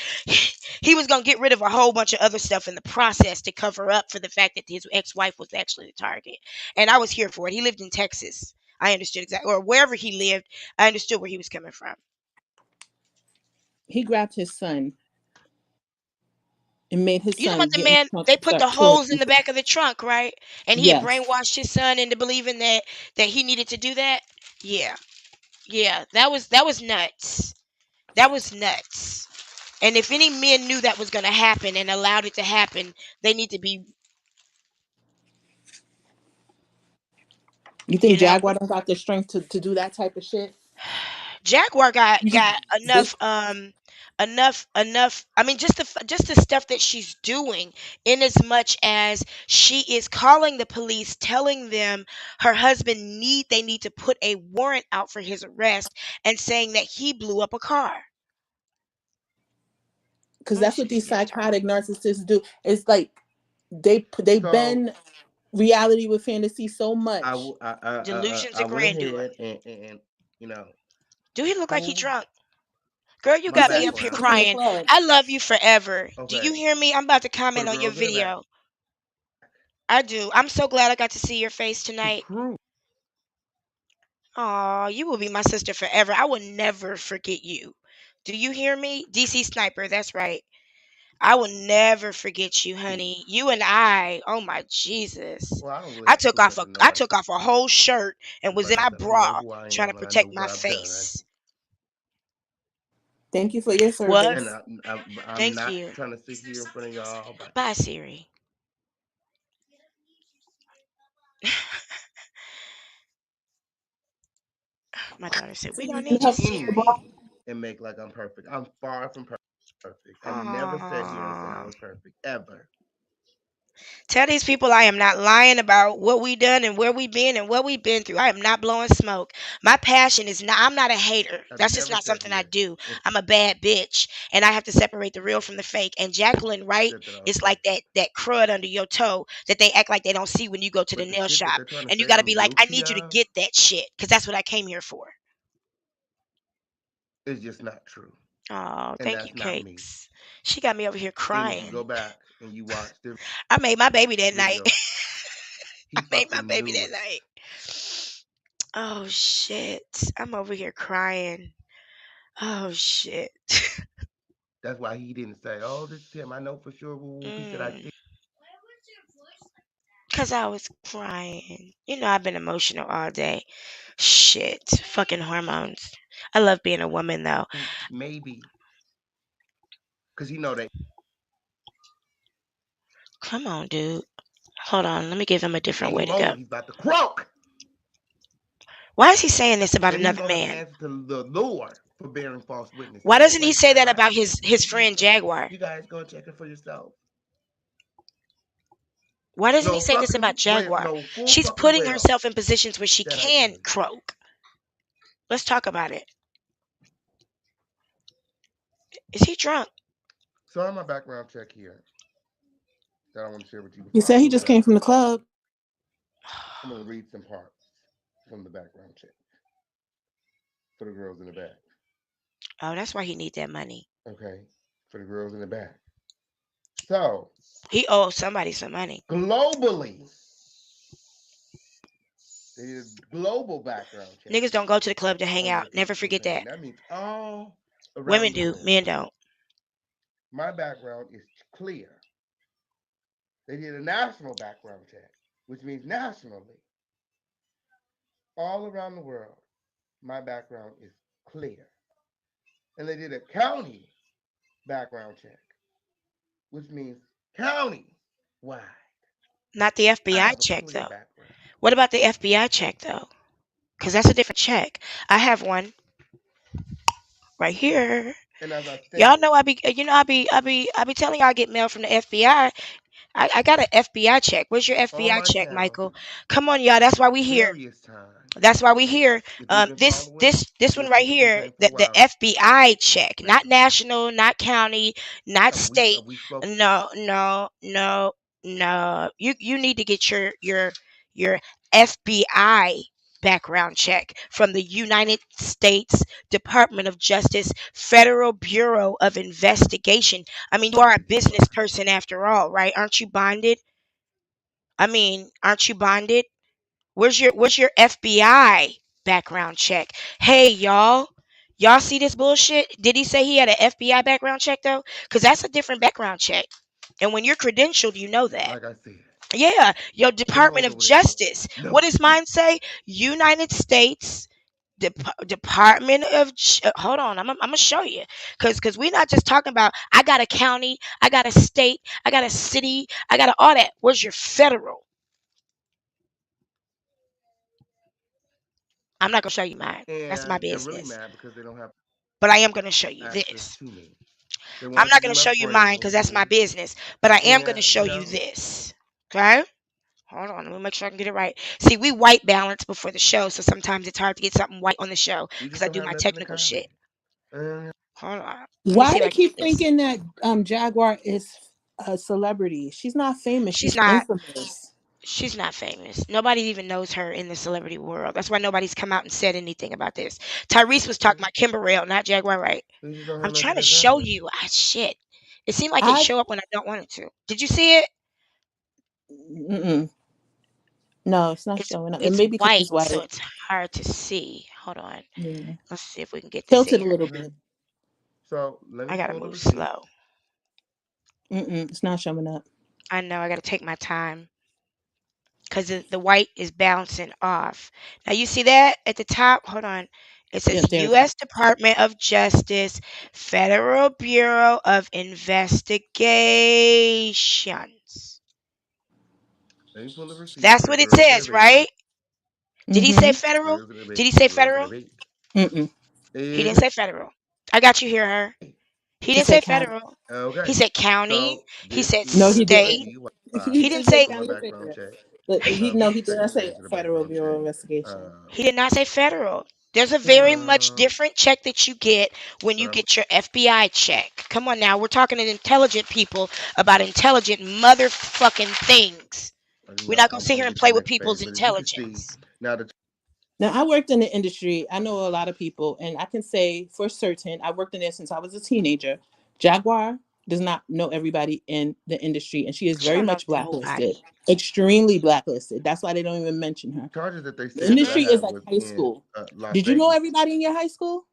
He was gonna get rid of a whole bunch of other stuff in the process to cover up for the fact that his ex-wife was actually the target. And I was here for it. He lived in Texas. I understood exactly, or wherever he lived. I understood where he was coming from. He grabbed his son and made his You know son about the get in the man? trunk They and put the start killing holes in the people. back of the trunk, right? And he had Yes. brainwashed his son into believing that he needed to do that. Yeah, yeah, that was nuts. That was nuts. And if any men knew that was going to happen and allowed it to happen, they need to be, You you think know. Jaguar don't got the strength to do that type of shit? Jaguar got You just got this enough. I mean, just the stuff that she's doing, in as much as she is calling the police, telling them her husband they need to put a warrant out for his arrest, and saying that he blew up a car. because Let me that's see what this these man talking. psychotic narcissists do. It's like they So bend reality with fantasy so much. Delusions I of went grandeur. ahead and you know Do he look like he who drunk? Girl, you my He got said me he up here just background. came from the crying. club. I love you forever. Do you Okay, hear me? I'm about to for the comment on your girls in the back, video. I do. I'm so glad I got to see your face to tonight. prove Aw, you will be my sister forever. I will never forget you. Do you hear me? DC Sniper, that's right. I will never forget you, honey. You and I, oh my Jesus. well, I don't really I have to took prove off nothing a to I nobody took off a whole shirt and because, was like in I my said, I know bra who I trying to am and I know protect my what I've done. face. Thank you for your What? And service. I'm Thank not you. trying to sit here in front of y'all, but Bye, Siri. My daughter said, So "We you don't can need you, help any the bra. Siri." me and make like I'm perfect. I'm far from perfect. I never sat here and said I Aw. was perfect ever. Tell these people I am not lying about what we done and where we been and what we been through. I am not blowing smoke. My passion is not. I'm not a hater. I've That's just never not sat something I here do. and I'm a bad bitch, and I have to separate the real from the fake. And Jacqueline Wright said that all is day. like that crud under your toe that they act like they don't see when you go to the But the nail shit that shop, they're trying to and you say got to be I'm like, I guilty need you to of get that shit because that's what I came here for. is just not true. Oh, And thank you, that's not me. cakes. She got me over here And if you crying. go back and you watch the I made my baby that night. video, I he made my fucking baby knew that it. night. Oh shit. I'm over here crying. Oh shit. That's why he didn't say, "Oh, this is him. I know for sure." Woo, woo." He said, "I Mm, think." Cause I was crying. You know I've been emotional all day. Shit. Fucking hormones. I love being a woman though. Maybe because you know they Come on, dude. Hold on. Let me give him a different any way to go. moment he's about to croak, Why is he saying this about and he's another gonna have to man? answer to the Lord for bearing false Why witnesses. That's doesn't why he he say said, that "I about have his friend Jaguar? you guys go check it for yourself." Why doesn't he No say this about fucking way, Jaguar? no full She's fucking putting well herself in positions where she that I can did. croak. Let's talk about it. Is he drunk? So on my background check here that I want to share with you He before I said he pull just it up. came from the club. I'm gonna read some parts from the background check for the girls in the back. Oh, that's why he need that money. Okay, for the girls in the back. So He owes somebody some money. globally, they did a global background check Niggas don't go to the club to hang on out. your Never physical forget thing. that. That means all Women around the do, world. men don't. My background is clear. They did a national background check, which means nationally, all around the world. My background is clear. And they did a county background check, which means county wide. Not the I FBI have a check clear though. background. What about the FBI check though? Cause that's a different check. I have one right here. And as I Y'all stated, know I be telling y'all I get mail from the FBI. I got an FBI check. Where's your on FBI my check, channel, Michael? Come on, y'all. That's why we here. various times, That's why we here. if you've been This following this this one this right this here, thing for a the while FBI check, now, not national, not county, not have state. we spoke? No, no, no, no. You need to get your FBI background check from the United States Department of Justice Federal Bureau of Investigation. I mean, you are a You business are. person after all, right? Aren't you bonded? I mean, aren't you bonded? Where's your FBI background check? Hey y'all. Y'all see this bullshit? Did he say he had an FBI background check though? Cuz that's a different background check. And when you're credentialed, you know that. Like I said, Yeah, your them Department hoes of over there know. Justice. What No. does mine say? United States Department of hold on, I'm gonna show you, cause we're not just talking about I got a county, I got a state, I got a city, I got all that. Where's your federal? I'm not gonna show you mine. That's my And they're really business. mad because they don't have But I am gonna show you access this. to me. They I'm wanted to not be gonna my show you mine because that's my friend. business. But I am gonna And, show you this. Okay? Hold on, let me make sure I can get it right. See, we white balance before the show, so sometimes it's hard to get something white on the show we because just I don't do have my nothing in technical common. shit. Hold on. Let me Why see if they I can get keep this. thinking that Jaguar is a celebrity? She's not famous. She's She's not. infamous. She's not famous. Nobody even knows her in the celebrity world. That's why nobody's come out and said anything about this. Tyrese was talking Okay. about Kimber Rail, not Jaguar Wright. We just don't have I'm nothing trying to in show common. you. Ah, shit. It seemed like it I show up when I don't want it to. Did you see it? mm-mm. No, it's not It's showing up. And it's maybe because white, he's so white. it's hard to see. Hold on. Yeah. Let's see if we can get this Tilted a here. little Okay. bit. So let me I gotta pull the move receipt. slow. Mm-mm. It's not showing up. I know I gotta take my time because the white is bouncing off. Now you see that at the top? Hold on. It Yep, says there we go. U.S. Department of Justice, Federal Bureau of Investigations. Let me pull the receipt That's for the what it girls in the says, right? basement. Did he say Mm-hmm. federal? Girls in the Did he basement. say Girls in the federal? basement. Mm-mm. He And didn't say federal. I got you here, her. hey, He He didn't said say county. federal. He Okay. said county. So He this said No, is he a state. didn't. DUI He He didn't said say on a county background fair. check. But he no, he did Take not some say days to the federal background bureau check. investigation. Uh, he did not say federal. There's a Yeah. very much different check that you get when you but I'm get your FBI check. Come on now, we're talking to intelligent people about intelligent motherfucking things. We're not gonna I'm sit here gonna and get to play the with next page. people's But as you can see, intelligence. now the Now I worked in the industry. I know a lot of people, and I can say for certain, I worked in there since I was a teenager. Jaguar does not know everybody in the industry, and she is She very don't know much blacklisted, nobody. extremely blacklisted. That's why they don't even mention her. charges that they The said that I Mm-mm. industry is had like was high in school. Las Did you know Vegas. everybody in your high school?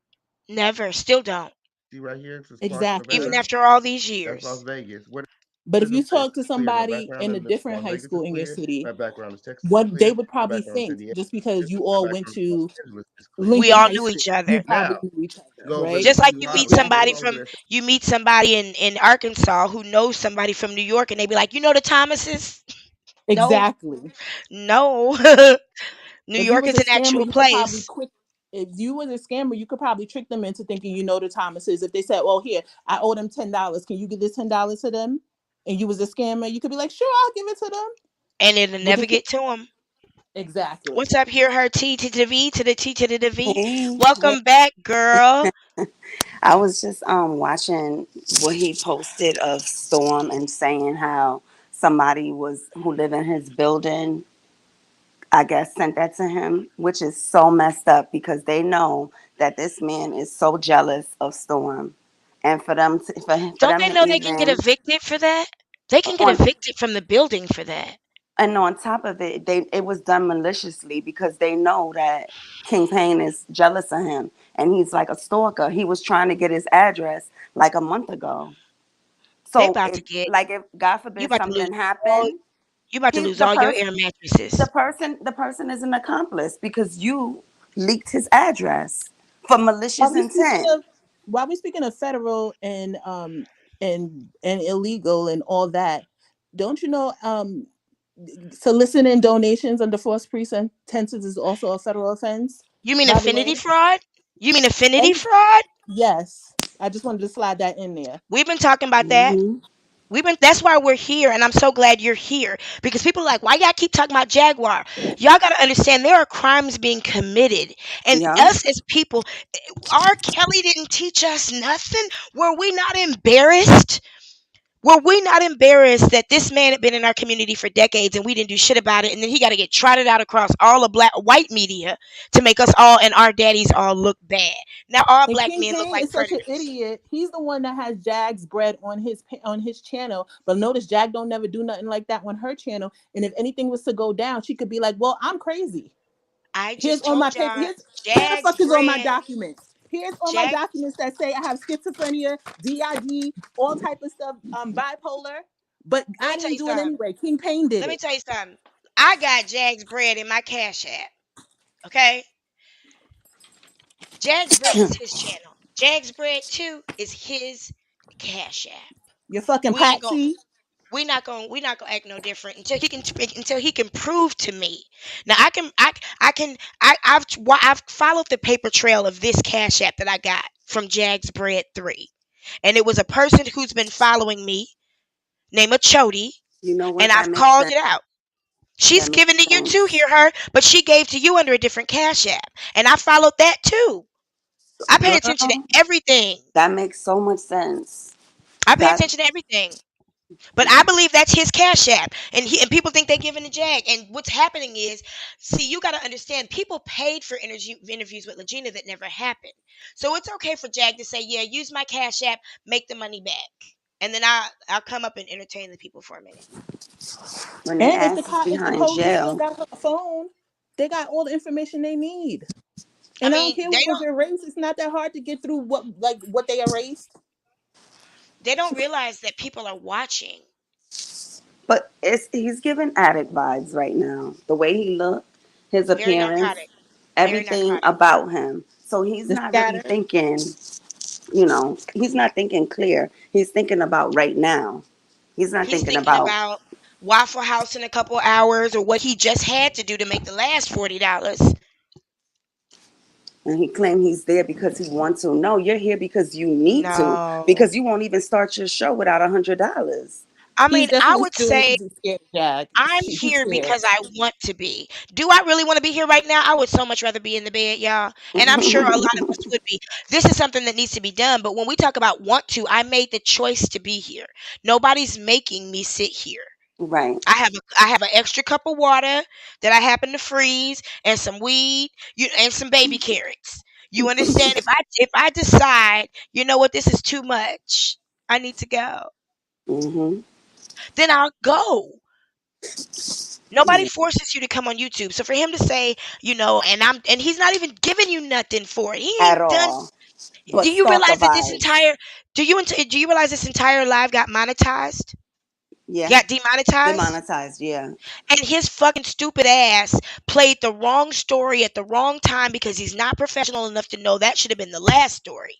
Never. Still don't. See right here, it says Clark, Even Exactly. Nevada. after all these That's Las years. Vegas. What But is if it? you talk to It's clear. My somebody background in a in different Las high Vegas is school in your clear. city, My background in Texas is what they clear. would My probably background in San think, Diego just is because clear. you My all went background in Los to Angeles is clear. We Lincoln all High knew School, each you other. probably Now, knew each other, go over right? to Just like you DUI. meet When you somebody go Exactly. over from there, you meet somebody in Arkansas who knows somebody from New York and they be like, you know the Thomases? No, Exactly. no. New If you York was is a an scammer, actual you could probably place. quick. If you was a scammer, you could probably trick them into thinking you know the Thomases. If they said, "Well, here, I owe them $10. Can you give this $10 to them?" and you was a scammer, you could be like, "Sure, I'll give it to them." And it'll But never they could get to them. exactly. What's up here, her T to the V to the T to the V? Hey, hey. Welcome back, girl. I was just watching what he posted of Storm and saying how somebody was who lived in his building, I guess, sent that to him, which is so messed up because they know that this man is so jealous of Storm, and for Don't them they to know they can get even evicted for that? They can get on evicted from the building for that. and on top of it, it was done maliciously because they know that King Payne is jealous of him and he's like a stalker. He was trying to get his address like a month ago. They So about to if get like if God you forbid about to lose something all happened, you about to he lose all your air mattresses. the person is an accomplice because you leaked his address for While malicious we speaking intent. of while we speaking of federal and illegal and all that, don't you know soliciting donations under false pretenses is also a federal offense? You mean By the way, affinity fraud? You mean affinity and fraud? yes, I just wanted to slide that in there. We've been talking about that. Hmm. We've been that's why we're here and I'm so glad you're here because people are like, why y'all keep talking about Jaguar? Y'all gotta understand there are crimes being committed. And Yeah. us as people, R. Kelly didn't teach us nothing. Were we not embarrassed? Were we not embarrassed that this man had been in our community for decades and we didn't do shit about it? And then he got to get trotted out across all the black white media to make us all and our daddies all look bad. Now all And black King men look Payne like is such an predators. idiot. He's the one that has Jag's bread on his channel. But notice Jag don't never do nothing like that on her channel. And if anything was to go down, she could be like, "Well, I'm crazy. I Here's just all my told paper. y'all, Here the Jags fuck is all my bread, documents. Here's all my Jag. documents that say I have schizophrenia, DID, all type of stuff, bipolar. But Let I me tell didn't you do it something. anyway. King Payne did Let me it. tell you something. I got Jags bread in my Cash App. Okay, Jags bread is his channel. Jags bread too is his Cash App. You're fucking We ain't gonna patsy. we're not gonna act no different until he can prove to me. Now I can I've followed the paper trail of this cash app that I got from Jags Bread 3, and it was a person who's been following me named Chody, You know and what? That I've makes called sense. it out. She's That makes given to you too, sense. hear her, but she gave to you under a different cash app, and I followed that too. I paid attention to Girl, everything. that makes so much sense. I pay That attention to everything. But I believe that's his cash app, and people think they're giving the Jag. And what's happening is, see, you got to understand, people paid for interviews with Legina that never happened. So it's okay for Jag to say, "Yeah, use my cash app, make the money back," and then I'll come up and entertain the people for a minute. when they And ass is if the behind police still jail. got her phone, they got all the information they need. I And I don't mean, care what was erased. It's not that hard to get through what they erased. they don't realize that people are watching. But he's giving addict vibes right now. The way he looked, his Very appearance, narcotic. Very everything narcotic. about him. So he's The not really scatter. thinking, he's not thinking clear. He's thinking about right now. He's not He's thinking thinking about, about Waffle House in a couple hours or what he just had to do to make the last $40. And he claimed he's there because he wants to. No, you're here because you need to. No. Because you won't even start your show without $100. I He's mean, I definitely would doing it say because he's scared of Jack. I'm He's here scared. because I want to be. Do I really want to be here right now? I would so much rather be in the bed, y'all. And I'm sure a lot of us would be. This is something that needs to be done. But when we talk about want to, I made the choice to be here. Nobody's making me sit here. Right. I have an extra cup of water that I happen to freeze and some weed, and some baby carrots. You understand? If I decide, you know what, this is too much. I need to go. Hmm. Then I'll go. Nobody Yeah. forces you to come on YouTube. So for him to say, and he's not even giving you nothing for it. He At ain't done. all. Do But you stalker realize that vibes. do you realize this entire live got monetized? Yeah. Got demonetized? Demonetized. Yeah. And his fucking stupid ass played the wrong story at the wrong time because he's not professional enough to know that should have been the last story.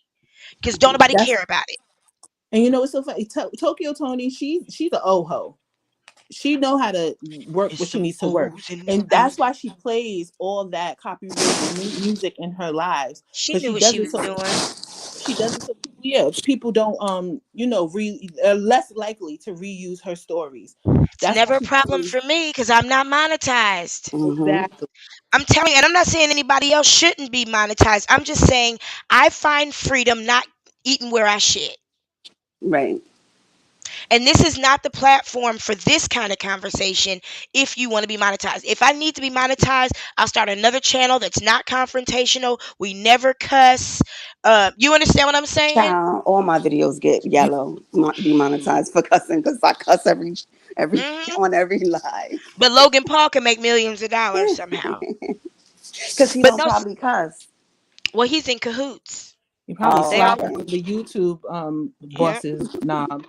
Because don't nobody That's care about it. and you know what's so funny? Tokyo Tony, she's a oho. She know how to work There's what she some needs to work, O's in the and house. that's why she plays all that copywritten music in her lives She because knew she what does she it was so doing. she does it so people, yeah, people don't are less likely to reuse her stories. It's That's why never a she problem plays for me because I'm not monetized. Hmm. exactly. I'm telling you, and I'm not saying anybody else shouldn't be monetized. I'm just saying I find freedom not eating where I shit. Right. And this is not the platform for this kind of conversation if you want to be monetized. If I need to be monetized, I'll start another channel that's not confrontational. We never cuss. You understand what I'm saying? Child, all my videos get You yellow, demonetized for cussing because I cuss every Hmm. on every live. But Logan Paul can make millions of dollars somehow. Because he But don't no, probably cuss. well, he's in cahoots. you probably They Oh, all, slap okay. the YouTube yep, bosses knob.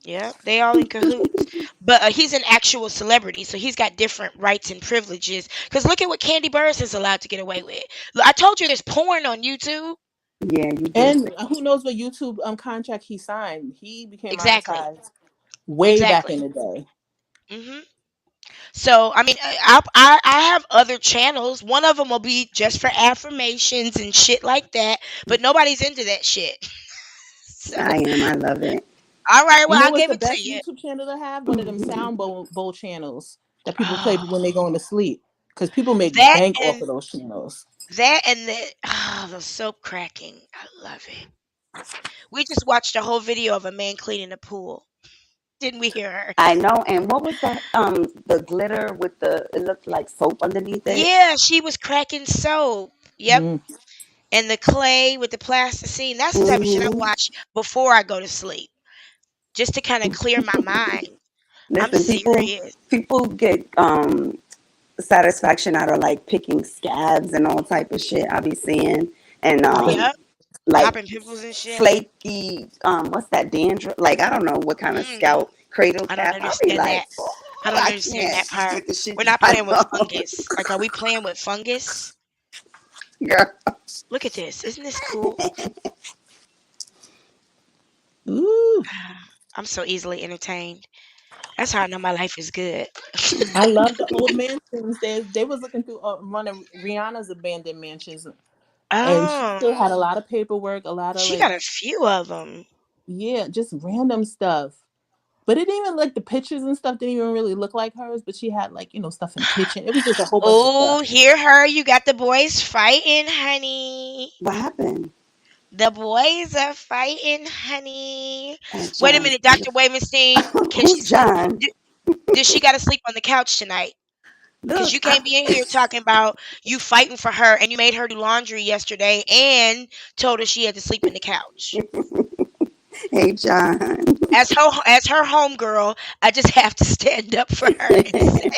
yep, they all in cahoots. But he's an actual celebrity, so he's got different rights and privileges. Because look at what Candy Burris is allowed to get away with. Look, I told you there's porn on YouTube. Yeah, you did say. And who knows what YouTube contract he signed? He became Exactly, monetized way back exactly. in the day. Hmm. So I mean, I have other channels. One of them will be just for affirmations and shit like that. But nobody's into that shit. So I am. I love it. all right, You well know I'll what's give the it to best you. YouTube channel to have? One of them sound bowl channels that people play Oh, when they going to sleep. Because people make that bank off and of those channels. the soap cracking. I love it. We just watched a whole video of a man cleaning a pool. Didn't we hear her? I know. And what was that? The glitter with the it looked like soap underneath it. Yeah, she was cracking soap. Yep. Mm. And the clay with the plasticine. That's the type of shit I Hmm. watch before I go to sleep. Just to kind of clear my mind. I'm Listen, serious. people get satisfaction out of like picking scabs and all type of shit. I be seeing and Popping. Yep. like Popping pimples and shit. flaky what's that dandruff? Like I don't know what kind of Mm, scalp cradle I don't cap. I'll be understand that. like, oh, I don't I understand can't that part. with the shit We're you not got playing with on, fungus. Like, are we playing with fungus? girl. Look at this. Isn't this cool? Ooh. I'm so easily entertained. That's how I know my life is good. I love the old mansions. They was looking through one of Rihanna's abandoned mansions, and she Oh, still had a lot of paperwork, a lot of she like, got a few of them. yeah, just random stuff. But it didn't even like the pictures and stuff didn't even really look like hers. But she had like stuff in the kitchen. It was just a whole bunch of Oh, stuff. hear her. You got the boys fighting, honey. What happened? The boys are fighting, honey. At Wait a John's. minute, Dr. Wavenstein. Can she Who's sleep? John? d- Does she got to sleep on the couch tonight? Because Look, you can't be in here talking about you fighting for her and you made her do laundry yesterday and told her she had to sleep in the couch. hey John. As her homegirl, I just have to stand up for her and say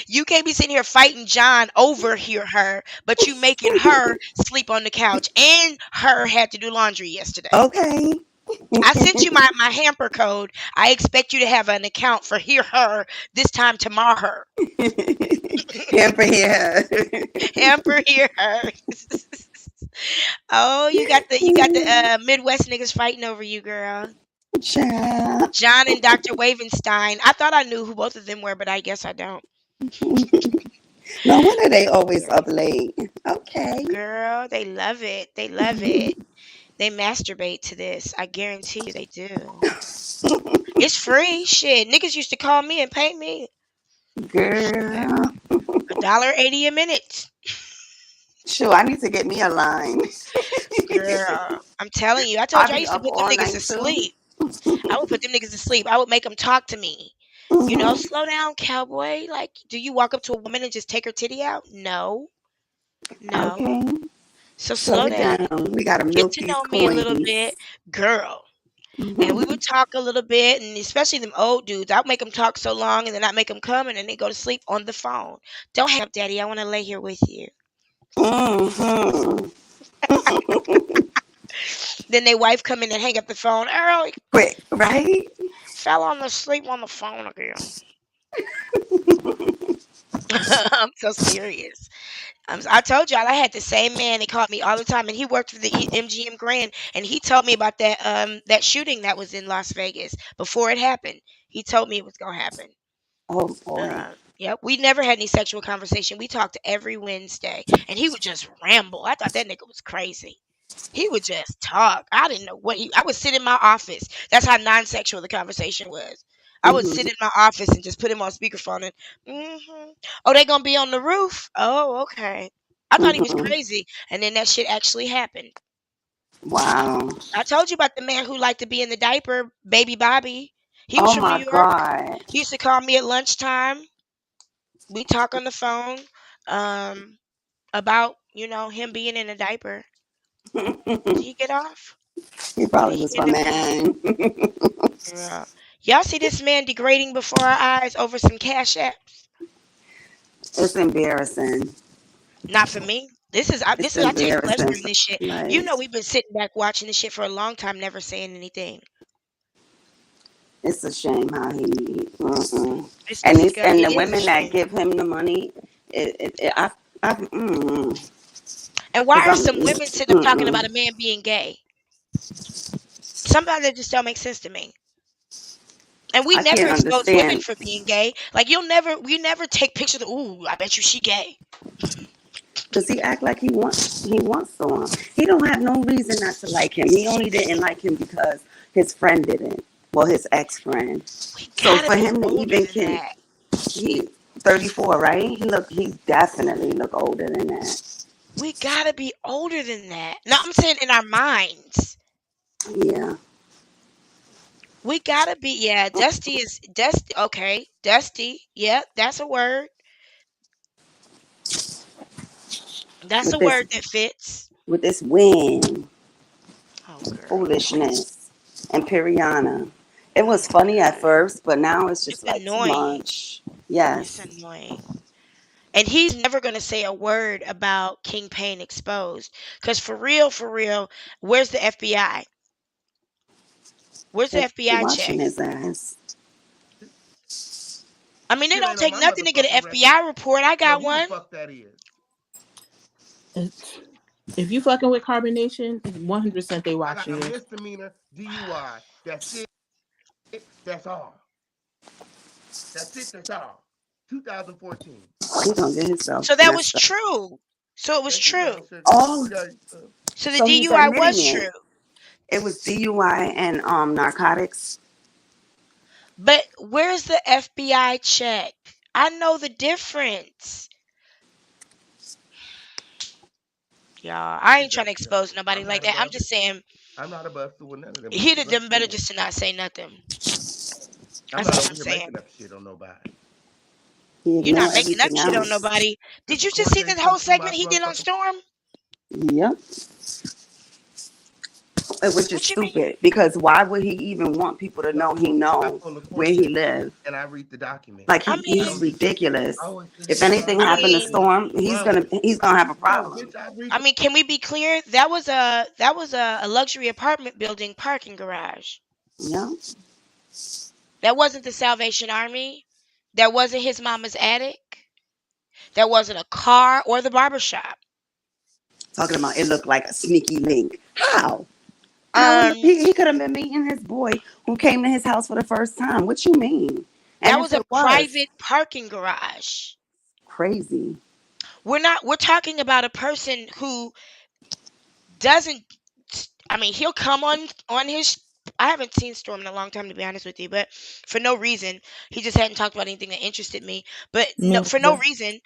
you can't be sitting here fighting John over here her, but you making her sleep on the couch and her had to do laundry yesterday. Okay. I sent you my hamper code. I expect you to have an account for hear her this time tomorrow her. Hamper here. Hamper hear her. Oh, you got the Midwest niggas fighting over you, girl. Child. John and Dr. Wavenstein. I thought I knew who both of them were, but I guess I don't. No wonder they always up late. Okay. Girl, they love it. They love it. They masturbate to this. I guarantee you they do. It's free. Shit. Niggas used to call me and pay me. Shit. Girl. $1.80 a minute. Sure, I need to get me a line. Girl. I'm telling you. I told I'll you I be used to up put them all niggas night to too. sleep. I would put them niggas to sleep. I would make them talk to me. You know, Hmm. slow down, cowboy. Like, do you walk up to a woman and just take her titty out? No. No. Okay. So Slow slow it down. down. We gotta Get milk to these know me a little coins. bit. Girl. And we would talk a little bit, and especially them old dudes. I'd make them talk so long, and then I'd make them come, and then they go to sleep on the phone. Don't hang up, Daddy. I want to lay here with you. Hmm. Then their wife come in and hang up the phone. Earl Quick, right? fell on the sleep on the phone again. I'm so serious. I told y'all I had the same man. He called me all the time, and he worked for the MGM Grand. And he told me about that shooting that was in Las Vegas before it happened. He told me it was gonna happen. Oh boy. Yep, we never had any sexual conversation. We talked every Wednesday, and he would just ramble. I thought that nigga was crazy. He would just talk. I didn't know what he. I would sit in my office. That's how non-sexual the conversation was. I would sit Hmm. in my office and just put him on speakerphone and, oh, they gonna be on the roof. Oh, okay. I thought he was Hmm. crazy, and then that shit actually happened. Wow. I told you about the man who liked to be in the diaper, Baby Bobby. He was Oh from New my York. God. He used to call me at lunchtime. We talk on the phone um, about him being in a diaper. Did he get off? He What probably did he was my end up doing? man. Girl. Y'all see this man degrading before our eyes over some cash apps? It's embarrassing. Not for me. It's I take pleasure embarrassing. in this shit. You Like know we've been sitting back watching this shit for a long time, never saying anything. it's a shame how he. Mm-mm. It's And it's disgusting. and It the is a women that shame. give him the money. And why Cause are I'm. some women sitting up talking about Mm-mm. a man being gay? Sometimes that just don't make sense to me. And we I never can't expose women understand. for being gay. Like you never take pictures of, ooh, I bet you she gay. Cause he act like he wants some. He don't have no reason not to like him. He only didn't like him because his friend didn't. Well, his ex friend. We So gotta for be him to older even than can that. he 34, right? He definitely look older than that. We gotta be older than that. No, I'm saying in our minds. Yeah. We gotta be, yeah. Dusty. Okay, Dusty. Yeah, that's a word. That's a With this word that fits. with this wind, Oh, girl, foolishness, and Piriana. It oh was my funny at god, first, but now it's it's just like too annoying. much. It's Yes. annoying. And he's never gonna say a word about King Payne exposed. Cause for real, where's the FBI? Where's the They be FBI check? watching his ass. I mean, they Shit don't ain't on take my nothing to get an motherfucking record. FBI report. I I know got who the one. fuck that is. It's, if you fucking with Carbonation, 100% they I got a watching you. misdemeanor DUI. That's it. That's all. That's it. That's all. 2014. He gonna get himself So that was messed up. true. So it was Yes, you true. know, shit. Oh, Yeah, So the so he's DUI was admitting it. true. It was DUI and narcotics. But where's the FBI check? I know the difference. Y'all, I he ain't trying got to to go. expose nobody I'm like not that. I'm above it. just saying I'm not above doing none of them he'd bitches. have I'm done better cool. just to not say nothing. I'm That's not all over I'm here saying. making up shit on nobody. He You're not ignored making up everything shit on else. nobody. If Did a you just court see date the whole come through my segment he did on motherfucking, Storm? Yep. Which is What you mean? stupid because why would he even want people to know he I know pull the court where he case lives? and I read the document. Like I he's mean, I'm ridiculous. always If just anything I happened to mean, Storm, run with it. he's gonna have a No, problem. bitch, I read I mean, can we be clear? That was a luxury apartment building parking garage. Yeah. That wasn't the Salvation Army. That wasn't his mama's attic. That wasn't a car or the barber shop. Talking about it looked like a sneaky link. How? How it look? Um, He could have been meeting his boy who came to his house for the first time. What you mean? And that if was a it was private parking garage. crazy. We're talking about a person who doesn't. I mean, he'll come on his. I haven't seen Storm in a long time, to be honest with you, but for no reason, he just hadn't talked about anything that interested me. But no, Me for no neither. reason,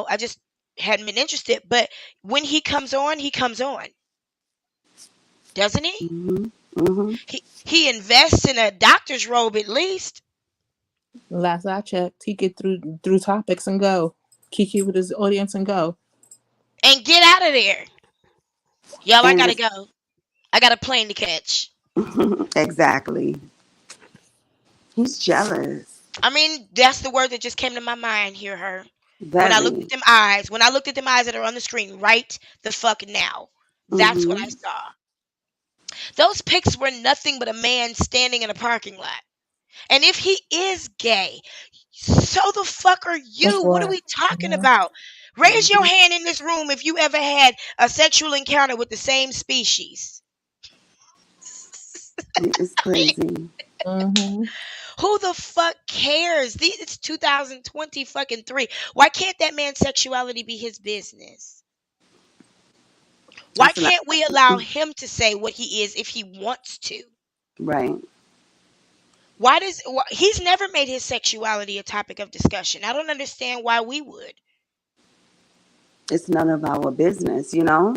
I just hadn't been interested. But when he comes on, doesn't he? Hmm. Hmm. He invests in a doctor's robe at least, Last I checked, he get through topics and go. Kiki with his audience and go. and get out of there, y'all. I And gotta it's go. I got a plane to catch. exactly. He's jealous. I mean, that's the word that just came to my mind. Hear her. Very. When I looked at them eyes that are on the screen right the fuck now, that's what I Hmm. saw. Those pics were nothing but a man standing in a parking lot. And if he is gay, so the fuck are Guess you? What are what? we talking Yeah. about? Raise your Hmm. hand in this room if you ever had a sexual encounter with the same species. It's crazy. Hmm. Who the fuck cares? It's 2020 fucking 3. Why can't that man's sexuality be his business? Why That's not can't we allow him to say what he is if he wants to? right. He's never made his sexuality a topic of discussion. I don't understand why we would. It's none of our business, you know?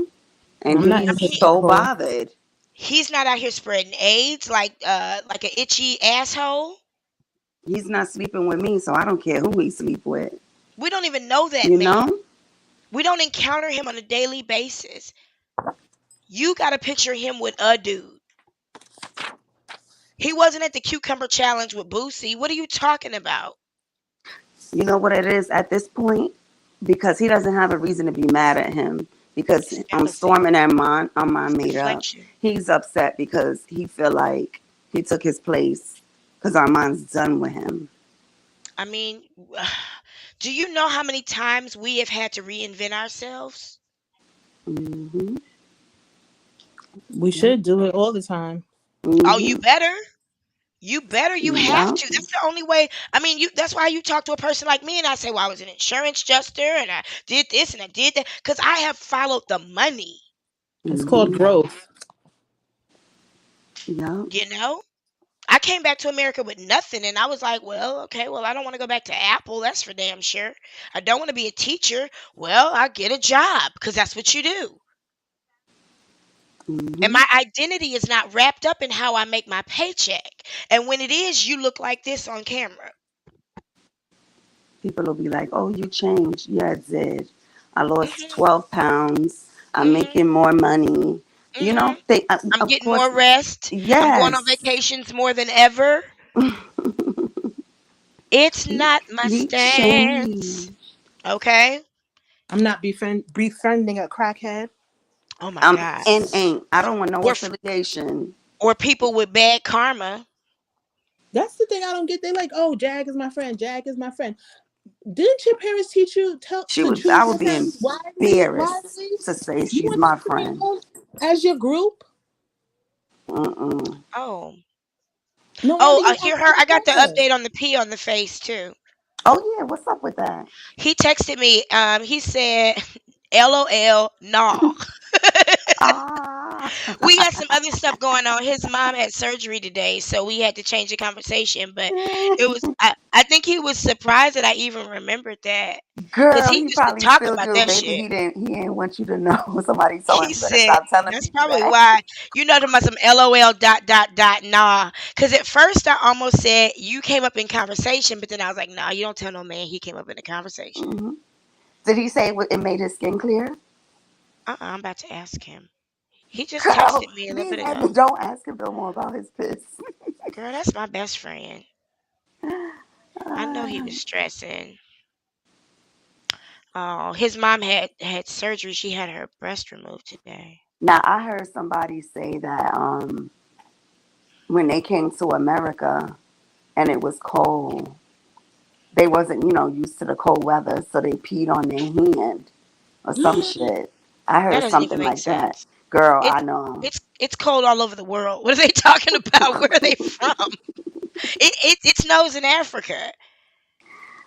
And I'm not I he's mean, so empathetical. bothered. he's not out here spreading AIDS like an itchy asshole. He's not sleeping with me, so I don't care who he sleep with. We don't even know that You man. know? We don't encounter him on a daily basis. You got to picture him with a dude. He wasn't at the cucumber challenge with Boosie. What are you talking about? You know what it is at this point? Because he doesn't have a reason to be mad at him. Because It's I'm jealousy. storming that mine It's made up. deflection. He's upset because he feel like he took his place because Armand's done with him. I mean, do you know how many times we have had to reinvent ourselves? Hmm. We Yep. should do it all the time. Oh, you Hmm. better. You better. You have Yep. to. That's the only way. I mean, that's why you talk to a person like me and I say, well, I was an insurance adjuster and I did this and I did that because I have followed the money, It's called Hmm. growth. Yep. you know? I came back to America with nothing and I was like, well, okay, well, I don't want to go back to Apple. That's for damn sure. I don't want to be a teacher. Well, I get a job because that's what you do. And Hmm. my identity is not wrapped up in how I make my paycheck. And when it is, you look like this on camera. People will be like, "Oh, you changed." Yeah, it did. I lost Hmm 12 pounds. I'm hmm making more money. You hmm know, they I'm of getting course, more rest. I'm going on yes. vacations more than ever. It's he, not my he stance. changed. Okay. I'm not befriending a crackhead. Oh my God. And ain't. I don't want no Or affiliation. people with bad karma. That's the thing I don't get. They like, oh, Jag is my friend. Jag is my friend. Didn't your parents teach you to I choose would your be friends wisely? embarrassed Wisely. to say You she's want them my to be friend. known as your group. Mm-mm. Oh. No Oh, wonder you hear act her. like I a got the crackhead. update on the P on the face too. Oh yeah, what's up with that? He texted me. He said, "LOL, nah." Ah. We got some other stuff going on. His mom had surgery today, so we had to change the conversation. But it was, I think he was surprised that I even remembered that because Girl, he he used to probably talk still about do, that baby. shit. He didn't want you to know. Somebody told him He you better said, stop telling that's people probably that. why, talking about some LOL dot nah. Because at first I almost said you came up in conversation, but then I was like, nah, you don't tell no man he came up in a conversation. Hmm. Did he say it made his skin clear? I'm about to ask him. He just Girl, texted me a little leave bit that. ago. Don't ask him no more about his piss. Girl, that's my best friend. I know he Ah. was stressing. Oh, his mom had surgery. She had her breast removed today. Now I heard somebody say that when they came to America and it was cold, they wasn't used to the cold weather, so they peed on their hand or some shit. I That heard doesn't even something make like that. sense. Girl, It's I know. it's cold all over the world. What are they talking about? Where are they from? It snows in Africa.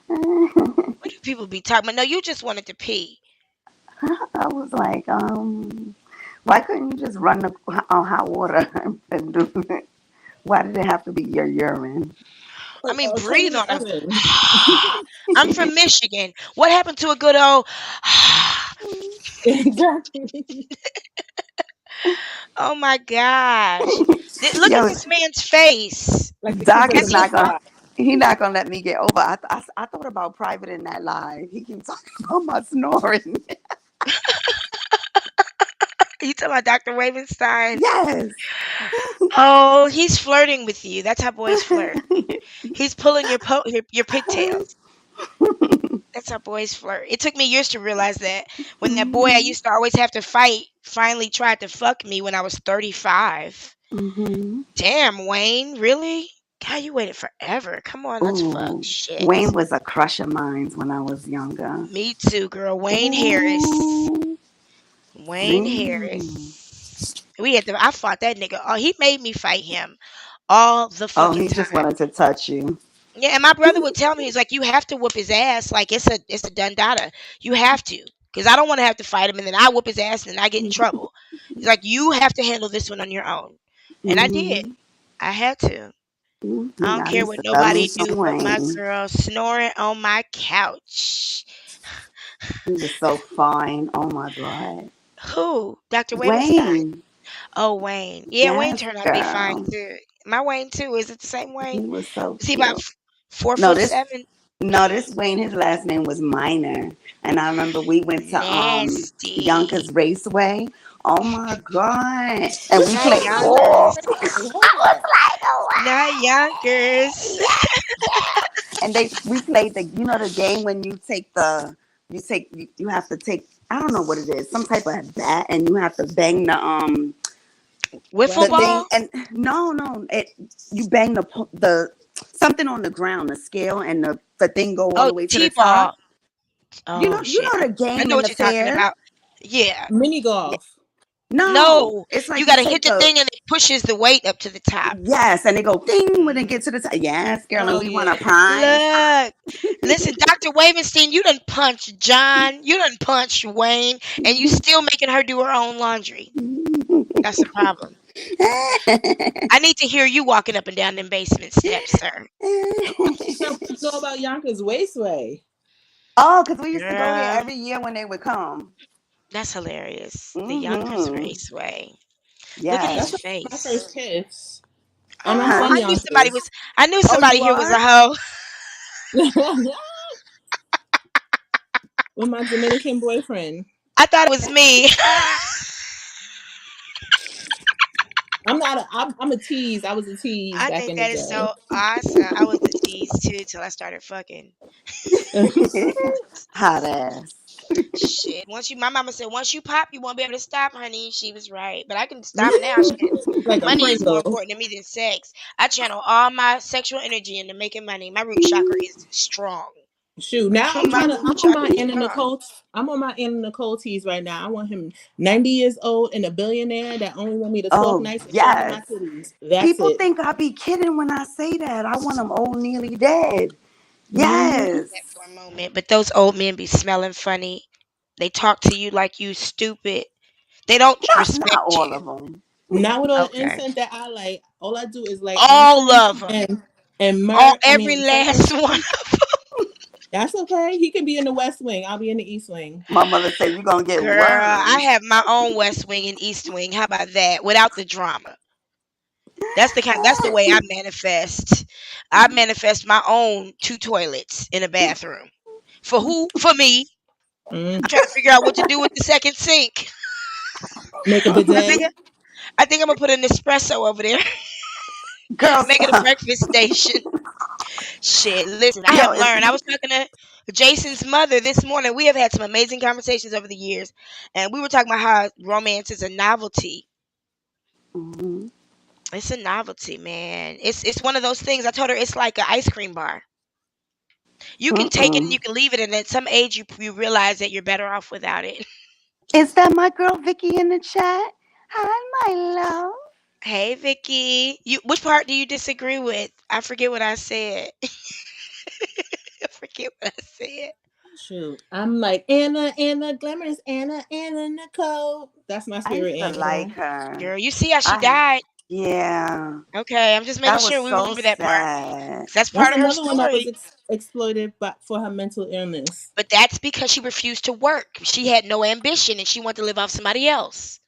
What do people be talking about? No, you just wanted to pee. I was like, why couldn't you just run on hot water and do it? Why did it have to be your urine? I mean, Or turn in breathe the on them. oven. I'm from Michigan. What happened to a good old? Exactly. Oh my gosh! Look at Yo, this man's face. Like the kids Doc on Has is the he? bus not gonna. stop. He not gonna let me get over. I thought about private in that live. He keeps talking about my snoring. You talking about Dr. Ravenstein? Yes. Oh, he's flirting with you. That's how boys flirt. He's pulling your pigtails. That's how boys flirt. It took me years to realize that when that boy I Mhm. used to always have to fight finally tried to fuck me when I was 35. Mhm. Damn, Wayne, really? God, you waited forever. Come on, let's fuck. Ooh, Wayne Shit. was a crush of mine when I was younger. Me too, girl. Wayne Harris. Ooh. Wayne Mm. Harris. I fought that nigga. Oh, he made me fight him all the Oh, fucking he just time. wanted to touch you. Yeah, and my brother would tell me, he's like, you have to whoop his ass. Like it's a done data. You have to. Because I don't want to have to fight him and then I whoop his ass and then I get in trouble. He's like, you have to handle this one on your own. And I did. Mhm. I had to. I don't I care used what to love me nobody some do but my Wayne. girl snoring on my couch. He was so fine. Oh my god. Who? Dr. Wavenstein. Wayne. Oh, Wayne. Yeah, Wayne Yes, turned out to be fine girl. too. My Wayne too. Is it the same He Wayne? was so Is he about cute. four No, foot this seven? no, this Wayne, his last name was Minor. And I remember we went to Yonkers Nasty. Raceway. Oh my god. And we Not played Yonkers. Hold up. Not Yonkers. and we played the game when you have to take, I don't know what it is, some type of bat, and you have to bang Wiffle the Racket. thing, ball? and no, you bang the something on the ground, the scale, and the thing go all Oh, the way to the top. T-ball. Oh You shit. know the I game know in what the you're talking fair. about. Yeah. Mini Yeah. golf. No, No, it's you like you gotta hit take the a thing and it pushes the weight up to the top. yes, and they go ding when it Mhm. gets to the top. Yes, girl, and Oh we won a yeah. prize. Look, listen, Dr. Wavenstein, you done punched John, you done punched Wayne, and you still making her do her own laundry. That's the problem. I need to hear you walking up and down them basement steps, sir. You know about Yonkers Raceway. Oh, because we used to go there Girl, every year when they would come. that's hilarious. The Yonkers Hmm. Raceway. Look at his Yes. That's my first face. kiss. And I'm Oh, Huh? from Yonkers. I knew Oh, somebody you here was are? a hoe. With my Dominican boyfriend. I thought it was me. I'm a tease. I was a tease I back think in the that is day. so awesome. I was a tease too till I started fucking. Hot ass. Shit. My mama said, once you pop, you won't be able to stop, honey. She was right. But I can stop now. Shit. Like a Money is more Pringle. important to me than sex. I channel all my sexual energy into making money. My root chakra is strong. Shoot, now My root I'm on my chakra is Anna strong. Nicole. I'm on my Anna Nicole tease right now. I want him 90 years old and a billionaire that only want me to talk Oh, nice and show him yes. my titties. That's People it. think I be kidding when I say that. I want them old, nearly dead. Hmm. That Yes. for a moment. But those old men be smelling funny. They talk to you like you stupid. They don't Not respect all you. of them. Not with all the Okay. incense that I like. All I do is like All incense of them. and All myrrh. I every mean last one. frankincense. That's okay. He can be in the West Wing. I'll be in the East Wing. My mother said you're going to get Girl, I worms. have my own West Wing and East Wing. How about that? Without the drama. That's the way I manifest. I manifest my own two toilets in a bathroom. For who? For me. Mm. I'm trying to figure out what to do with the second sink. Make a I think bidet. I think I'm gonna put an espresso over there. Girl, Make it a stop. breakfast station. Shit, listen, I Yo, have learned. I was talking to Jason's mother this morning. We have had some amazing conversations over the years, and we were talking about how romance is a novelty. Mhm. It's a novelty, man. It's one of those things. I told her it's like an ice cream bar. You can take it and you Mm-mm. can leave it, and at some age you realize that you're better off without it. Is that my girl Vicky in the chat? Hi, my love. Hey, Vicky, you which part do you disagree with? I forget what I said. forget what I said. Shoot, I'm like Anna, Anna, glamorous Anna, Anna Nicole. That's my I spirit used to like animal. her. Girl, you see how she I died? yeah, Okay, I'm just making that was sure we so remember that part. sad. 'Cause that's That's part of her another one that was story. exploited, but for her mental illness. But that's because she refused to work. She had no ambition and she wanted to live off somebody else.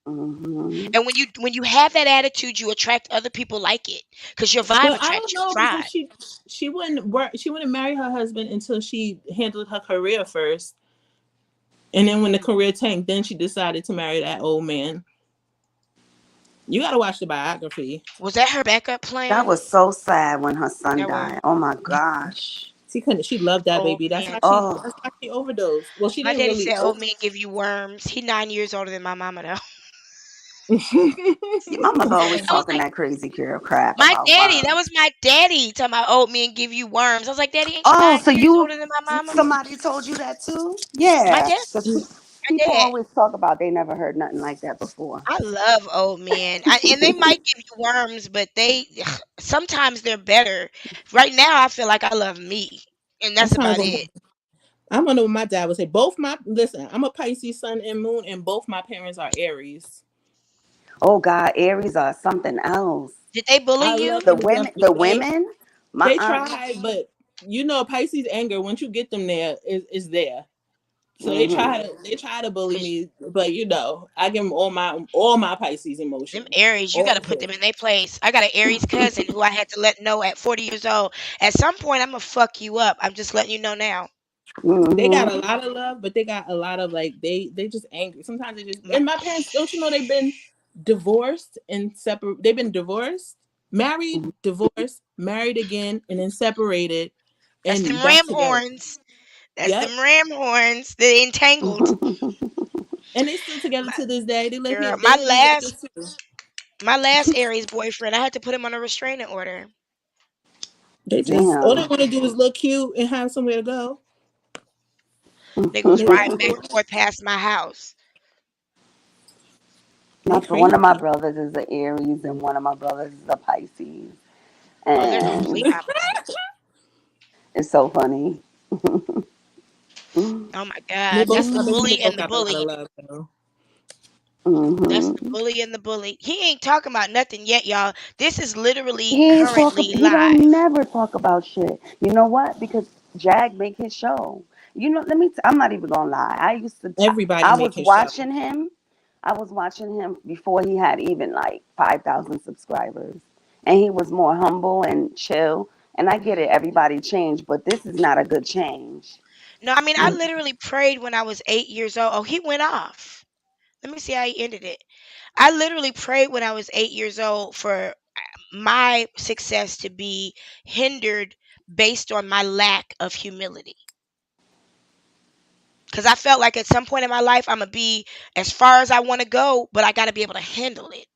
Hmm. And when you have that attitude, you attract other people like it because your vibe But I don't attracts your know tribe. because she wouldn't work. She wouldn't marry her husband until she handled her career first, and then when the career tanked, then she decided to marry that old man. You got to watch the biography. Was that her backup That plan? was so sad when her son That was died. Oh my gosh. She couldn't. She loved that old baby. That's man. why she. Oh, That's why she overdosed. Well, she My didn't daddy really. said old men give you worms. He 9 years older than my mama though. yeah, my mother always I was talking like, that crazy crap my about daddy, that worms. was my daddy talking about old men give you worms. I was like, Daddy, ain't you Oh, nine so years you older than my mama? somebody told you that too? My Yeah, dad, because my people dad. always talk about they never heard nothing like that before. I love old men, and they might give you worms, but they sometimes they're better. Right now, I feel like I love me, and I'm that's trying to about go. it. I'm gonna know what my dad would say. Both my listen. I'm a Pisces sun and moon, and both my parents are Aries. Oh God, Aries are something else. Did they bully I you? love them to death, but The women, my they aunt. tried, but you know, Pisces anger once you get them there is there. So Hmm. they try to bully Cause me, but you know, I give them all my Pisces them emotions, Aries, you got all to of put it. them in their place. I got an Aries cousin who I had to let know at 40 years old. At some point, I'm gonna fuck you up. I'm just letting you know now. They got a Hmm. lot of love, but they got a lot of like they just angry. Sometimes they just My, and my parents don't you know they've been divorced and separate. They've been divorced, married, divorced, married again, and then separated that's them and back ram together. horns. That's them Yep, ram horns. They entangled. and they still together My to this day. They live here. girl, They live in Vegas too. my last Aries boyfriend, I had to put him on a restraining order. They just all they Damn. want to do is look cute and have somewhere to go. Nigga was They live riding in back and Florida. forth past my house. They One of my crazy. brothers is an Aries, and one of my brothers is a Pisces, Oh, they're the and complete opposite. it's so funny. Oh my They God, both, that's the I bet you bully they and both the got a lot of bully. love though. That's the Hmm. bully and the bully. He ain't talking about nothing yet, y'all. This is literally He ain't talk. currently He don't live. never talk about shit. You know what? Because Jag make his show. You know, I'm not even gonna lie. Everybody I make was his show. watching him. I was watching him before he had even like 5,000 subscribers, and he was more humble and chill. And I get it. Everybody changed, but this is not a good change. No, I mean, I Mm, literally prayed when I was 8 years old. Oh, he went off. Let me see how he ended it. I literally prayed when I was 8 years old for my success to be hindered based on my lack of humility. Because I felt like at some point in my life, I'm going to be as far as I want to go, but I got to be able to handle it,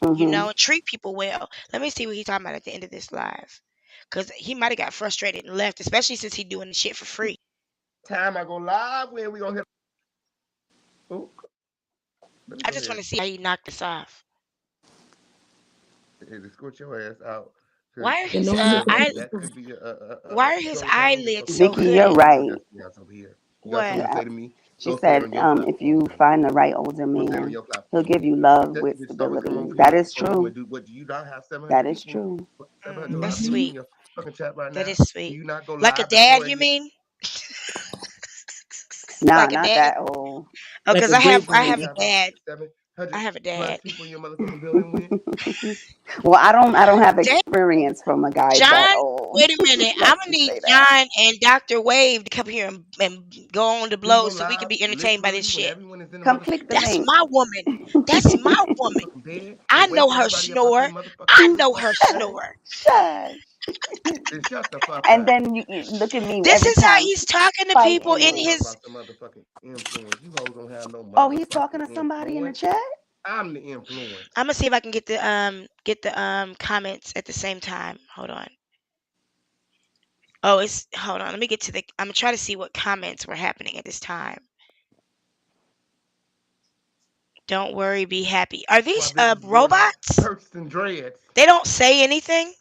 Hmm. and treat people well. Let me see what he's talking about at the end of this live. Because he might have got frustrated and left, especially since he's doing the shit for free. Time I go live, when we gonna hit. Oh, let me I go just want ahead to see how he knocked this off. and escort your ass out, because Why are The his noise is that could be why are a his showtime eyelids so Vicky, for you're hooded? your right. destiny house over here. You got something What? to Yeah. say to me? She Go say it said, on your if platform, you honey. find the right older Go say it on man, your he'll platform. give you If love that's with the bitch always stability. come over That here is on here true. and do what, do you not have 700 That is people, true. 700 That's people hmm in sweet. your fucking chat right That now? is Do sweet. you not go Like a live and dad, pour you in your mean? Nah, Like a not dad? that old. Oh, like because a great I do have you a have grandmother. about dad. I 700 have a plus dad. people in your motherfucking building with? Well, I don't have Dad, experience from a guy that John, old. wait a minute. I'm Let's gonna just need say that. John and Dr. Wave to come here and go on the Do you go blows so we can live be entertained by this literally when shit. everyone is in the Come click the motherfucking That's link. my woman. That's my woman. bed I and know wake her everybody up out their snore. motherfucking I sleep know like her a Shush. man? snore. Shush. Then shut the fuck And up. then you look at me This every is how time he's talking to people Oh, in you fighting. talk his. about some motherfucking influence. You hoes don't have no Oh, he's talking motherfucking to somebody in the influence. chat? I'm the influence. I'm gonna see if I can get the comments at the same time. Hold on. Oh, it's hold on. Let me get to the. I'm gonna try to see what comments were happening at this time. Don't worry, be happy. Are Why these bitches wear robots? perks and dreads. They don't say anything.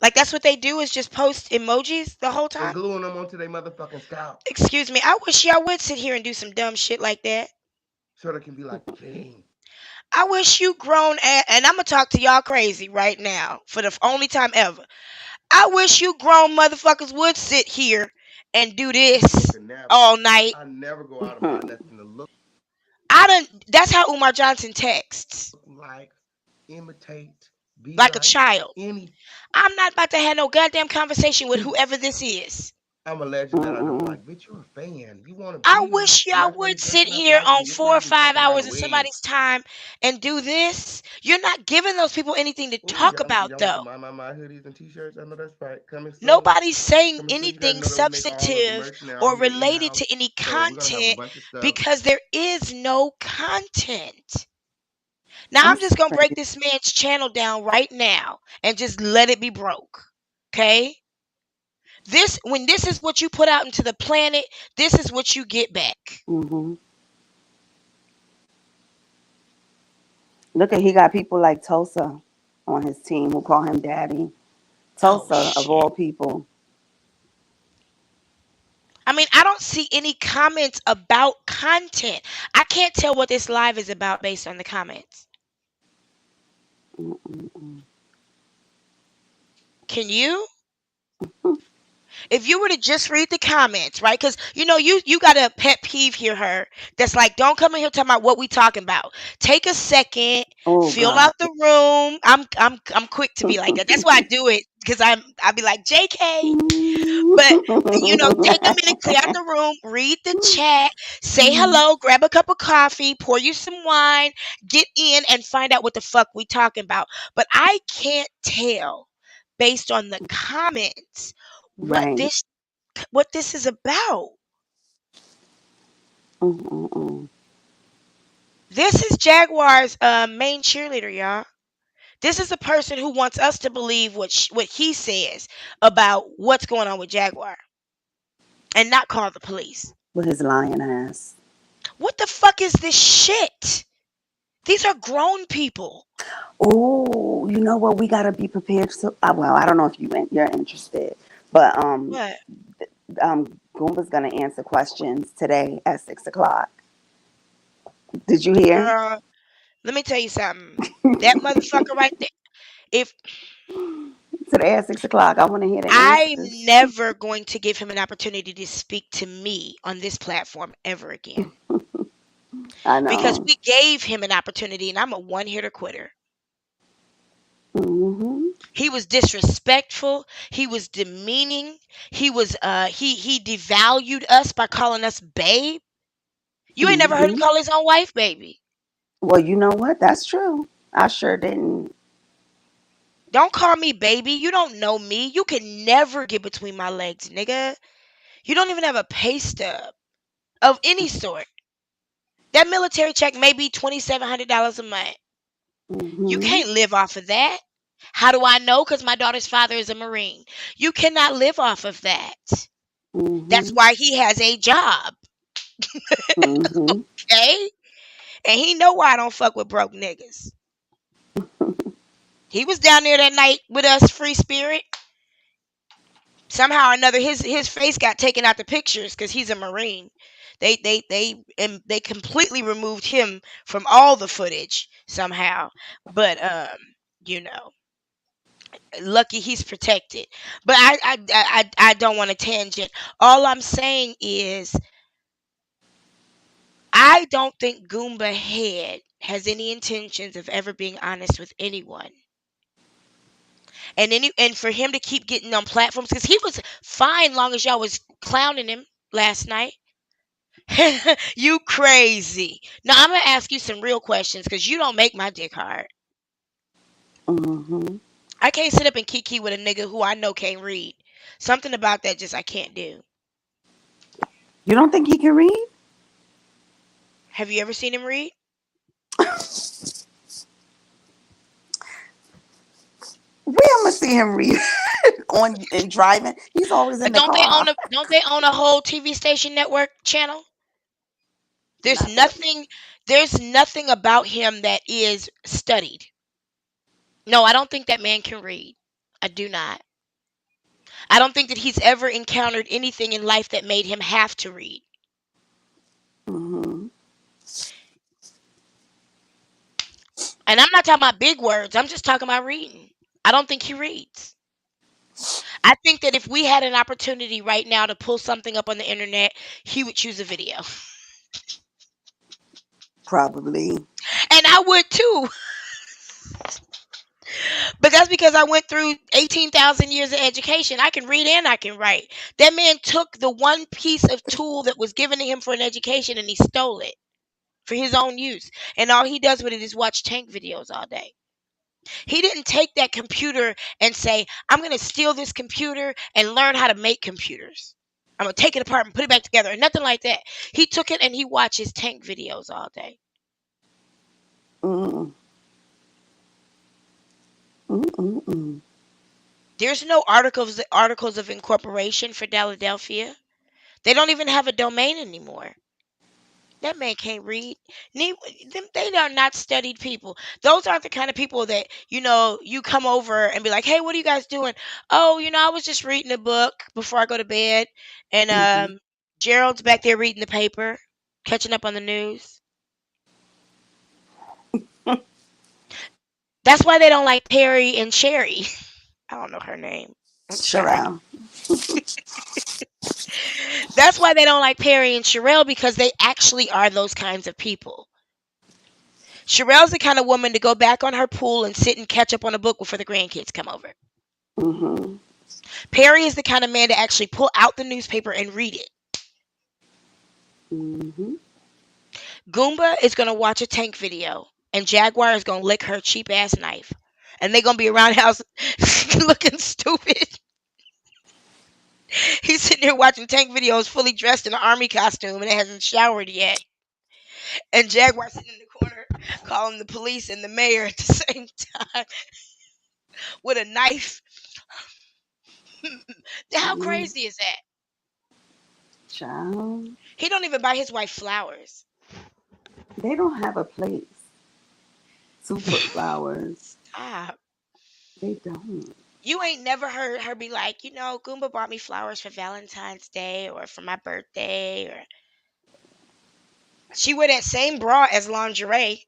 Like that's what they do is just post emojis the whole and time? gluing them onto their motherfucking scalp Excuse me. I wish y'all would sit here and do some dumb shit like that. so they can be like the king. I wish you grown and I'm gonna talk to y'all crazy right now for the only time ever. I wish you grown motherfuckers would sit here and do You this can never. all night. I never go out of my nothing to look I don't. That's how Umar Johnson texts, like, imitate, be like a like child. any. I'm not about to have no goddamn conversation with whoever this is. I'm a legend that I don't like. Bitch, you're a fan. You want to I be, wish and y'all that's why you would sit dressing up here like on you. It's not four or even five fucking hours of Halloween. somebody's time and do this. You're not giving those people anything to Oh, talk about, y'all want though. some my hoodies and t-shirts? I know that's right. Coming soon. Nobody's saying Coming soon. You gotta anything know that we make all of the substantive merch now or here in related house. to any So we're gonna have a content bunch of stuff. because there is no content. Now, I'm I'm just going to break sorry. this man's channel down right now and just let it be broke. Okay? When this is what you put out into the planet, this is what you get back. Hmm. Look at he got people like Tulsa on his team who call him daddy. Oh Tulsa of shit. all people. I mean, I don't see any comments about content. I can't tell what this live is about based on the comments. Mm-mm-mm. Can you? If you were to just read the comments, right? Because you got a pet peeve here, her. That's like, don't come in here talking about what we talking about. Take a second, Oh fill God. out the room. I'm quick to be like that. That's why I do it because I'll be like JK. But take a minute, clear out the room, read the chat, say hello, grab a cup of coffee, pour you some wine, get in and find out what the fuck we talking about. But I can't tell based on the comments what Right. this is about. Mm-mm-mm. This is Jaguar's main cheerleader, y'all. This is a person who wants us to believe what he says about what's going on with Jaguar and not call the police. With his lion ass. What the fuck is this shit? These are grown people. Oh, you know what? We gotta be prepared. So, well, I don't know if you're interested, but What? Goomba's gonna answer questions today at 6 o'clock. Did you hear? Girl, let me tell you something. That motherfucker right there. If Today at 6 o'clock, I want to hear the I'm answers. never going to give him an opportunity to speak to me on this platform ever again. I Because know. we gave him an opportunity and I'm a one-hitter quitter. Hmm. He was disrespectful, he was demeaning, he devalued us by calling us babe. You ain't never heard him Hmm. call his own wife baby. Well, you know what? That's true. I sure didn't. Don't call me baby. You don't know me. You can never get between my legs, nigga. You don't even have a pay stub of any sort. That military check may be $2,700 a month. You Hmm. can't live off of that. How do I know? Because my daughter's father is a Marine. You cannot live off of that. That's Hmm. why he has a job, Hmm. okay? And he know why I don't fuck with broke niggas. He was down there that night with us, free spirit. Somehow or another, his face got taken out the pictures because he's a Marine. They completely removed him from all the footage somehow. But you know, lucky he's protected. But I don't want to tangent. All I'm saying is I don't think Goomba Head has any intentions of ever being honest with anyone. And for him to keep getting on platforms because he was fine long as y'all was clowning him last night. You crazy. Now I'm gonna ask you some real questions because you don't make my dick hard. Hmm. I can't sit up and kiki with a nigga who I know can't read. Something about that just I can't do. You don't think he can read? Have you ever seen him read? Where I'm gonna see him read on and driving? He's always in the car. Don't they own a whole TV station network channel? There's Not that. nothing there's nothing about him that is studied. No, I don't think that man can read. I do not. I don't think that he's ever encountered anything in life that made him have to read. Mhm. And I'm not talking about big words. I'm just talking about reading. I don't think he reads. I think that if we had an opportunity right now to pull something up on the internet, he would choose a video. Probably. And I would too. But that's because I went through 18,000 years of education. I can read and I can write. That man took the one piece of tool that was given to him for an education and he stole it for his own use. And all he does with it is watch tank videos all day. He didn't take that computer and say, I'm going to steal this computer and learn how to make computers. I'm going to take it apart and put it back together. Nothing like that. He took it and he watches tank videos all day. Mm. Mm-mm-mm. There's no articles of incorporation for Philadelphia. They don't even have a domain anymore. That man can't read. They are not studied people. Those aren't the kind of people that, you come over and be like, hey, what are you guys doing? Oh, I was just reading a book before I go to bed. And Mhm. Gerald's back there reading the paper, catching up on the news. That's why they don't like Perry and Sherry. I don't know her name. I'm sorry. Sherelle. That's why they don't like Perry and Sherelle because they actually are those kinds of people. Sherelle's the kind of woman to go back on her pool and sit and catch up on a book before the grandkids come over. Mhm. Perry is the kind of man to actually pull out the newspaper and read it. Mhm. Goomba is going to watch a tank video, and Jaguar is going to lick her cheap ass knife. And they're going to be around the house looking stupid. He's sitting there watching tank videos fully dressed in an army costume and hasn't showered yet. And Jaguar sitting in the corner calling the police and the mayor at the same time with a knife. How Mm. crazy is that? Child. He don't even buy his wife flowers. They don't have a place to put flowers. Stop. They don't. You ain't never heard her be like, Goomba bought me flowers for Valentine's Day or for my birthday, or she wear that same bra as lingerie.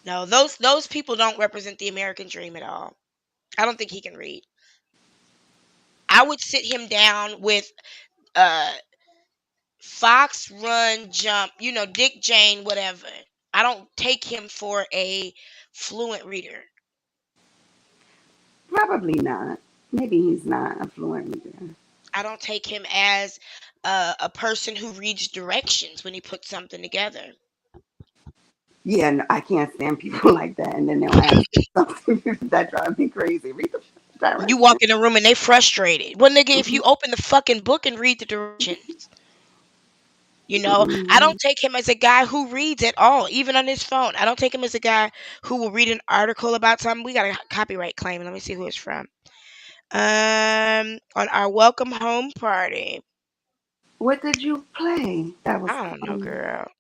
No, those people don't represent the American dream at all. I don't think he can read. I would sit him down with uh Fox Run Jump, Dick Jane, whatever. I don't take him for a fluent reader. Probably not. Maybe he's not a fluent reader. I don't take him as a person who reads directions when he puts something together. Yeah, no, I can't stand people like that. And then they'll ask me something that drives me crazy. Read the You walk directions. in a room and they frustrated. Well, nigga, if you open the fucking book and read the directions, I Mm-hmm. don't take him as a guy who reads at all, even on his phone. I don't take him as a guy who will read an article about something. We got a copyright claim. Let me see who it's from. On our welcome home party. What did you play? That was I don't know, girl.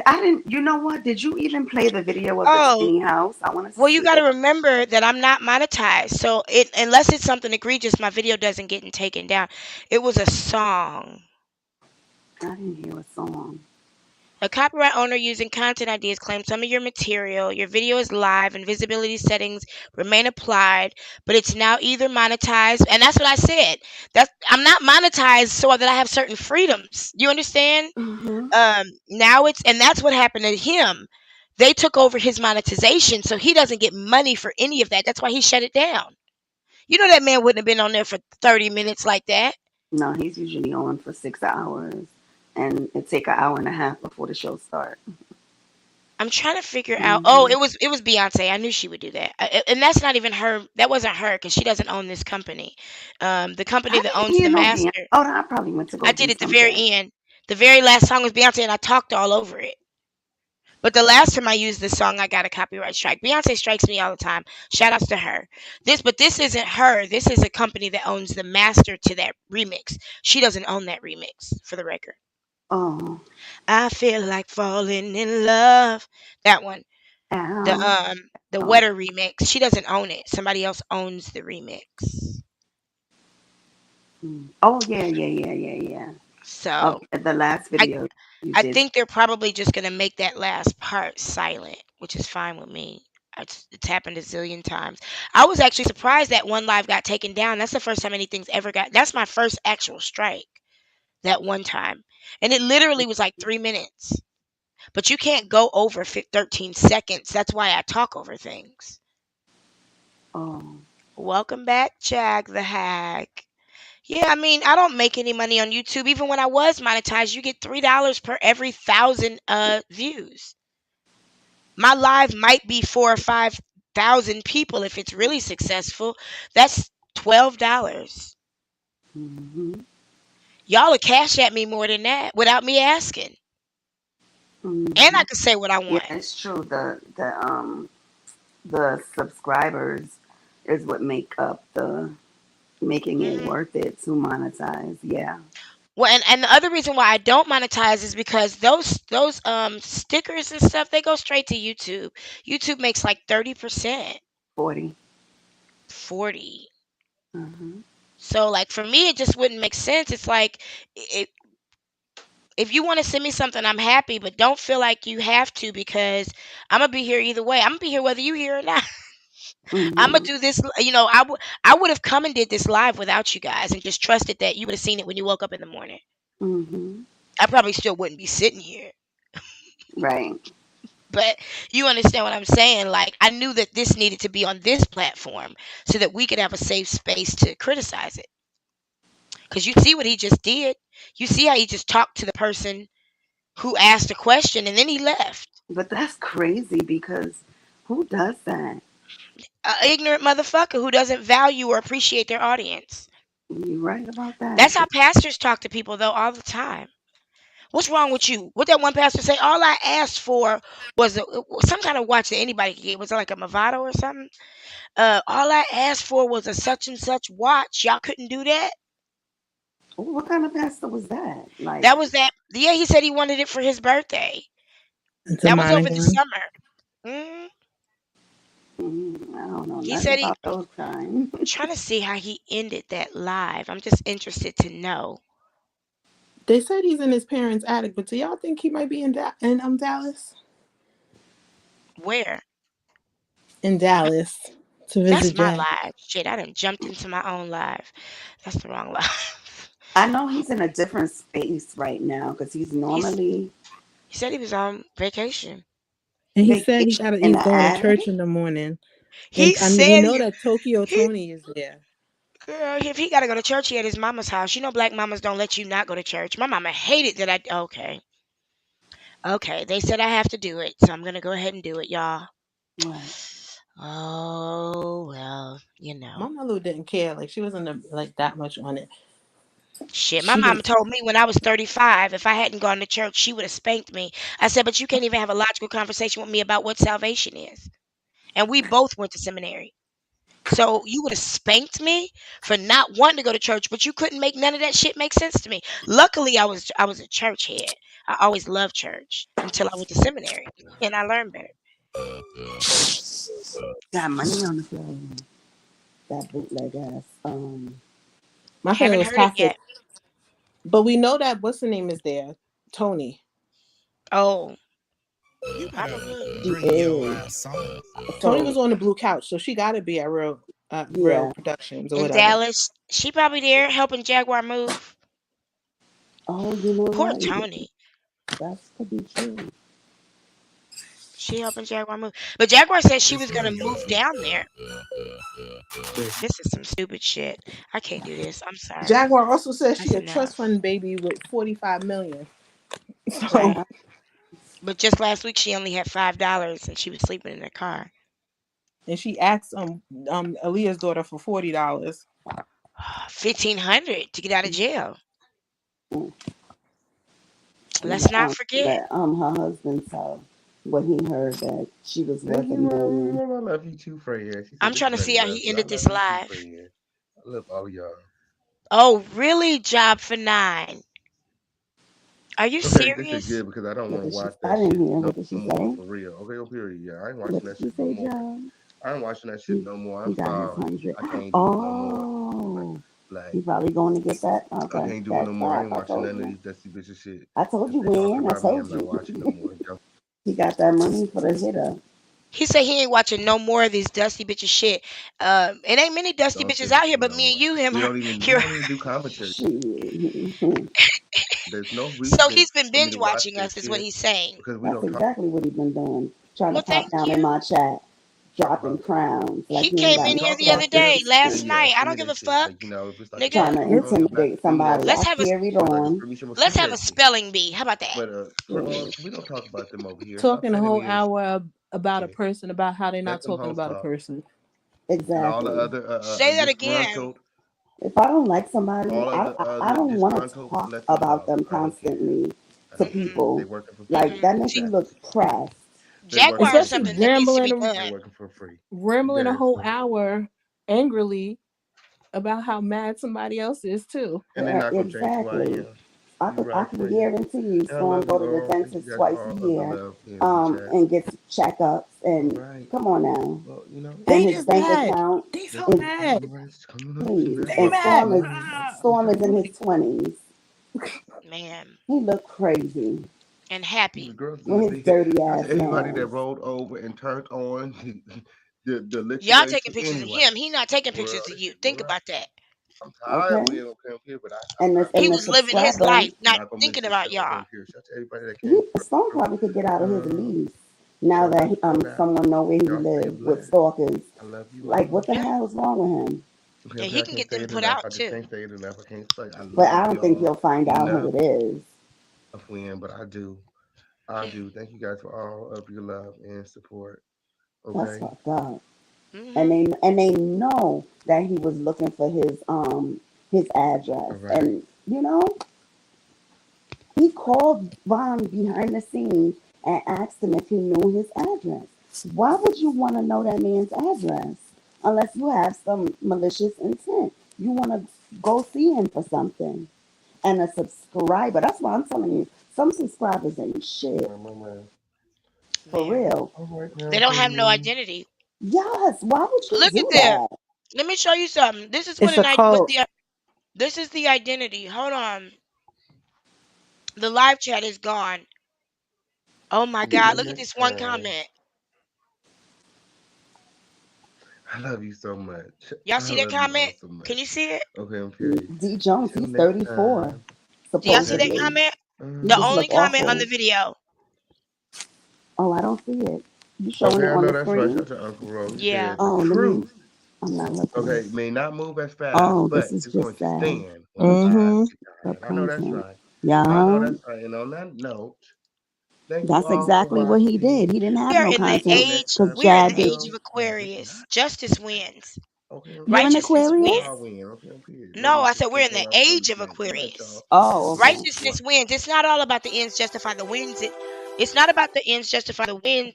I didn't. You know what? Did you even play the video of the Oh, tiny house? I want to well, you see got to it. remember that I'm not monetized. So unless it's something egregious, my video doesn't get taken down. It was a song. I didn't hear a song. A copyright owner using content ideas claims some of your material, your video is live and visibility settings remain applied, but it's now either monetized, and that's what I said. I'm not monetized so that I have certain freedoms. You understand? Mm-hmm. Now and that's what happened to him. They took over his monetization, so he doesn't get money for any of that. That's why he shut it down. That man wouldn't have been on there for 30 minutes like that. No, he's usually on for 6 hours, and it take an hour and a half before the show start. I'm trying to figure out. Oh, Mm-hmm. it was Beyonce. I knew she would do that, and that's not even her. That wasn't her because she doesn't own this company. The company I that didn't owns hear the no Beyonce. master. Oh, I probably went to I go did do at the very something. end. The very last song was Beyonce, and I talked all over it. But the last time I used this song, I got a copyright strike. Beyonce strikes me all the time. Shout outs to her. But this isn't her. This is a company that owns the master to that remix. She doesn't own that remix, for the record. Oh, I feel like falling in love. That one. The ow. The Oh, Wetter remix. She doesn't own it. Somebody else owns the remix. oh yeah, yeah, yeah, yeah, yeah. So Okay, the last I video you I did. think they're probably just gonna make that last part silent, which is fine with me. It's happened a zillion times. I was actually surprised that one live got taken down. That's the first time anything's ever got. That's my first actual strike. That one time, and it literally was like 3 minutes. But you can't go over 13 seconds. That's why I talk over things. Oh, Welcome back, Jag the Hack. Yeah, I mean, I don't make any money on YouTube. Even when I was monetized, you get $3 per every 1,000 views. My live might be 4 or 5 thousand people if it's really successful. That's $12. mm-hmm, Y'all will cash at me more than that without me asking. And mm-hmm. I can say what I Yeah, want. it's true. The subscribers is what make up the making it Hmm. worth it to monetize. Yeah, Well, and the other reason why I don't monetize is because those stickers and stuff, they go straight to YouTube. YouTube makes like 30%, 40. 40. Mm-hmm, So like for me, it just wouldn't make sense. It's like it, if you want to send me something, I'm happy, but don't feel like you have to because I'm gonna be here either way. I'm gonna be here whether you here or not. I'm gonna mm-hmm, do this. I would have come and did this live without you guys and just trusted that you would have seen it when you woke up in the morning. mm-hmm. I probably still wouldn't be sitting here. Right. But you understand what I'm saying? Like, I knew that this needed to be on this platform so that we could have a safe space to criticize it. Because you see what he just did. You see how he just talked to the person who asked a question and then he left. But that's crazy because who does that? An ignorant motherfucker who doesn't value or appreciate their audience. You're right about that. That's how pastors talk to people, though, all the time. What's wrong with you? What that one pastor say? All I asked for was some kind of watch that anybody could get. Was it like a Movado or something? All I asked for was a such and such watch. Y'all couldn't do that. What kind of pastor was that? Like, That was that. Yeah, he said he wanted it for his birthday. It's a That was over the monogram. summer. I don't know He nothing said he about those kind. trying to see how he ended that live. I'm just interested to know They said he's in his parents' attic, but do y'all think he might be in Dallas? where. In Dallas to That's visit my Jay. live. Shit, I done jumped into my own live. That's the wrong live. I know he's in a different space right now because he's He's normally he said he was on vacation. And he said vacation in he's the going to attic. church in the morning. He And we said know that Tokyo he Tony is there. girl, if he gotta go to church, he at his mama's house. You know black mamas don't let you not go to church. My mama hated that I okay. Okay. They said I have to do it, so I'm gonna go ahead and do it, y'all. Right. Oh well, you know. Mama Lou didn't care. Like she wasn't like that much on it. Shit, my She mama didn't. told me when I was 35, if I hadn't gone to church, she would have spanked me. I said, but you can't even have a logical conversation with me about what salvation is. And we both went to seminary. So you would have spanked me for not wanting to go to church, but you couldn't make none of that shit make sense to me. Luckily, I was a church head. I always loved church until I went to seminary, and I learned better. Got money on the floor. That bootleg ass. My family Haven't was heard it Catholic, yet. but we know that what's the name is there, Tony. Oh, probably. She is. Tony was So on the blue couch, so she got to be at Real yeah. Productions or In whatever. Dallas, she probably there helping Jaguar move. Oh, you know Poor what? Tony. That could be true. She helping Jaguar move. But Jaguar said she was gonna move down there. This is some stupid shit. I can't do this. I'm sorry. Jaguar also says she That's a trust enough. fund baby with 45 million. So Right. But just last week she only had $5 and she was sleeping in her car. and she asked Aaliyah's daughter for $40. 1,500 to get out of jail. Mm. Let's not forget. Let her husband tell what he heard that she was And worth a million. I love you too, Freya. She said I'm this trying to see really how love, he but I ended love this you too, live. Freya. I love all y'all. Oh, really? Job for 9. Are you Okay, this is serious? good because I don't What want to did she? watch I that didn't shit hear. no What did she more say? for real. Okay, on period. Yeah, I ain't What watching did that she shit no say, more. Joe? I ain't watching that shit He, no more. he I'm got his sorry. 100. I can't do it no more. Oh, Like he probably going to get that. I Okay, can't do it no that's more. I up. ain't I watching told none of you. these dusty bitches shit. I told If you they talking when. I about me, told I'm not you. watching no more. He got that money for the hitter. He said he ain't watching no more of these dusty bitches shit. It ain't many dusty Don't bitches send it out to here, me but no me and more. you, him, We her, don't even we here. don't even do commentary. Shit. There's no So reason he's been for me binge to watch watching this us, is what shit he's saying. because we That's don't talk exactly what he been doing. Trying to Well, pop thank down in you. my chat, dropping about crowns like He he ain't came if got we in no here talk the about other this, day, substance. last then yeah, night. I send don't me give that a shit. fuck, Like if it's like a nigga. Trying black to girl, a black intimidate female somebody. Let's I shit, have a carried or like a on. Screamy Shimmer, let's send me have a that shit. spelling bee. How about that? But Shit. girls, we don't talk about them over here. Stop Talking a sending whole me this hour about a shit. person about how they're Let not them talking hoes about a talk. person. And all the Exactly. other Say that again. disgruntled, If I don't like somebody, all of the I other don't want to disgruntled, talk let them about talk. them I don't care. constantly I to don't care. Hmm. They people. working for free. Like that Hmm. make Ja- me Exactly. look pressed. They working Jaguar for is Especially something free. that needs to rambling be and They done. working for free. rambling a Yes. whole hour angrily about how mad somebody else is too. And they're not gonna change who I Exactly. am. I You're could I right, can friend. guarantee you And I Storm love go you to the all. Thank you dentist guys for twice a all of the year, love in the chat. and gets checkups All and right. come on now. Well, And They his just bank mad. account They so is mad. all right. It's coming up to please. that They And part. mad. Storm is Don't in worry. his 20s. Man. He looked crazy And The happy. girls in the with his bed. dirty Shout out ass to everybody that nails. rolled over and turned on the Y'all lituation taking pictures of anyway. him. He not taking For real, pictures of this you. shit Think going up. about that. I'm tired. Okay. We ain't gonna come here, but I'm And not the gonna He and the was miss this living show. his subscriber, life, I'm not not gonna miss thinking this about show. Okay, y'all. I'm here. Shout out to everybody that came Storm through. probably could get out of his lease now Shout that out, shout out. someone know where he Y'all stay lives with blessed. stalkers. I love you Like what all. the Yeah. hell is wrong with him? Okay, Yeah, okay, he I can can't get say them it put enough. out I just too. can't say it enough. I can't say I But I love don't think y'all you'll find out enough who it is. of when, but I do. I Hmm. do. Thank you guys for all of your love and support. That's Okay. fucked up. Hmm. And they know that he was looking for his address. All right. And he called Von behind the scenes and asked him if he knew his address. Why would you want to know that man's address unless you have some malicious intent? You want to go see him for something. And a subscriber, that's why I'm telling you, some subscribers ain't shit. My man. For Man. real. All right They now, don't have no baby. identity. Yes, why would you Look at do there. that? Let me show you something. This is It's a what cult. the this is the identity. Hold on. The live chat is gone. Oh my Until God. Look at next this one time. comment. I love you so much. Y'all I see that love you all comment? so Can you much. see it? Okay, I'm period. D Jones, Until he's next 34, time. Do y'all see Okay. that supposedly. comment? He The just Uh, only look comment on the awful. video. Oh, I don't see it. You showing okay, it I on know the that's right. screen? Shout out to Uncle Ro. He Yeah. said the Oh, truth. I'm not looking. Okay, may not move as fast, Oh, but this is it's going just to sad. stand when the lies Mm-hmm. get Sub tired. I know that's content. right. I know Yeah, that's right. And on that note, thank you that's all for exactly what he did. watching. He didn't have no Until next time, We are in Chad the did. age of farewell. No, I did Aquarius. not. Justice wins. Okay, I'm You're period. an Righteousness We Aquarius? wins. all win. Okay, I'm period. Love No, you, I said we're sisters. in And the I'll tell age you of again. Good night, y'all. Aquarius. Oh, okay. Righteousness wins. It's not all about the ends justify the wins. It's not about the ends justify the win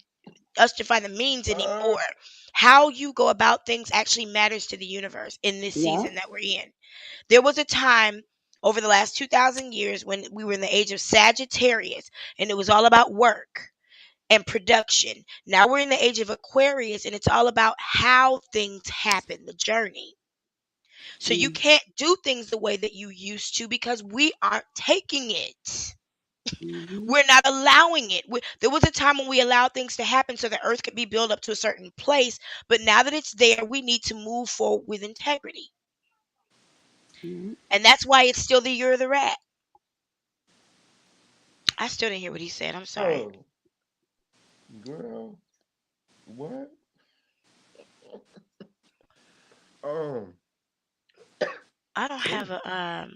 justify the means Uh, anymore. How you go about things actually matters to the universe in this Yeah. season that we're in. There was a time over the last 2,000 years when we were in the age of Sagittarius and it was all about work and production. Now we're in the age of Aquarius and it's all about how things happen, the journey. So you Mm, can't do things the way that you used to because we aren't taking it. mm-hmm. We're not allowing it. There was a time when we allowed things to happen so the earth could be built up to a certain place, but now that it's there, we need to move forward with integrity. Yeah. And that's why it's still the year of the rat. I still didn't hear what he said. I'm sorry. oh, girl, what? Um, I don't oh, have a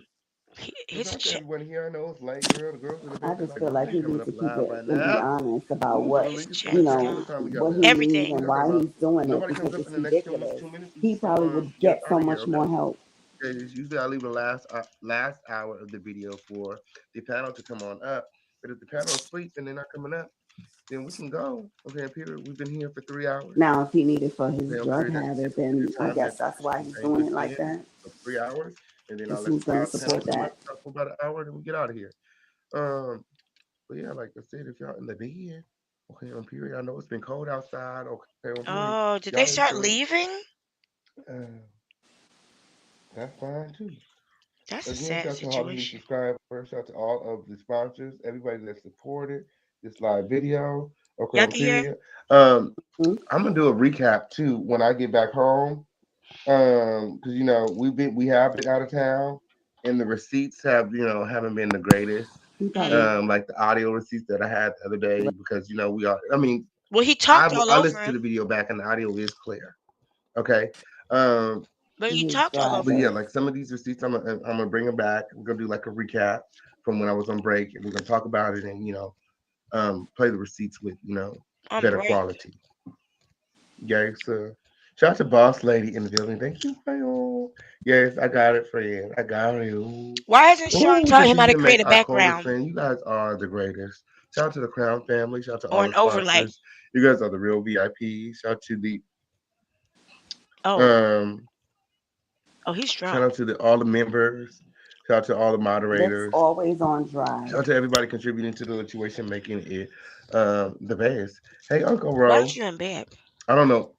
it's his not that chat. everyone here. I know it's late, girl. The girls in the I bed, they just like, feel oh, like we he ain't coming needs up to keep live it right and be now. honest about Ooh, what girl, His leave us chat is alone. How gone. much time we got what he left? needs Everything. and We got about, why he's doing it nobody because comes up it's in the next ridiculous. 2 minutes. We He just probably would get get out so of here, much okay? more help. Okay, usually I leave the last hour of the video for the panel to come on up. But if the panel is asleep and they're not coming up, then we can go. Okay, Peter, we've been here for 3 hours. Now, if he needed for his Okay, I'm drug period. That's habit, your then I time. guess That's that's why you he's paying doing good it like spin that. of 3 hours, and then I'll Because let who's the going to panel support come up that? and talk for about an hour, then we get out of here. Um, but yeah, like I said, if y'all in the bed, okay, on period. I know it's been cold outside. Okay, on period. Oh, did Y'all they need start to. leaving? Uh, that's fine too. That's a Again, sad shout out to all the new situation. subscribers. Shout out to all of the sponsors, everybody that supported this live video. Okay, on Y'all can hear? period. Um, Mhm. I'm gonna do a recap too when I get back home. Because we have been out of town, and the receipts have haven't been the greatest. Okay. Mm. Like the audio receipts that I had the other day, because we are. I mean, Well, he I talked all I over listened to him, the video back, and the audio is clear. Okay. Um, but he He's talked all over but yeah, him driving. like some of these receipts, I'm gonna bring them back. We're gonna do like a recap from when I was on break, and we're gonna talk about it, and play the receipts with on better break. quality. Yes, shout out to Boss Lady in the building. Thank you, friend. Yes, I got it, friend. I got it. Why hasn't Sean Oh, taught him how continue to to make create a our coldest background friend. You guys are the greatest. Shout out to the Crown family. Shout out to or all an the overlay? sponsors. You guys are the real VIPs. Oh, Um oh, he's shout drunk. out to all the members. Shout out to all the Lips moderators. always on Shout drive. out to everybody contributing to the situation, making it the best. Hey, Uncle Why Ro. is you in bed? I don't know.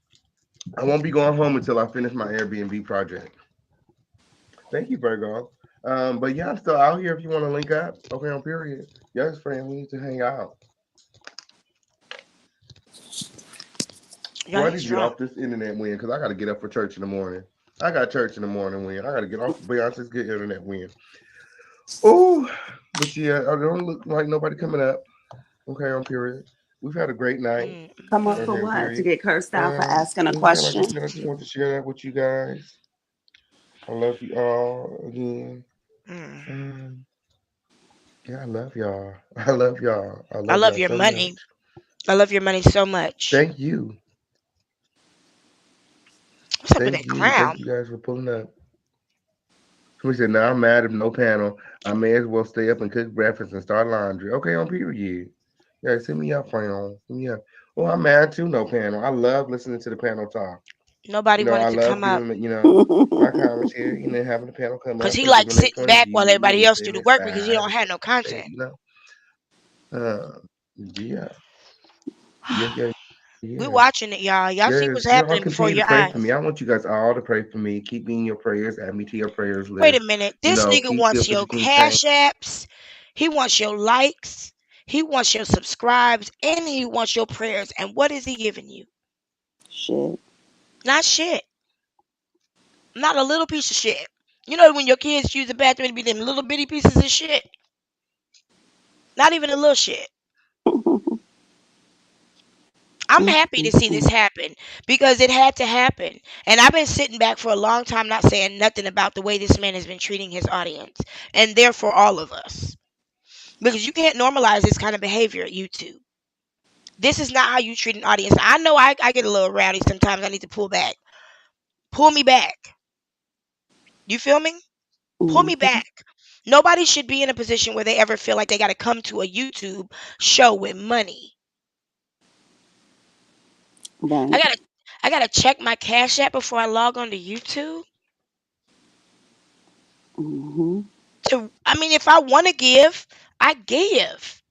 I won't be going home until I finish my Airbnb project. Thank you, Virgo. But yeah, I'm still out here if you want to link up. Okay, on period. Yes, friend, we need to hang out. Y'all, Well, I he's need to get drunk. off this internet win because I got to get up for church in the morning. I got church in the morning win. I got to get off Beyonce's good internet win. Oh, but yeah, I don't look like nobody coming up. Okay, on period. We've had a great night. Mm, Come up for Okay, on what? To period. get cursed out for asking a And yeah, like I question? said, I just want to share that with you guys. I love you all again. mm. Um, yeah, I love y'all. I love y'all. I I love love y'all your so money. much. I love your money so much. Thank you. What's up with Thank that you. crown? Thank you guys for pulling up. Somebody said, now I'm mad if no panel. I may as well stay up and cook breakfast and start laundry. Okay, on period. Yeah, send me up, friend. Send me up. Oh, I'm mad too, no panel. I love listening to the panel talk. Nobody I wanted to love come up giving, my comments here, having the panel come because up he and liked giving their sitting point of back while view everybody and else do saying the their work because he side don't and have stuff no like that, content. Yeah. Yeah, yeah, We yeah. watching it, y'all. Y'all see Yes, what's y'all happening before continue to your pray for eyes. me. I want you guys all to pray for me. Keep me in your prayers. Add me to your prayers Wait a list. minute. This nigga Keep wants Bill your 52 Chain. cash apps. He wants your likes. He wants your subscribes, and he wants your prayers. And what is he giving you? Shit. Not shit. Not a little piece of shit. You know when your kids use the bathroom to be them little bitty pieces of shit? Not even a little shit. I'm happy to see this Mm-mm-mm. happen because it had to happen. And I've been sitting back for a long time not saying nothing about the way this man has been treating his audience. And therefore all of us. Because you can't normalize this kind of behavior at YouTube. This is not how you treat an audience. I know I get a little rowdy sometimes. I need to pull back. Pull me back. You feel me? Pull me Mhm. back. Nobody should be in a position where they ever feel like they got to come to a YouTube show with money. I Right. gotta I gotta check my cash app before I log on to YouTube. Hmm. I mean, if I want to give, I give.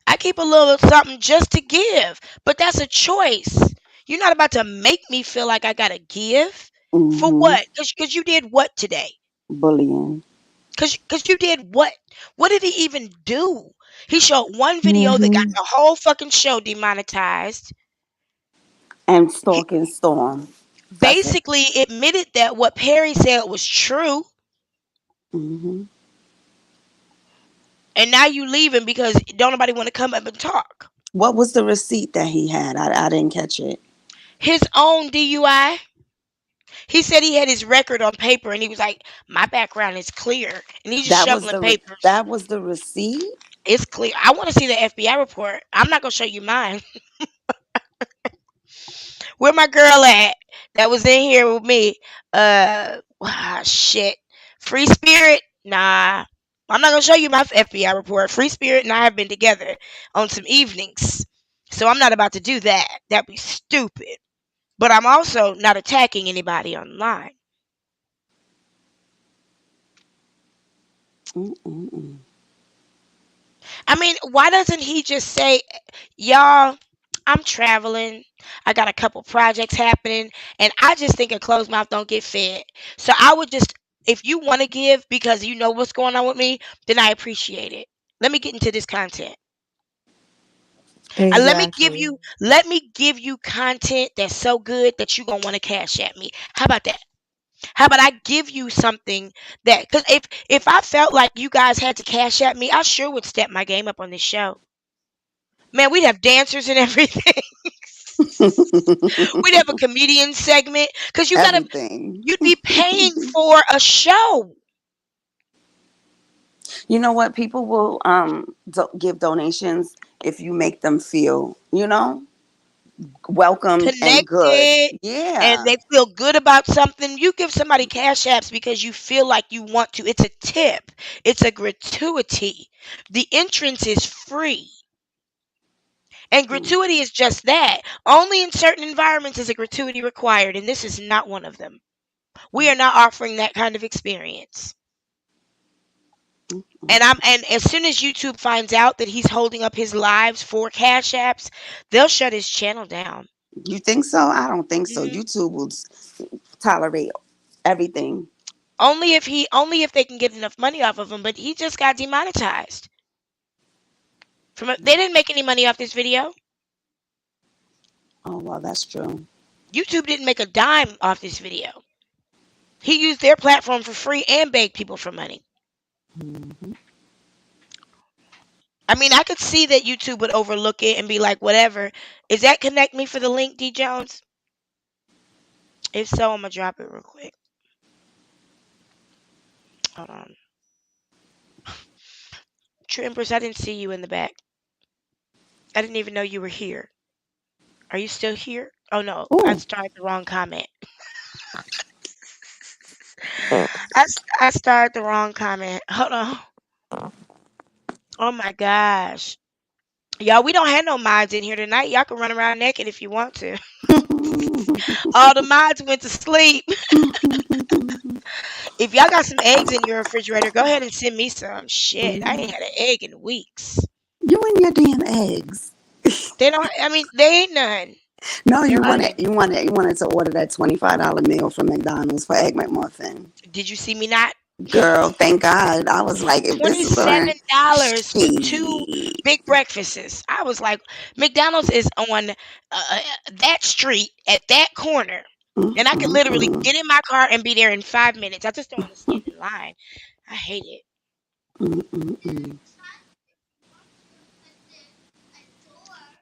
I keep a little something just to give, but that's a choice. You're not about to make me feel like I gotta give for Hmm. what? Cause you did what today? Bullying. Cause you did what? What did he even do? He showed one video that got Hmm. the whole fucking show demonetized. And He stalking Storm. That's it. basically admitted that what Perry said was true, Hmm. and now you leaving because don't nobody want to come up and talk. What was the receipt that he had? I didn't catch it. His own DUI. He said he had his record on paper, and he was like, "My background is clear," and he's just shoveling papers. That was the receipt. It's clear. I want to see the FBI report. I'm not gonna show you mine. Where my girl at? That was in here with me. Shit. Free Spirit? Nah. I'm not gonna show you my FBI report. Free Spirit and I have been together on some evenings, so I'm not about to do that. That'd be stupid. But I'm also not attacking anybody online. Mm-mm-mm. I mean, why doesn't he just say, y'all, I'm traveling. I got a couple projects happening, and I just think a closed mouth don't get fed. So I would just, if you want to give because you know what's going on with me, then I appreciate it. Let me get into this content. And Exactly. let me give you content that's so good that you're gonna want to cash at me. How about that? How about I give you something that, because if I felt like you guys had to cash at me, I sure would step my game up on this show. Man, we'd have dancers and everything. We'd have a comedian segment because Everything. you'd be paying for a show. You know what? People will give donations if you make them feel, welcomed and good. Connected, and Yeah. they feel good about something. You give somebody cash apps because you feel like you want to. It's a tip. It's a gratuity. The entrance is free. And gratuity is just that. Only in certain environments is a gratuity required, and this is not one of them. We are not offering that kind of experience. And as soon as YouTube finds out that he's holding up his lives for cash apps, they'll shut his channel down. You think so? I don't think so. Mhm. YouTube will tolerate everything. Only if they can get enough money off of him, but he just got demonetized. They didn't make any money off this video. Oh, well, that's true. YouTube didn't make a dime off this video. He used their platform for free and begged people for money. Hmm. I mean, I could see that YouTube would overlook it and be like, whatever. Is that connect me for the link, D Jones? If so, I'm gonna drop it real quick. Hold on. True Empress, I didn't see you in the back. I didn't even know you were here. Are you still here? Oh no, I Oh, started the wrong comment. I started the wrong comment. Hold on. Oh my gosh. Y'all, we don't have no mods in here tonight. Y'all can run around naked if you want to. All the mods went to sleep. If y'all got some eggs in your refrigerator, go ahead and send me some. Shit, I ain't had an egg in weeks. you and your damn eggs. They don't. I mean, they ain't none. No, They're you wanted running. you wanted you wanted to order that $25 meal from McDonald's for egg McMuffin. Did you see me not? Girl, thank God. I was like, if this is on $27 for two shit. big breakfasts. I was like, McDonald's is on that street at that corner. And I could literally Mm-mm-mm. get in my car and be there in 5 minutes. I just don't want to stand in line. I hate it. Mm-mm-mm.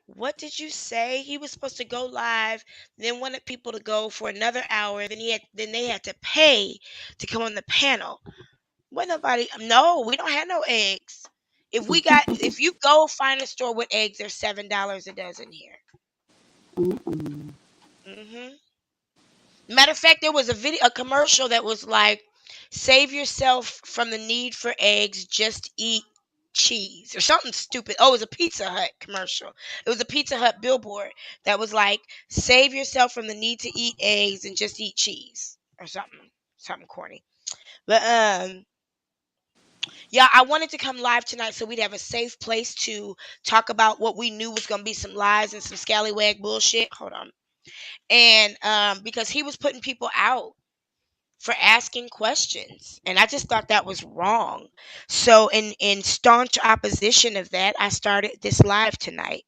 What did you say? He was supposed to go live, then wanted people to go for another hour. Then they had to pay to come on the panel. What nobody? No, we don't have no eggs. If you go find a store with eggs, they're $7 a dozen here. Mm-mm. Hmm. Matter of fact, there was a commercial that was like, "Save yourself from the need for eggs, just eat cheese," or something stupid. Oh, it was a Pizza Hut commercial. It was a Pizza Hut billboard that was like, "Save yourself from the need to eat eggs and just eat cheese," or something corny. But yeah, I wanted to come live tonight so we'd have a safe place to talk about what we knew was gonna be some lies and some scallywag bullshit. Hold on. And because he was putting people out for asking questions, and I just thought that was wrong. So in staunch opposition of that, I started this live tonight.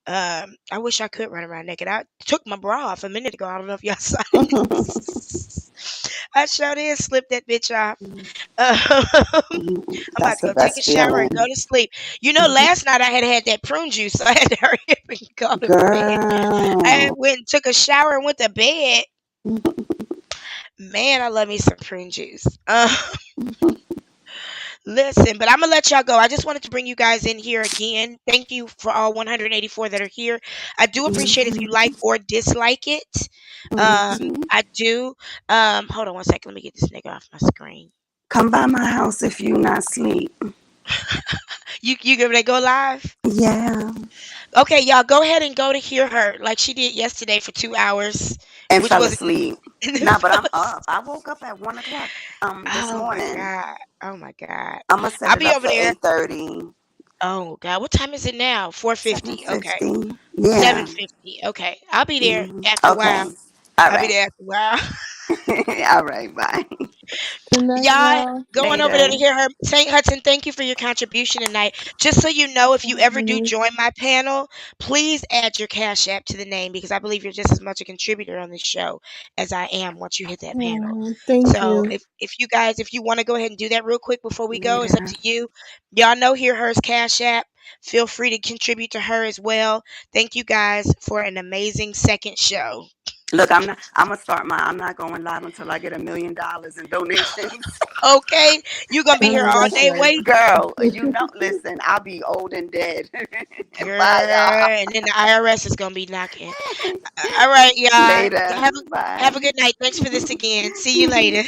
I wish I could run around naked. I took my bra off a minute ago. I don't know if y'all saw it. I sure did slip that bitch off. I'm about That's to the go take a best shower and go feeling. to sleep. You know, last night I had that prune juice, so I had to hurry up and go to bed. I had Girl. went and took a shower and went to bed. Man, I love me some prune juice. Listen, but I'm gonna let y'all go. I just wanted to bring you guys in here again. Thank you for all 184 that are here. I do appreciate if you like or dislike it. Mhm. I do. Hold on one second. Let me get this nigga off my screen. Come by my house if you not sleep. You gonna go live? Yeah. Okay, y'all go ahead and go to hear her like she did yesterday for 2 hours, And which fell wasn't asleep. even. Nah, but I'm up. I woke up at 1 o'clock this Oh my morning. god. Oh my god. I'm gonna set I'll it be up over for there. 8:30. Oh God, what time is it now? 4:50. Okay. 7:50. Yeah. 7:50. Okay. I'll be there after a Okay. while. All I'll be right. there after a while. All right. Bye. Good night, Y'all y'all. going over there to Later. hear her. St. Hudson, thank you for your contribution tonight. Just so you know, if you ever do Mhm. join my panel, please add your Cash App to the name because I believe you're just as much a contributor on this show as I am once you hit that panel. Oh, thank So you. if you guys, if you want to go ahead and do that real quick before we go, it's up Later. to you. Y'all know Hear Her's Cash App. Feel free to contribute to her as well. Thank you guys for an amazing second show. Look, I'm not. I'm gonna start my. I'm not going live until I get $1 million in donations. Okay, you gonna be I here know all that's day right. waiting. Girl, you know. Listen, I'll be old and dead. Girl, Bye, y'all. and then the IRS is gonna be knocking. All right, y'all. Later. Have a Bye. good night. Thanks for this again. See you later.